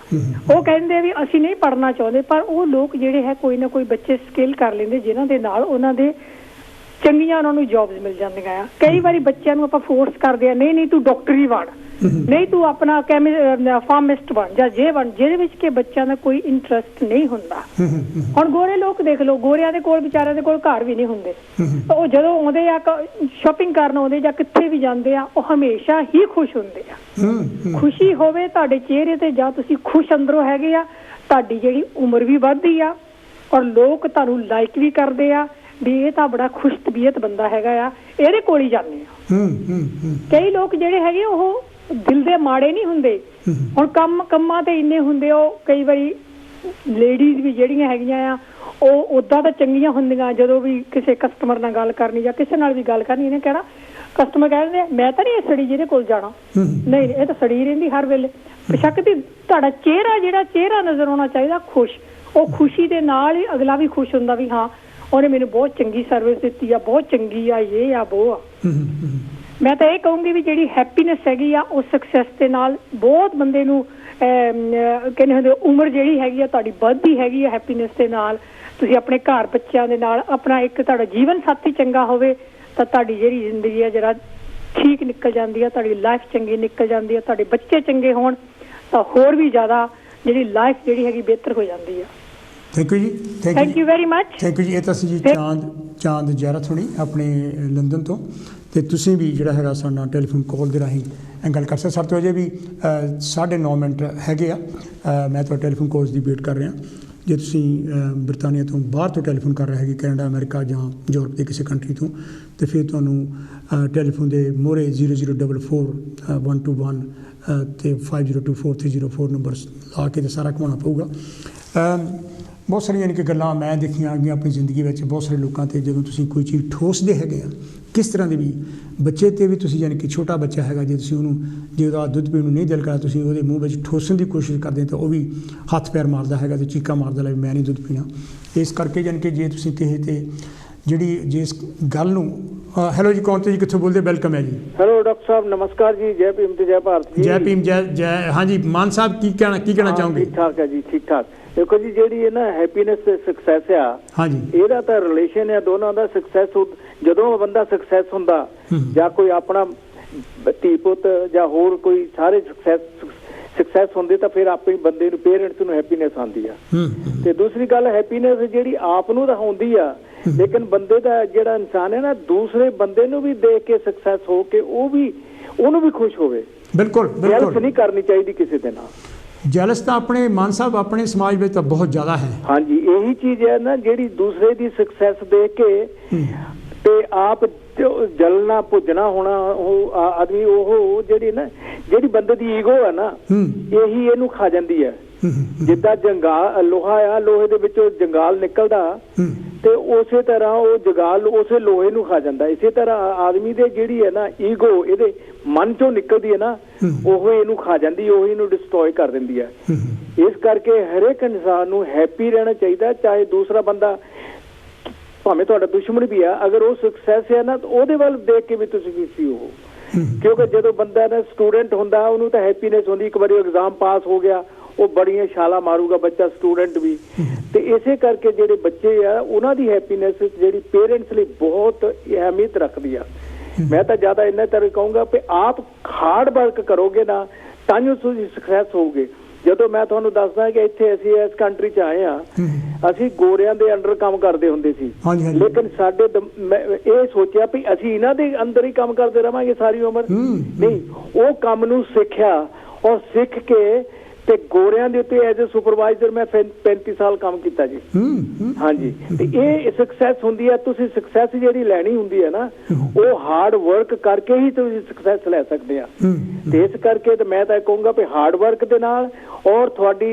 Speaker 7: ਉਹ ਕਹਿੰਦੇ ਵੀ ਅਸੀਂ ਨਹੀਂ ਪੜ੍ਹਨਾ ਚਾਹੁੰਦੇ, ਪਰ ਉਹ ਲੋਕ ਜਿਹੜੇ ਹੈ ਕੋਈ ਨਾ ਕੋਈ ਬੱਚੇ ਸਕਿੱਲ ਕਰ ਲੈਂਦੇ ਜਿਨ੍ਹਾਂ ਦੇ ਨਾਲ ਉਹਨਾਂ ਦੇ ਚੰਗੀਆਂ ਉਹਨਾਂ ਨੂੰ ਜੌਬਸ ਮਿਲ ਜਾਂਦੀਆਂ ਆ। ਕਈ ਵਾਰੀ ਬੱਚਿਆਂ ਨੂੰ ਆਪਾਂ ਫੋਰਸ ਕਰਦੇ ਆ, ਨਹੀਂ ਤੂੰ ਡਾਕਟਰੀ ਬਣ, ਨਹੀਂ ਤੂੰ ਆਪਣਾ ਫਾਰਮਿਸਟ ਬਣ ਜਾਂ ਜੇ ਬਣ, ਜਿਹਦੇ ਵਿੱਚ ਕਿ ਬੱਚਿਆਂ ਦਾ ਕੋਈ ਇੰਟਰਸਟ ਨਹੀਂ ਹੁੰਦਾ। ਹੁਣ ਗੋਰੇ ਲੋਕ ਦੇਖ ਲਓ, ਗੋਰਿਆਂ ਦੇ ਕੋਲ ਵਿਚਾਰਿਆਂ ਦੇ ਕੋਲ ਘਰ ਵੀ ਨਹੀਂ ਹੁੰਦੇ, ਉਹ ਜਦੋਂ ਆਉਂਦੇ ਆ ਸ਼ਾਪਿੰਗ ਕਰਨ ਆਉਂਦੇ ਜਾਂ ਕਿੱਥੇ ਵੀ ਜਾਂਦੇ ਆ ਉਹ ਹਮੇਸ਼ਾ ਹੀ ਖੁਸ਼ ਹੁੰਦੇ ਆ। ਖੁਸ਼ੀ ਹੋਵੇ ਤੁਹਾਡੇ ਚਿਹਰੇ ਤੇ ਜਾਂ ਤੁਸੀਂ ਖੁਸ਼ ਅੰਦਰੋਂ ਹੈਗੇ ਆ, ਤੁਹਾਡੀ ਜਿਹੜੀ ਉਮਰ ਵੀ ਵੱਧਦੀ ਆ ਔਰ ਲੋਕ ਤੁਹਾਨੂੰ ਲਾਈਕ ਵੀ ਕਰਦੇ ਆ ਵੀ ਇਹ ਤਾਂ ਬੜਾ ਖੁਸ਼ ਤਬੀਅਤ ਬੰਦਾ ਹੈਗਾ ਆ, ਇਹਦੇ ਕੋਲ ਹੀ ਜਾਂਦੇ ਆ। ਕਈ ਲੋਕ ਜਿਹੜੇ ਹੈਗੇ ਉਹ ਦਿਲ ਦੇ ਮਾੜੇ ਨਹੀਂ ਹੁੰਦੇ। ਹੁਣ ਕੰਮਾਂ ਤੇ ਇੰਨੇ ਹੁੰਦੇ, ਉਹ ਕਈ ਵਾਰੀ ਲੇਡੀਜ਼ ਵੀ ਜਿਹੜੀਆਂ ਹੈਗੀਆਂ ਆ ਉਹ ਉਦਾਂ ਤਾਂ ਚੰਗੀਆਂ ਹੁੰਦੀਆਂ, ਜਦੋਂ ਵੀ ਕਿਸੇ ਕਸਟਮਰ ਨਾਲ ਗੱਲ ਕਰਨੀ ਜਾਂ ਕਿਸੇ ਨਾਲ ਵੀ ਗੱਲ ਕਰਨੀ, ਇਹਨੇ ਕਹਿਣਾ, ਕਸਟਮਰ ਕਹਿੰਦੇ ਮੈਂ ਤਾਂ ਨਹੀਂ ਇਹ ਸੜੀ ਜਿਹਦੇ ਕੋਲ ਜਾਣਾ, ਨਹੀਂ ਇਹ ਤਾਂ ਸੜੀ ਰਹਿੰਦੀ ਹਰ ਵੇਲੇ। ਬੇਸ਼ੱਕ ਤੇ ਤੁਹਾਡਾ ਚਿਹਰਾ ਜਿਹੜਾ ਚਿਹਰਾ ਨਜ਼ਰ ਆਉਣਾ ਚਾਹੀਦਾ ਖੁਸ਼, ਉਹ ਖੁਸ਼ੀ ਦੇ ਨਾਲ ਹੀ ਅਗਲਾ ਵੀ ਖੁਸ਼ ਹੁੰਦਾ ਵੀ ਹਾਂ ਉਹਨੇ ਮੈਨੂੰ ਬਹੁਤ ਚੰਗੀ ਸਰਵਿਸ ਦਿੱਤੀ ਆ, ਬਹੁਤ ਚੰਗੀ ਆ, ਇਹ ਆ ਉਹ ਆ। ਮੈਂ ਤਾਂ ਇਹ ਕਹੂੰਗੀ ਵੀ ਜਿਹੜੀ ਹੈਪੀਨੈਸ ਹੈਗੀ ਆ ਉਹ ਸਕਸੈਸ ਦੇ ਨਾਲ ਬਹੁਤ ਬੰਦੇ ਨੂੰ ਕਹਿੰਦੇ ਹੁੰਦੇ ਉਮਰ ਜਿਹੜੀ ਹੈਗੀ ਆ ਤੁਹਾਡੀ ਵੱਧਦੀ ਹੈਗੀ ਆ ਹੈਪੀਨੈਸ ਦੇ ਨਾਲ। ਤੁਸੀਂ ਆਪਣੇ ਘਰ ਬੱਚਿਆਂ ਦੇ ਨਾਲ ਆਪਣਾ ਇੱਕ ਤੁਹਾਡਾ ਜੀਵਨ ਸਾਥੀ ਚੰਗਾ ਹੋਵੇ ਤਾਂ ਤੁਹਾਡੀ ਜਿਹੜੀ ਜ਼ਿੰਦਗੀ ਆ ਜਿਹੜਾ ਠੀਕ ਨਿਕਲ ਜਾਂਦੀ ਆ, ਤੁਹਾਡੀ ਲਾਈਫ ਚੰਗੀ ਨਿਕਲ ਜਾਂਦੀ ਆ। ਤੁਹਾਡੇ ਬੱਚੇ ਚੰਗੇ ਹੋਣ ਤਾਂ ਹੋਰ ਵੀ ਜ਼ਿਆਦਾ ਜਿਹੜੀ ਲਾਈਫ ਜਿਹੜੀ ਹੈਗੀ ਬਿਹਤਰ ਹੋ ਜਾਂਦੀ ਆ।
Speaker 1: ਥੈਂਕ ਯੂ ਜੀ,
Speaker 7: thank you very much.
Speaker 1: Thank you ਜੀ। ਇਹ ਤਾਂ ਸੀ ਜੀ ਚਾਂਦ ਜੈਰਤ ਹੋਣੀ ਆਪਣੇ ਲੰਡਨ ਤੋਂ, ਅਤੇ ਤੁਸੀਂ ਵੀ ਜਿਹੜਾ ਹੈਗਾ ਸਾਡੇ ਨਾਲ ਟੈਲੀਫੋਨ ਕਾਲ ਦੇ ਰਾਹੀਂ ਗੱਲ ਕਰ ਸਕਦੇ। ਸਾਡੇ ਤੋਂ ਅਜੇ ਵੀ 9:30 ਮਿੰਟ ਹੈਗੇ ਆ। ਮੈਂ ਤੁਹਾਡੇ ਟੈਲੀਫੋਨ ਕਾਲਸ ਦੀ ਵੇਟ ਕਰ ਰਿਹਾ। ਜੇ ਤੁਸੀਂ ਬਰਤਾਨੀਆ ਤੋਂ ਬਾਹਰ ਤੋਂ ਟੈਲੀਫੋਨ ਕਰ ਰਹੇ ਹੈਗੇ, ਕੈਨੇਡਾ, ਅਮਰੀਕਾ ਜਾਂ ਯੂਰਪ ਦੇ ਕਿਸੇ ਕੰਟਰੀ ਤੋਂ, ਅਤੇ ਫਿਰ ਤੁਹਾਨੂੰ ਟੈਲੀਫੋਨ ਦੇ ਮੋਹਰੇ 0044 121 ਅਤੇ 5024 ਨੰਬਰ ਲਾ ਕੇ ਤਾਂ ਸਾਰਾ ਘੁਮਾਉਣਾ ਪਊਗਾ। ਬਹੁਤ ਸਾਰੀਆਂ ਯਾਨੀ ਕਿ ਗੱਲਾਂ ਮੈਂ ਦੇਖੀਆਂ ਗਈਆਂ ਆਪਣੀ ਜ਼ਿੰਦਗੀ ਵਿੱਚ, ਬਹੁਤ ਸਾਰੇ ਲੋਕਾਂ 'ਤੇ ਜਦੋਂ ਤੁਸੀਂ ਕੋਈ ਚੀਜ਼ ਠੋਸਦੇ ਹੈਗੇ ਆ, ਕਿਸ ਤਰ੍ਹਾਂ ਦੇ ਵੀ ਬੱਚੇ 'ਤੇ ਵੀ ਤੁਸੀਂ ਯਾਨੀ ਕਿ ਛੋਟਾ ਬੱਚਾ ਹੈਗਾ, ਜੇ ਤੁਸੀਂ ਉਹਨੂੰ ਜੇ ਉਹਦਾ ਦੁੱਧ ਪੀਣ ਨੂੰ ਨਹੀਂ ਦਿਲ ਕਰਦਾ, ਤੁਸੀਂ ਉਹਦੇ ਮੂੰਹ ਵਿੱਚ ਠੋਸਣ ਦੀ ਕੋਸ਼ਿਸ਼ ਕਰਦੇ ਤਾਂ ਉਹ ਵੀ ਹੱਥ ਪੈਰ ਮਾਰਦਾ ਹੈਗਾ ਅਤੇ ਚੀਕਾਂ ਮਾਰਦਾ ਲੈ ਮੈਂ ਨਹੀਂ ਦੁੱਧ ਪੀਣਾ। ਇਸ ਕਰਕੇ ਯਾਨੀ ਕਿ ਜੇ ਤੁਸੀਂ ਕਿਸੇ 'ਤੇ ਜਿਹੜੀ ਜਿਸ ਗੱਲ ਨੂੰ ਹੈਲੋ ਜੀ, ਕੌਣ ਤੇ ਜੀ, ਕਿੱਥੋਂ ਬੋਲਦੇ? ਵੈਲਕਮ ਹੈ ਜੀ।
Speaker 8: ਹੈਲੋ ਡਾਕਟਰ ਸਾਹਿਬ, ਨਮਸਕਾਰ ਜੀ। ਜੈ ਭੀਮ ਤੇ ਜੈ ਭਾਰਤ ਜੀ।
Speaker 1: ਜੈ ਭੀਮ, ਜੈ ਹਾਂਜੀ ਮਾਨ ਸਾਹਿਬ, ਕੀ ਕਹਿਣਾ ਚਾਹੋਗੇ?
Speaker 8: ਠੀਕ ਠਾਕ ਹੈ ਜੀ, ਠੀਕ ਠਾਕ। ਦੇਖੋ ਜੀ, ਜਿਹੜੀ ਇਹ ਨਾ ਹੈਪੀਨੈਸ ਤੇ ਸਕਸੈਸ ਆ, ਹਾਂਜੀ, ਇਹਦਾ ਤਾਂ ਰਿਲੇਸ਼ਨ ਹੈ ਦੋਨਾਂ ਦਾ। ਸਕਸੈਸ ਜਦੋਂ ਬੰਦਾ ਸਕਸੈਸ ਹੁੰਦਾ ਜਾਂ ਕੋਈ ਆਪਣਾ ਧੀ ਪੁੱਤ ਜਾਂ ਹੋਰ ਕੋਈ ਸਾਰੇ ਸਕਸੈਸ ਹੁੰਦੇ ਤਾਂ ਫਿਰ ਆਪੇ ਬੰਦੇ ਨੂੰ ਪੇਰੈਂਟਸ ਨੂੰ ਹੈਪੀਨੈਸ ਆਉਂਦੀ ਆ। ਤੇ ਦੂਸਰੀ ਗੱਲ, ਹੈਪੀਨੈਸ ਜਿਹੜੀ ਆਪ ਨੂੰ ਤਾਂ ਹੁੰਦੀ ਆ, ਲੇਕਿਨ ਬੰਦੇ ਦਾ ਜਿਹੜਾ ਇਨਸਾਨ ਹੈ ਨਾ, ਦੂਸਰੇ ਬੰਦੇ ਨੂੰ ਵੀ ਦੇਖ ਕੇ ਸਕਸੈਸ ਹੋ ਕੇ ਉਹਨੂੰ ਵੀ ਖੁਸ਼ ਹੋਵੇ।
Speaker 1: ਬਿਲਕੁਲ
Speaker 8: ਜੈਲਸ ਨਹੀਂ ਕਰਨੀ ਚਾਹੀਦੀ ਕਿਸੇ ਦੇ ਨਾਲ।
Speaker 1: ਜੈਲਸ ਤਾਂ ਆਪਣੇ ਮਾਨ ਸਾਹਿਬ ਆਪਣੇ ਸਮਾਜ ਵਿੱਚ ਤਾਂ ਬਹੁਤ ਜ਼ਿਆਦਾ ਹੈ।
Speaker 8: ਹਾਂਜੀ, ਇਹੀ ਚੀਜ਼ ਹੈ ਨਾ ਜਿਹੜੀ ਦੂਸਰੇ ਦੀ ਸਕਸੈਸ ਦੇਖ ਕੇ ਤੇ ਆਪ ਜਲਣਾ ਭੁੱਜਣਾ ਹੋਣਾ, ਉਹ ਆਦਮੀ ਉਹ ਜਿਹੜੀ ਬੰਦੇ ਦੀ ਈਗੋ ਹੈ ਨਾ, ਇਹੀ ਇਹਨੂੰ ਖਾ ਜਾਂਦੀ ਹੈ। ਜਿੱਦਾਂ ਜੰਗਾਲ ਲੋਹਾ ਆ, ਲੋਹੇ ਦੇ ਵਿੱਚੋਂ ਜੰਗਾਲ ਨਿਕਲਦਾ ਤੇ ਉਸੇ ਤਰ੍ਹਾਂ ਉਹ ਜੰਗਾਲ ਉਸੇ ਲੋਹੇ ਨੂੰ ਖਾ ਜਾਂਦਾ। ਇਸੇ ਤਰ੍ਹਾਂ ਆਦਮੀ ਦੇ ਜਿਹੜੀ ਹੈ ਨਾ ਈਗੋ ਇਹਦੇ ਮਨ ਚੋਂ ਨਿਕਲਦੀ ਹੈ ਨਾ, ਉਹ ਇਹਨੂੰ ਖਾ ਜਾਂਦੀ, ਉਹ ਇਹਨੂੰ ਡਿਸਟਰੋਏ ਕਰ ਦਿੰਦੀ ਹੈ। ਇਸ ਕਰਕੇ ਹਰੇਕ ਇਨਸਾਨ ਨੂੰ ਹੈਪੀ ਰਹਿਣਾ ਚਾਹੀਦਾ, ਚਾਹੇ ਦੂਸਰਾ ਬੰਦਾ ਭਾਵੇਂ ਤੁਹਾਡਾ ਦੁਸ਼ਮਣ ਵੀ ਆ, ਅਗਰ ਉਹ ਸਕਸੈਸ ਹੈ ਨਾ ਉਹਦੇ ਵੱਲ ਦੇਖ ਕੇ ਵੀ ਤੁਸੀਂ ਖੁਸ਼ੀ ਹੋ। ਕਿਉਂਕਿ ਜਦੋਂ ਬੰਦਾ ਨਾ ਸਟੂਡੈਂਟ ਹੁੰਦਾ ਉਹਨੂੰ ਤਾਂ ਹੈਪੀਨੈਸ ਹੁੰਦੀ, ਇੱਕ ਵਾਰੀ ਐਗਜ਼ਾਮ ਪਾਸ ਹੋ ਗਿਆ, ਉਹ ਬੜੀਆਂ ਛਾਲਾਂ ਮਾਰੂਗਾ ਬੱਚਾ, ਸਟੂਡੈਂਟ ਵੀ। ਤੇ ਇਸੇ ਕਰਕੇ ਜਿਹੜੇ ਬੱਚੇ ਆ ਉਹਨਾਂ ਦੀ ਹੈਪੀਨੈਸ ਜਿਹੜੀ ਪੇਰੈਂਟਸ ਲਈ ਬਹੁਤ ਅਹਿਮੀਅਤ ਰੱਖਦੀ ਆ। ਮੈਂ ਤਾਂ ਜ਼ਿਆਦਾ ਇੰਨਾ ਤਰ੍ਹਾਂ ਕਹੂੰਗਾ ਕਿ ਆਪ ਹਾਰਡ ਵਰਕ ਕਰੋਗੇ ਨਾ ਤਾਂ ਹੀ ਤੁਸੀਂ ਸਕਸੈਸ ਹੋਵੋਗੇ। ਜਦੋਂ ਮੈਂ ਤੁਹਾਨੂੰ ਦੱਸਦਾ ਕਿ ਇੱਥੇ ਅਸੀਂ ਇਸ ਕੰਟਰੀ 'ਚ ਆਏ ਹਾਂ, ਅਸੀਂ ਗੋਰਿਆਂ ਦੇ ਅੰਡਰ ਕੰਮ ਕਰਦੇ ਹੁੰਦੇ ਸੀ, ਲੇਕਿਨ ਸਾਡੇ ਇਹ ਸੋਚਿਆ ਵੀ ਅਸੀਂ ਇਹਨਾਂ ਦੇ ਅੰਦਰ ਹੀ ਕੰਮ ਕਰਦੇ ਰਵਾਂਗੇ ਸਾਰੀ ਉਮਰ। ਨਹੀਂ, ਉਹ ਕੰਮ ਨੂੰ ਸਿੱਖਿਆ ਔਰ ਸਿੱਖ ਕੇ ਤੇ ਗੋਰਿਆਂ ਦੇ ਉੱਤੇ ਐਜ਼ ਅ ਸੁਪਰਵਾਈਜ਼ਰ ਮੈਂ 35 ਸਾਲ ਕੰਮ ਕੀਤਾ ਜੀ। ਹਾਂਜੀ, ਤੇ ਇਹ ਸਕਸੈਸ ਹੁੰਦੀ ਹੈ। ਤੁਸੀਂ ਸਕਸੈਸ ਜਿਹੜੀ ਲੈਣੀ ਹੁੰਦੀ ਹੈ ਨਾ, ਉਹ ਹਾਰਡ ਵਰਕ ਕਰਕੇ ਹੀ ਤੁਸੀਂ ਸਕਸੈਸ ਲੈ ਸਕਦੇ ਆ। ਤੇ ਇਸ ਕਰਕੇ ਤੇ ਮੈਂ ਤਾਂ ਕਹੂੰਗਾ ਵੀ ਹਾਰਡ ਵਰਕ ਦੇ ਨਾਲ ਔਰ ਤੁਹਾਡੀ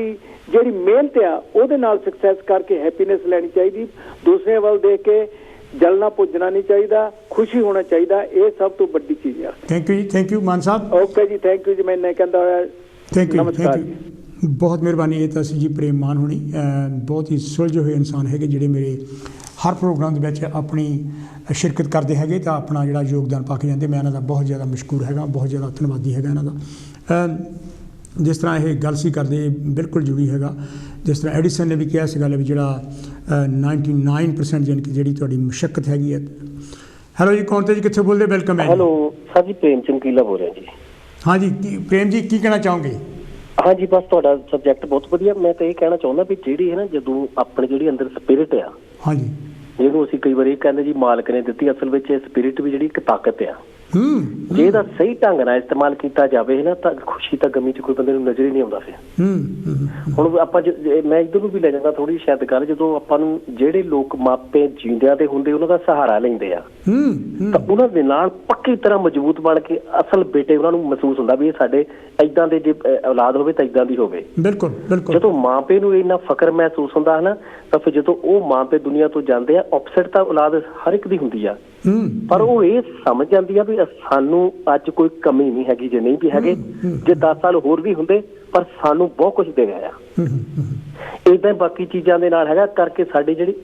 Speaker 8: ਜਿਹੜੀ ਮਿਹਨਤ ਆ ਉਹਦੇ ਨਾਲ ਸਕਸੈਸ ਕਰਕੇ ਹੈਪੀਨੈਸ ਲੈਣੀ ਚਾਹੀਦੀ। ਦੂਸਰੇ ਵੱਲ ਦੇਖ ਕੇ ਜਲਣਾ ਭੁੱਜਣਾ ਨਹੀਂ ਚਾਹੀਦਾ, ਖੁਸ਼ੀ ਹੋਣਾ ਚਾਹੀਦਾ। ਇਹ ਸਭ ਤੋਂ ਵੱਡੀ ਚੀਜ਼ ਆ।
Speaker 1: Thank you Mann Sahib.
Speaker 8: Okay ਜੀ, ਥੈਂਕ ਯੂ ਜੀ। ਮੈਂ ਨਹੀਂ ਕਹਿੰਦਾ ਹੋਇਆ
Speaker 1: ਥੈਂਕ ਯੂ ਬਹੁਤ ਮਿਹਰਬਾਨੀ। ਇਹ ਤਾਂ ਸੀ ਜੀ ਪ੍ਰੇਮ ਮਾਨ ਹੋਣੀ, ਬਹੁਤ ਹੀ ਸੁਲਝੇ ਹੋਏ ਇਨਸਾਨ ਹੈਗੇ ਜਿਹੜੇ ਮੇਰੇ ਹਰ ਪ੍ਰੋਗਰਾਮ ਦੇ ਵਿੱਚ ਆਪਣੀ ਸ਼ਿਰਕਤ ਕਰਦੇ ਹੈਗੇ ਤਾਂ ਆਪਣਾ ਜਿਹੜਾ ਯੋਗਦਾਨ ਪਾ ਕੇ ਜਾਂਦੇ। ਮੈਂ ਇਹਨਾਂ ਦਾ ਬਹੁਤ ਜ਼ਿਆਦਾ ਮਸ਼ਕੂਰ ਹੈਗਾ, ਬਹੁਤ ਜ਼ਿਆਦਾ ਧੰਨਵਾਦੀ ਹੈਗਾ ਇਹਨਾਂ ਦਾ। ਜਿਸ ਤਰ੍ਹਾਂ ਇਹ ਗੱਲ ਸੀ ਕਰਦੇ, ਬਿਲਕੁਲ ਜ਼ਰੂਰੀ ਹੈਗਾ। ਜਿਸ ਤਰ੍ਹਾਂ ਐਡੀਸਨ ਨੇ ਵੀ ਕਿਹਾ ਸੀ ਗੱਲ ਵੀ ਜਿਹੜਾ 99% ਜਾਣੀ ਕਿ ਜਿਹੜੀ ਤੁਹਾਡੀ ਮੁਸ਼ੱਕਤ ਹੈਗੀ ਹੈ। ਹੈਲੋ ਜੀ, ਕੌਣ ਤੇ ਜੀ, ਕਿੱਥੇ ਬੋਲਦੇ? ਵੈਲਕਮ ਹੈ।
Speaker 9: ਹੈਲੋ ਸਰ ਜੀ, ਪ੍ਰੇਮ ਚਮਕੀਲਾ ਬੋਲ ਰਿਹਾ ਜੀ।
Speaker 1: ਹਾਂਜੀ ਪ੍ਰੇਮ ਜੀ, ਕੀ ਕਹਿਣਾ ਚਾਹੋਗੇ?
Speaker 9: ਹਾਂਜੀ, ਬਸ ਤੁਹਾਡਾ ਸਬਜੈਕਟ ਬਹੁਤ ਵਧੀਆ। ਮੈਂ ਤਾਂ ਇਹ ਕਹਿਣਾ ਚਾਹੁੰਦਾ ਵੀ ਜਿਹੜੀ ਹੈ ਨਾ, ਜਦੋਂ ਆਪਣੇ ਜਿਹੜੀ ਅੰਦਰ ਸਪਿਰਿਟ ਆ,
Speaker 1: ਹਾਂਜੀ,
Speaker 9: ਜਿਹਨੂੰ ਅਸੀਂ ਕਈ ਵਾਰੀ ਕਹਿੰਦੇ ਜੀ ਮਾਲਕ ਨੇ ਦਿੱਤੀ, ਅਸਲ ਵਿੱਚ ਇਹ ਸਪਿਰਿਟ ਵੀ ਜਿਹੜੀ ਇੱਕ ਤਾਕਤ ਆ। ਜੇ ਇਹਦਾ ਸਹੀ ਢੰਗ ਨਾਲ ਇਸਤੇਮਾਲ ਕੀਤਾ ਜਾਵੇ ਨਾ ਤਾਂ ਖੁਸ਼ੀ ਤਾਂ ਗਮੀ 'ਚ ਕੋਈ ਬੰਦੇ ਨੂੰ ਨਜ਼ਰ ਹੀ ਨਹੀਂ ਆਉਂਦਾ। ਫਿਰ ਹੁਣ ਆਪਾਂ ਮੈਂ ਇੱਧਰ ਨੂੰ ਵੀ ਲੈ ਜਾਂਦਾ ਥੋੜੀ ਸ਼ਾਇਦ ਗੱਲ, ਜਦੋਂ ਆਪਾਂ ਨੂੰ ਜਿਹੜੇ ਲੋਕ ਮਾਪੇ ਜਿਉਂਦਿਆਂ ਤੇ ਹੁੰਦੇ ਉਹਨਾਂ ਦਾ ਸਹਾਰਾ ਲੈਂਦੇ ਆ ਤਾਂ ਉਹਨਾਂ ਦੇ ਨਾਲ ਪੱਕੀ ਤਰ੍ਹਾਂ ਮਜ਼ਬੂਤ ਬਣ ਕੇ ਅਸਲ ਬੇਟੇ ਉਹਨਾਂ ਨੂੰ ਮਹਿਸੂਸ ਹੁੰਦਾ ਵੀ ਇਹ ਸਾਡੇ ਏਦਾਂ ਦੇ ਜੇ ਔਲਾਦ ਹੋਵੇ ਤਾਂ ਏਦਾਂ ਦੀ ਹੋਵੇ।
Speaker 1: ਬਿਲਕੁਲ ਬਿਲਕੁਲ।
Speaker 9: ਜਦੋਂ ਮਾਂ ਪਿਓ ਨੂੰ ਇੰਨਾ ਫਖਰ ਮਹਿਸੂਸ ਹੁੰਦਾ ਹੈ ਨਾ, ਤਾਂ ਫਿਰ ਜਦੋਂ ਉਹ ਮਾਂ ਪਿਓ ਦੁਨੀਆ ਤੋਂ ਜਾਂਦੇ ਆ, ਆਪਸੈਟ ਤਾਂ ਔਲਾਦ ਹਰ ਇੱਕ ਦੀ ਹੁੰਦੀ ਆ, ਪਰ ਉਹ ਇਹ ਸਮਝ ਜਾਂਦੀ ਆ ਵੀ ਸਾਨੂੰ ਅੱਜ ਕੋਈ ਕਮੀ ਨਹੀਂ ਹੈਗੀ। ਜੇ ਨਹੀਂ ਵੀ ਹੈਗੇ, ਜੇ 10 ਸਾਲ ਹੋਰ ਵੀ ਹੁੰਦੇ, ਪਰ ਸਾਨੂੰ ਬਹੁਤ ਕੁਝ ਦੇ ਗਿਆ ਆ। ਏਦਾਂ ਬਾਕੀ ਚੀਜ਼ਾਂ ਦੇ ਨਾਲ ਹੈਗਾ ਕਰਕੇ ਸਾਡੀ ਜਿਹੜੀ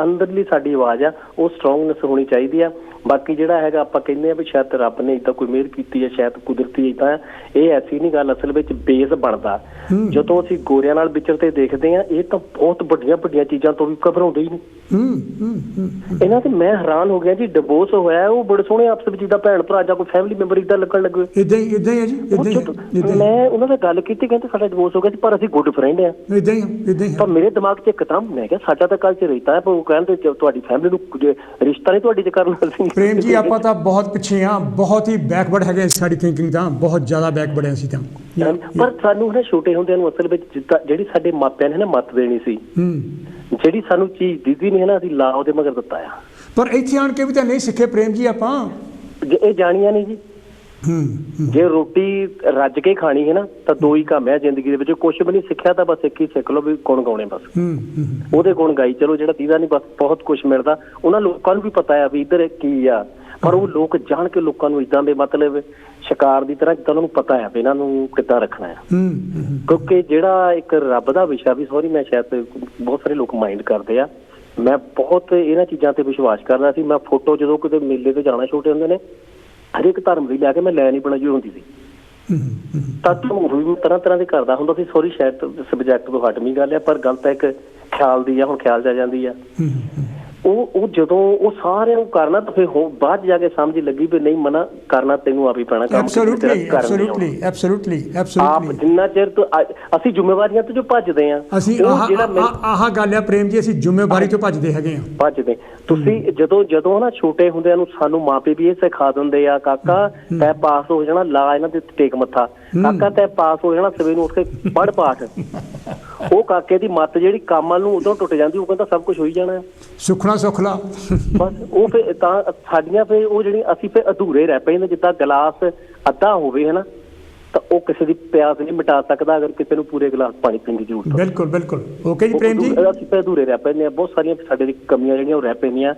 Speaker 9: ਅੰਦਰਲੀ ਸਾਡੀ ਆਵਾਜ਼ ਆ ਉਹ ਸਟਰੋਂਗਨੈਸ ਹੋਣੀ ਚਾਹੀਦੀ ਆ। ਬਾਕੀ ਜਿਹੜਾ ਹੈਗਾ ਆਪਾਂ ਕਹਿੰਦੇ ਆ ਵੀ ਸ਼ਾਇਦ ਰੱਬ ਨੇ ਏਦਾਂ ਕੋਈ ਮਿਹਰ ਕੀਤੀ ਹੈ, ਸ਼ਾਇਦ ਕੁਦਰਤੀ ਏਦਾਂ, ਇਹ ਐਸੀ ਨਹੀਂ ਗੱਲ। ਅਸਲ ਵਿੱਚ ਬੇਸ ਬਣਦਾ ਜਦੋਂ ਅਸੀਂ ਗੋਰਿਆਂ ਨਾਲ ਵਿਚਰਦੇ ਦੇਖਦੇ ਆ, ਇਹ ਤਾਂ ਬਹੁਤ ਵੱਡੀਆਂ ਵੱਡੀਆਂ ਚੀਜ਼ਾਂ ਤੋਂ ਵੀ ਘਬਰਾਉਂਦੇ ਹੀ ਨਹੀਂ ਇਹਨਾਂ ਤੇ। ਮੈਂ ਹੈਰਾਨ ਹੋ ਗਿਆ ਜੀ, ਡਿਵੋਰਸ ਹੋਇਆ ਉਹ ਬੜੇ ਸੋਹਣੇ ਆਪਸ ਵਿੱਚ ਜਿੱਦਾਂ ਭੈਣ ਭਰਾ ਜਾਂ ਕੋਈ ਫੈਮਿਲੀ ਮੈਂਬਰ ਏਦਾਂ ਲੱਗਣ ਲੱਗੇ। ਮੈਂ ਉਹਨਾਂ ਨਾਲ ਗੱਲ ਕੀਤੀ, ਕਹਿੰਦੇ ਸਾਡਾ ਡਿਵੋਰਸ ਹੋ ਗਿਆ ਸੀ ਪਰ ਅਸੀਂ ਗੁੱਡ ਫਰੈਂਡ ਆ। ਪਰ ਮੇਰੇ ਦਿਮਾਗ 'ਚ ਇੱਕਦਮ ਮੈਂ ਕਿਹਾ ਸਾਡਾ ਤਾਂ ਕੱਲ 'ਚ ਰਹਿਤਾ ਹੈ, ਪਰ ਉਹ ਕਹਿੰਦੇ ਤੁਹਾਡੀ ਫੈਮਿਲੀ ਨੂੰ ਰਿਸ਼ਤਾ ਨਹੀਂ ਤੁਹਾਡੀ 'ਚ ਕਰਨਾ ਸੀ।
Speaker 1: ਪ੍ਰੇਮ ਜੀ, ਆਪਾਂ ਤਾਂ ਬਹੁਤ ਪਿੱਛੇ ਆ, ਬਹੁਤ ਹੀ ਬੈਕਵਰਡ ਹੈਗੇ ਸਾਡੀ ਥਿੰਕਿੰਗ ਤਾਂ, ਬਹੁਤ ਜ਼ਿਆਦਾ ਬੈਕਵਰਡ ਹੈ ਅਸੀਂ ਤਾਂ।
Speaker 9: ਪਰ ਸਾਨੂੰ ਨਾ ਛੋਟੇ ਹੁੰਦਿਆਂ ਨੂੰ ਅਸਲ ਵਿੱਚ ਜਿੱਦਾਂ ਜਿਹੜੀ ਸਾਡੇ ਮਾਪਿਆਂ ਨੇ ਨਾ ਮੱਤ ਦੇਣੀ ਸੀ, ਜਿਹੜੀ ਸਾਨੂੰ ਚੀਜ਼ ਦਿੱਤੀ ਨਹੀਂ ਹੈ ਨਾ, ਅਸੀਂ ਲਾ ਉਹਦੇ ਮਗਰ ਦਿੱਤਾ ਆ।
Speaker 1: ਪਰ ਇੱਥੇ ਆਣ ਕੇ ਵੀ ਤਾਂ ਨਹੀਂ ਸਿੱਖੇ ਪ੍ਰੇਮ ਜੀ ਆਪਾਂ,
Speaker 9: ਇਹ ਜਾਣੀਆਂ ਨਹੀਂ ਜੀ। ਜੇ ਰੋਟੀ ਰੱਜ ਕੇ ਖਾਣੀ ਹੈ ਨਾ ਤਾਂ ਦੋ ਹੀ ਕੰਮ ਹੈ ਜ਼ਿੰਦਗੀ ਦੇ ਵਿੱਚ। ਕੁਛ ਵੀ ਨਹੀਂ ਸਿੱਖਿਆ ਤਾਂ ਬਸ ਇੱਕ ਹੀ ਸਿੱਖ ਲਓ ਵੀ ਗੁਣ ਗਾਉਣੇ, ਬਸ ਉਹਦੇ ਗੁਣ ਗਾਈ ਚਲੋ। ਜਿਹੜਾ ਦੀਦਾ ਨਹੀਂ, ਬਸ ਬਹੁਤ ਕੁਛ ਮਿਲਦਾ। ਉਹਨਾਂ ਲੋਕਾਂ ਨੂੰ ਵੀ ਪਤਾ ਆ ਵੀ ਇੱਧਰ ਕੀ ਆ, ਪਰ ਉਹ ਲੋਕ ਜਾਣ ਕੇ ਲੋਕਾਂ ਨੂੰ ਏਦਾਂ ਦੇ ਮਤਲਬ ਸ਼ਿਕਾਰ ਦੀ ਤਰ੍ਹਾਂ ਜਿੱਦਾਂ ਉਹਨਾਂ ਨੂੰ ਪਤਾ ਆ ਵੀ ਇਹਨਾਂ ਨੂੰ ਕਿੱਦਾਂ ਰੱਖਣਾ ਆ। ਕਿਉਂਕਿ ਜਿਹੜਾ ਇੱਕ ਰੱਬ ਦਾ ਵਿਸ਼ਾ ਵੀ, ਸੌਰੀ ਮੈਂ ਸ਼ਾਇਦ ਬਹੁਤ ਸਾਰੇ ਲੋਕ ਮਾਈਂਡ ਕਰਦੇ ਆ, ਮੈਂ ਬਹੁਤ ਇਹਨਾਂ ਚੀਜ਼ਾਂ ਤੇ ਵਿਸ਼ਵਾਸ ਕਰਦਾ ਸੀ। ਮੈਂ ਫੋਟੋ ਜਦੋਂ ਕਿਤੇ ਮੇਲੇ ਤੇ ਜਾਣਾ, ਛੋਟੇ ਹੁੰਦੇ ਨੇ ਹਰੇਕ ਧਰਮ ਦੀ ਲੈ ਕੇ ਮੈਂ ਲੈ ਨਹੀਂ ਬਣਾਈ ਹੁੰਦੀ ਸੀ, ਤਾਂ ਤਰ੍ਹਾਂ ਤਰ੍ਹਾਂ ਦੇ ਕਰਦਾ ਹੁੰਦਾ ਸੀ। ਸੌਰੀ ਸ਼ਾਇਦ ਸਬਜੈਕਟ ਤੋਂ ਹਟਵੀਂ ਗੱਲ ਆ, ਪਰ ਗੱਲ ਤਾਂ ਇੱਕ ਖਿਆਲ ਦੀ ਆ, ਹੁਣ ਖਿਆਲ 'ਚ ਆ ਜਾਂਦੀ ਆ। ਉਹ ਜਦੋਂ ਉਹ ਸਾਰਿਆਂ ਨੂੰ ਕਰਨਾ ਤਾਂ ਫਿਰ ਬਾਅਦ ਜਾ ਕੇ ਸਮਝ ਲੱਗੀ ਵੀ ਨਹੀਂ, ਮਨਾ ਕਰਨਾ ਤੈਨੂੰ ਆਪ ਹੀ ਪੈਣਾ ਕੰਮ। ਆਪ ਜਿੰਨਾ ਚਿਰ ਤੋਂ ਅਸੀਂ ਜ਼ਿੰਮੇਵਾਰੀਆਂ ਤੋਂ ਜੋ ਭੱਜਦੇ ਆ,
Speaker 1: ਅਸੀਂ ਆਹ ਗੱਲ ਆ ਪ੍ਰੇਮ ਜੀ, ਅਸੀਂ ਜ਼ਿੰਮੇਵਾਰੀ ਤੋਂ ਭੱਜਦੇ ਹੈਗੇ ਆ,
Speaker 9: ਭੱਜਦੇ। ਤੁਸੀਂ ਜਦੋਂ ਨਾ ਛੋਟੇ ਹੁੰਦਿਆਂ ਨੂੰ ਸਾਨੂੰ ਮਾਪੇ ਵੀ ਇਹ ਸਿਖਾ ਦਿੰਦੇ ਆ, ਕਾਕਾ ਤੈ ਪਾਸ ਹੋ ਜਾਣਾ, ਲਾ ਇਹਨਾਂ ਦੇ ਟੇਕ ਮੱਥਾ, ਕਾਕਾ ਤੈ ਪਾਸ ਹੋ ਜਾਣਾ, ਸਵੇਰ ਨੂੰ ਉੱਠ ਕੇ ਪੜ੍ਹ ਪਾਠ। ਉਹ ਕਾਕੇ ਦੀ ਮੱਤ ਜਿਹੜੀ ਕੰਮ ਵੱਲ ਨੂੰ ਉਦੋਂ ਟੁੱਟ ਜਾਂਦੀ, ਉਹ ਕਹਿੰਦਾ ਸਭ ਕੁਝ ਹੋਈ ਜਾਣਾ,
Speaker 1: ਸੁਖਣਾ ਸੁਖਲਾ
Speaker 9: ਬਸ। ਉਹ ਫਿਰ ਤਾਂ ਸਾਡੀਆਂ ਫਿਰ ਉਹ ਜਿਹੜੀ ਅਸੀਂ ਫਿਰ ਅਧੂਰੇ ਰਹਿ ਪਏ ਨੇ। ਜਿੱਦਾਂ ਗਲਾਸ ਅੱਧਾ ਹੋਵੇ ਹੈ ਨਾ, ਤਾਂ ਉਹ ਕਿਸੇ ਦੀ ਪਿਆਸ ਨਹੀਂ ਮਿਟਾ ਸਕਦਾ ਅਗਰ ਕਿਸੇ ਨੂੰ ਪੂਰੇ ਗਲਾਸ ਪਾਣੀ ਪੀਣ ਦੀ ਜ਼ਰੂਰਤ।
Speaker 1: ਬਿਲਕੁਲ ਬਿਲਕੁਲ। ਓਕੇ ਜੀ ਪ੍ਰੇਮ ਜੀ,
Speaker 9: ਅਸੀਂ ਫਿਰ ਅਧੂਰੇ ਰਹਿ ਪੈਂਦੇ ਹਾਂ। ਬਹੁਤ ਸਾਰੀਆਂ ਸਾਡੇ ਦੀ ਕਮੀਆਂ ਜਿਹੜੀਆਂ ਉਹ ਰਹਿ ਪੈਂਦੀਆਂ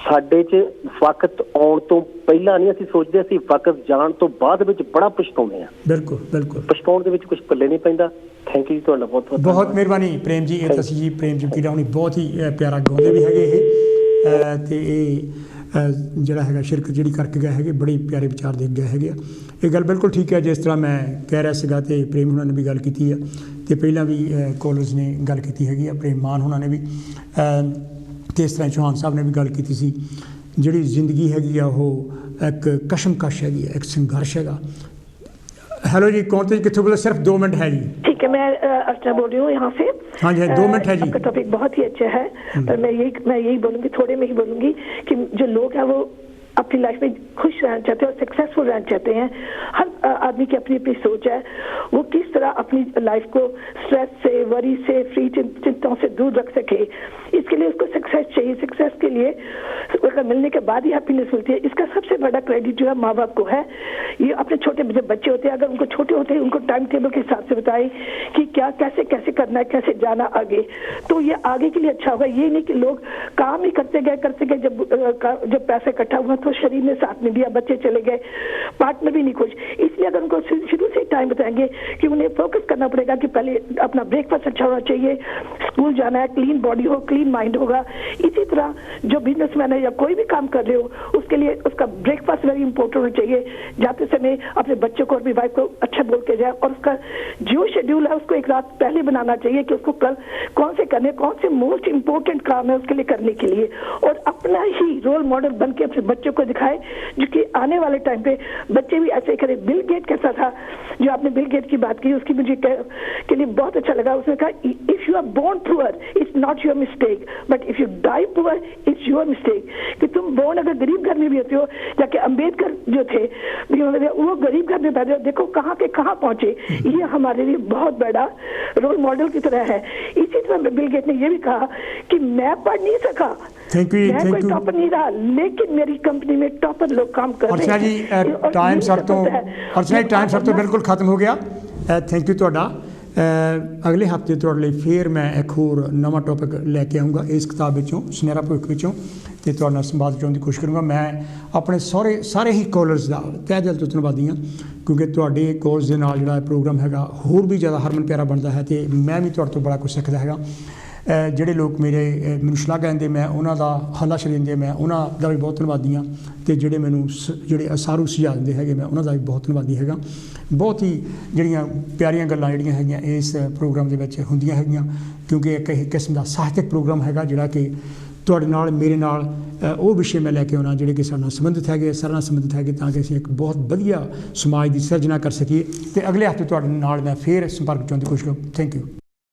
Speaker 9: ਸਾਡੇ 'ਚ। ਵਕਤ ਆਉਣ ਤੋਂ ਪਹਿਲਾਂ ਨਹੀਂ ਅਸੀਂ ਸੋਚਦੇ, ਅਸੀਂ ਵਕਤ ਜਾਣ ਤੋਂ ਬਾਅਦ ਵਿੱਚ ਬੜਾ ਪਛਤਾਉਂਦੇ ਹਾਂ।
Speaker 1: ਬਿਲਕੁਲ ਬਿਲਕੁਲ।
Speaker 9: ਪਛਤਾਉਣ ਦੇ ਵਿੱਚ ਕੁਛ ਪੱਲੇ ਨਹੀਂ ਪੈਂਦਾ। ਥੈਂਕ ਯੂ ਜੀ, ਤੁਹਾਡਾ ਬਹੁਤ ਬਹੁਤ
Speaker 1: ਬਹੁਤ ਮਿਹਰਬਾਨੀ ਪ੍ਰੇਮ ਜੀ। ਇਹ ਤਾਂ ਸੀ ਜੀ ਪ੍ਰੇਮ ਚਮਕੀਲਾ ਹੁਣੀ, ਬਹੁਤ ਹੀ ਪਿਆਰਾ ਗਾਉਂਦੇ ਵੀ ਹੈਗੇ ਇਹ, ਅਤੇ ਇਹ ਜਿਹੜਾ ਹੈਗਾ ਸ਼ਿਰਕਤ ਜਿਹੜੀ ਕਰਕੇ ਗਏ ਹੈਗੇ, ਬੜੇ ਪਿਆਰੇ ਵਿਚਾਰ ਦੇ ਗਏ ਹੈਗੇ ਆ। ਇਹ ਗੱਲ ਬਿਲਕੁਲ ਠੀਕ ਹੈ ਜਿਸ ਤਰ੍ਹਾਂ ਮੈਂ ਕਹਿ ਰਿਹਾ ਸੀਗਾ, ਅਤੇ ਪ੍ਰੇਮ ਹੁਣਾਂ ਨੇ ਵੀ ਗੱਲ ਕੀਤੀ ਆ, ਅਤੇ ਪਹਿਲਾਂ ਵੀ ਕਾਲਜ ਨੇ ਗੱਲ ਕੀਤੀ ਹੈਗੀ ਆ, ਪ੍ਰੇਮ ਮਾਨ ਹੁਣਾਂ ਨੇ ਵੀ, ਅਤੇ ਇਸ ਤਰ੍ਹਾਂ ਚੌਹਾਨ ਸਾਹਿਬ ਨੇ ਵੀ ਗੱਲ ਕੀਤੀ ਸੀ। ਜਿਹੜੀ ਜ਼ਿੰਦਗੀ ਹੈਗੀ ਆ ਉਹ ਇੱਕ ਕਸ਼ਮਕਸ਼ ਹੈਗੀ ਆ, ਇੱਕ ਸੰਘਰਸ਼ ਹੈਗਾ। हेलो जी, कौन थे, कितने बोले? सिर्फ 2 मिनट है जी।
Speaker 10: ठीक है, मैं अर्चना बोल रही हूँ यहाँ से।
Speaker 1: हाँ जी, 2 मिनट है जी।
Speaker 10: आपका टॉपिक बहुत ही अच्छा है, पर मैं यही बोलूँगी, थोड़े में ही बोलूँगी कि जो लोग हैं वो अपनी लाइफ में खुश रहना चाहते हैं और सक्सेसफुल रहना चाहते हैं। हर आदमी की अपनी अपनी सोच है, वो किस तरह अपनी लाइफ को स्ट्रेस से, वरी से, फ्री चिंताओं से दूर रख सके। इसके लिए उसको सक्सेस चाहिए। सक्सेस के लिए अगर मिलने के बाद ही हैप्पीनेस मिलती है। इसका सबसे बड़ा क्रेडिट जो है माँ बाप को है। ये अपने छोटे जब बच्चे होते हैं, अगर उनको छोटे होते हैं उनको टाइम टेबल के हिसाब से बताए कि क्या कैसे कैसे करना है, कैसे जाना आगे, तो ये आगे के लिए अच्छा होगा। ये नहीं कि लोग काम ही करते गए, जब पैसे इकट्ठा हुआ तो शरीर ने साथ में दिया, बच्चे चले गए, पार्टनर भी नहीं खुश। इसलिए अगर उनको शुरू से टाइम बताएंगे कि उन्हें फोकस करना पड़ेगा कि पहले अपना ब्रेकफास्ट अच्छा होना चाहिए, स्कूल जाना है, क्लीन बॉडी हो, क्लीन माइंड होगा। इसी तरह जो बिजनेसमैन है या कोई भी काम कर रहे हो, उसके लिए उसका ब्रेकफास्ट वेरी इंपॉर्टेंट होना चाहिए। जाते समय अपने बच्चों को और अपनी वाइफ को अच्छा बोल के जाए, और उसका जो शेड्यूल है उसको एक रात पहले बनाना चाहिए कि उसको कल कौन से करने, कौन से मोस्ट इंपॉर्टेंट काम है उसके लिए करने के लिए, और अपना ही रोल मॉडल बन के अपने बच्चों को दिखाए, जो कि आने वाले टाइम पे बच्चे भी ऐसे ही करें। बिल गेट कैसा था, जो आपने बिल गेट की बात की, उसकी मुझे के लिए बहुत अच्छा लगा। उसने कहा if you are born poor it's not your mistake, but if you die poor it's your mistake. कि तुम बोर्न अगर गरीब घर में भी होते हो, जाके अम्बेडकर जो थे वो गरीब घर में पैदा, देखो कहाँ के कहाँ पहुंचे। ये हमारे लिए बहुत बड़ा रोल मॉडल की तरह है। इसी तरह बिल गेट ने ये भी कहा कि मैं पढ़ नहीं सका, मैं कोई टॉपर नहीं रहा, लेकिन मेरी कंपनी में टॉपर लोग काम कर रहे हैं।
Speaker 1: टाइम सर तो बिल्कुल खत्म हो गया। थैंक यू ਤੁਹਾਡਾ। अगले हफ्ते ਤੁਹਾਡੇ ਲਈ ਫਿਰ ਮੈਂ ਇੱਕ ਹੋਰ ਨਵਾਂ ਟੌਪਿਕ ਲੈ ਕੇ ਆਉਂਗਾ ਇਸ ਕਿਤਾਬ ਵਿੱਚੋਂ, ਸੁਨਹਿਰਾ ਭਵਿੱਖ ਵਿੱਚੋਂ, ਤੇ ਤੁਹਾਡੇ ਨਾਲ ਸੰਵਾਦ ਕਰਨ ਦੀ ਕੋਸ਼ਿਸ਼ ਕਰੂੰਗਾ। ਮੈਂ ਆਪਣੇ ਸਾਰੇ ਹੀ ਕਾਲਰਸ ਦਾ ਤਹਿ ਦਿਲ ਤੋਂ ਧੰਨਵਾਦੀ ਹਾਂ, ਕਿਉਂਕਿ ਤੁਹਾਡੇ ਕਾਲਸ ਦੇ ਨਾਲ ਜਿਹੜਾ ਪ੍ਰੋਗਰਾਮ ਹੈਗਾ ਹੋਰ ਵੀ ਜ਼ਿਆਦਾ ਹਰਮਨ ਪਿਆਰਾ ਬਣਦਾ ਹੈ, ਤੇ ਮੈਂ ਵੀ ਤੁਹਾਡੇ ਤੋਂ ਬੜਾ ਕੁਝ ਸਿੱਖਦਾ ਹੈਗਾ। ਜਿਹੜੇ ਲੋਕ ਮੈਨੂੰ ਸ਼ਲਾਘਾ ਦਿੰਦੇ, ਮੈਂ ਉਹਨਾਂ ਦਾ ਹੱਲਾਸ਼ੇਰੀ ਦਿੰਦੇ, ਮੈਂ ਉਹਨਾਂ ਦਾ ਵੀ ਬਹੁਤ ਧੰਨਵਾਦੀ ਹਾਂ। ਅਤੇ ਜਿਹੜੇ ਮੈਨੂੰ ਜਿਹੜੇ ਸਾਰੂ ਸੁਝਾਅ ਦਿੰਦੇ ਹੈਗੇ, ਮੈਂ ਉਹਨਾਂ ਦਾ ਵੀ ਬਹੁਤ ਧੰਨਵਾਦੀ ਹੈਗਾ। ਬਹੁਤ ਹੀ ਜਿਹੜੀਆਂ ਪਿਆਰੀਆਂ ਗੱਲਾਂ ਜਿਹੜੀਆਂ ਹੈਗੀਆਂ ਇਸ ਪ੍ਰੋਗਰਾਮ ਦੇ ਵਿੱਚ ਹੁੰਦੀਆਂ ਹੈਗੀਆਂ, ਕਿਉਂਕਿ ਇੱਕ ਕਿਸਮ ਦਾ ਸਾਹਿਤਕ ਪ੍ਰੋਗਰਾਮ ਹੈਗਾ ਜਿਹੜਾ ਕਿ ਤੁਹਾਡੇ ਨਾਲ ਮੇਰੇ ਨਾਲ ਉਹ ਵਿਸ਼ੇ ਮੈਂ ਲੈ ਕੇ ਆਉਣਾ ਜਿਹੜੇ ਕਿ ਸਾਡੇ ਨਾਲ ਸੰਬੰਧਿਤ ਹੈਗੇ, ਸਾਡੇ ਨਾਲ ਸੰਬੰਧਿਤ ਹੈਗੇ, ਤਾਂ ਕਿ ਅਸੀਂ ਇੱਕ ਬਹੁਤ ਵਧੀਆ ਸਮਾਜ ਦੀ ਸਿਰਜਣਾ ਕਰ ਸਕੀਏ। ਅਤੇ ਅਗਲੇ ਹਫ਼ਤੇ ਤੁਹਾਡੇ ਨਾਲ ਮੈਂ ਫਿਰ ਸੰਪਰਕ ਚਾਹੁੰਦੀ ਕੋਸ਼ਿਸ਼ ਕਰਾਂ। Thank you.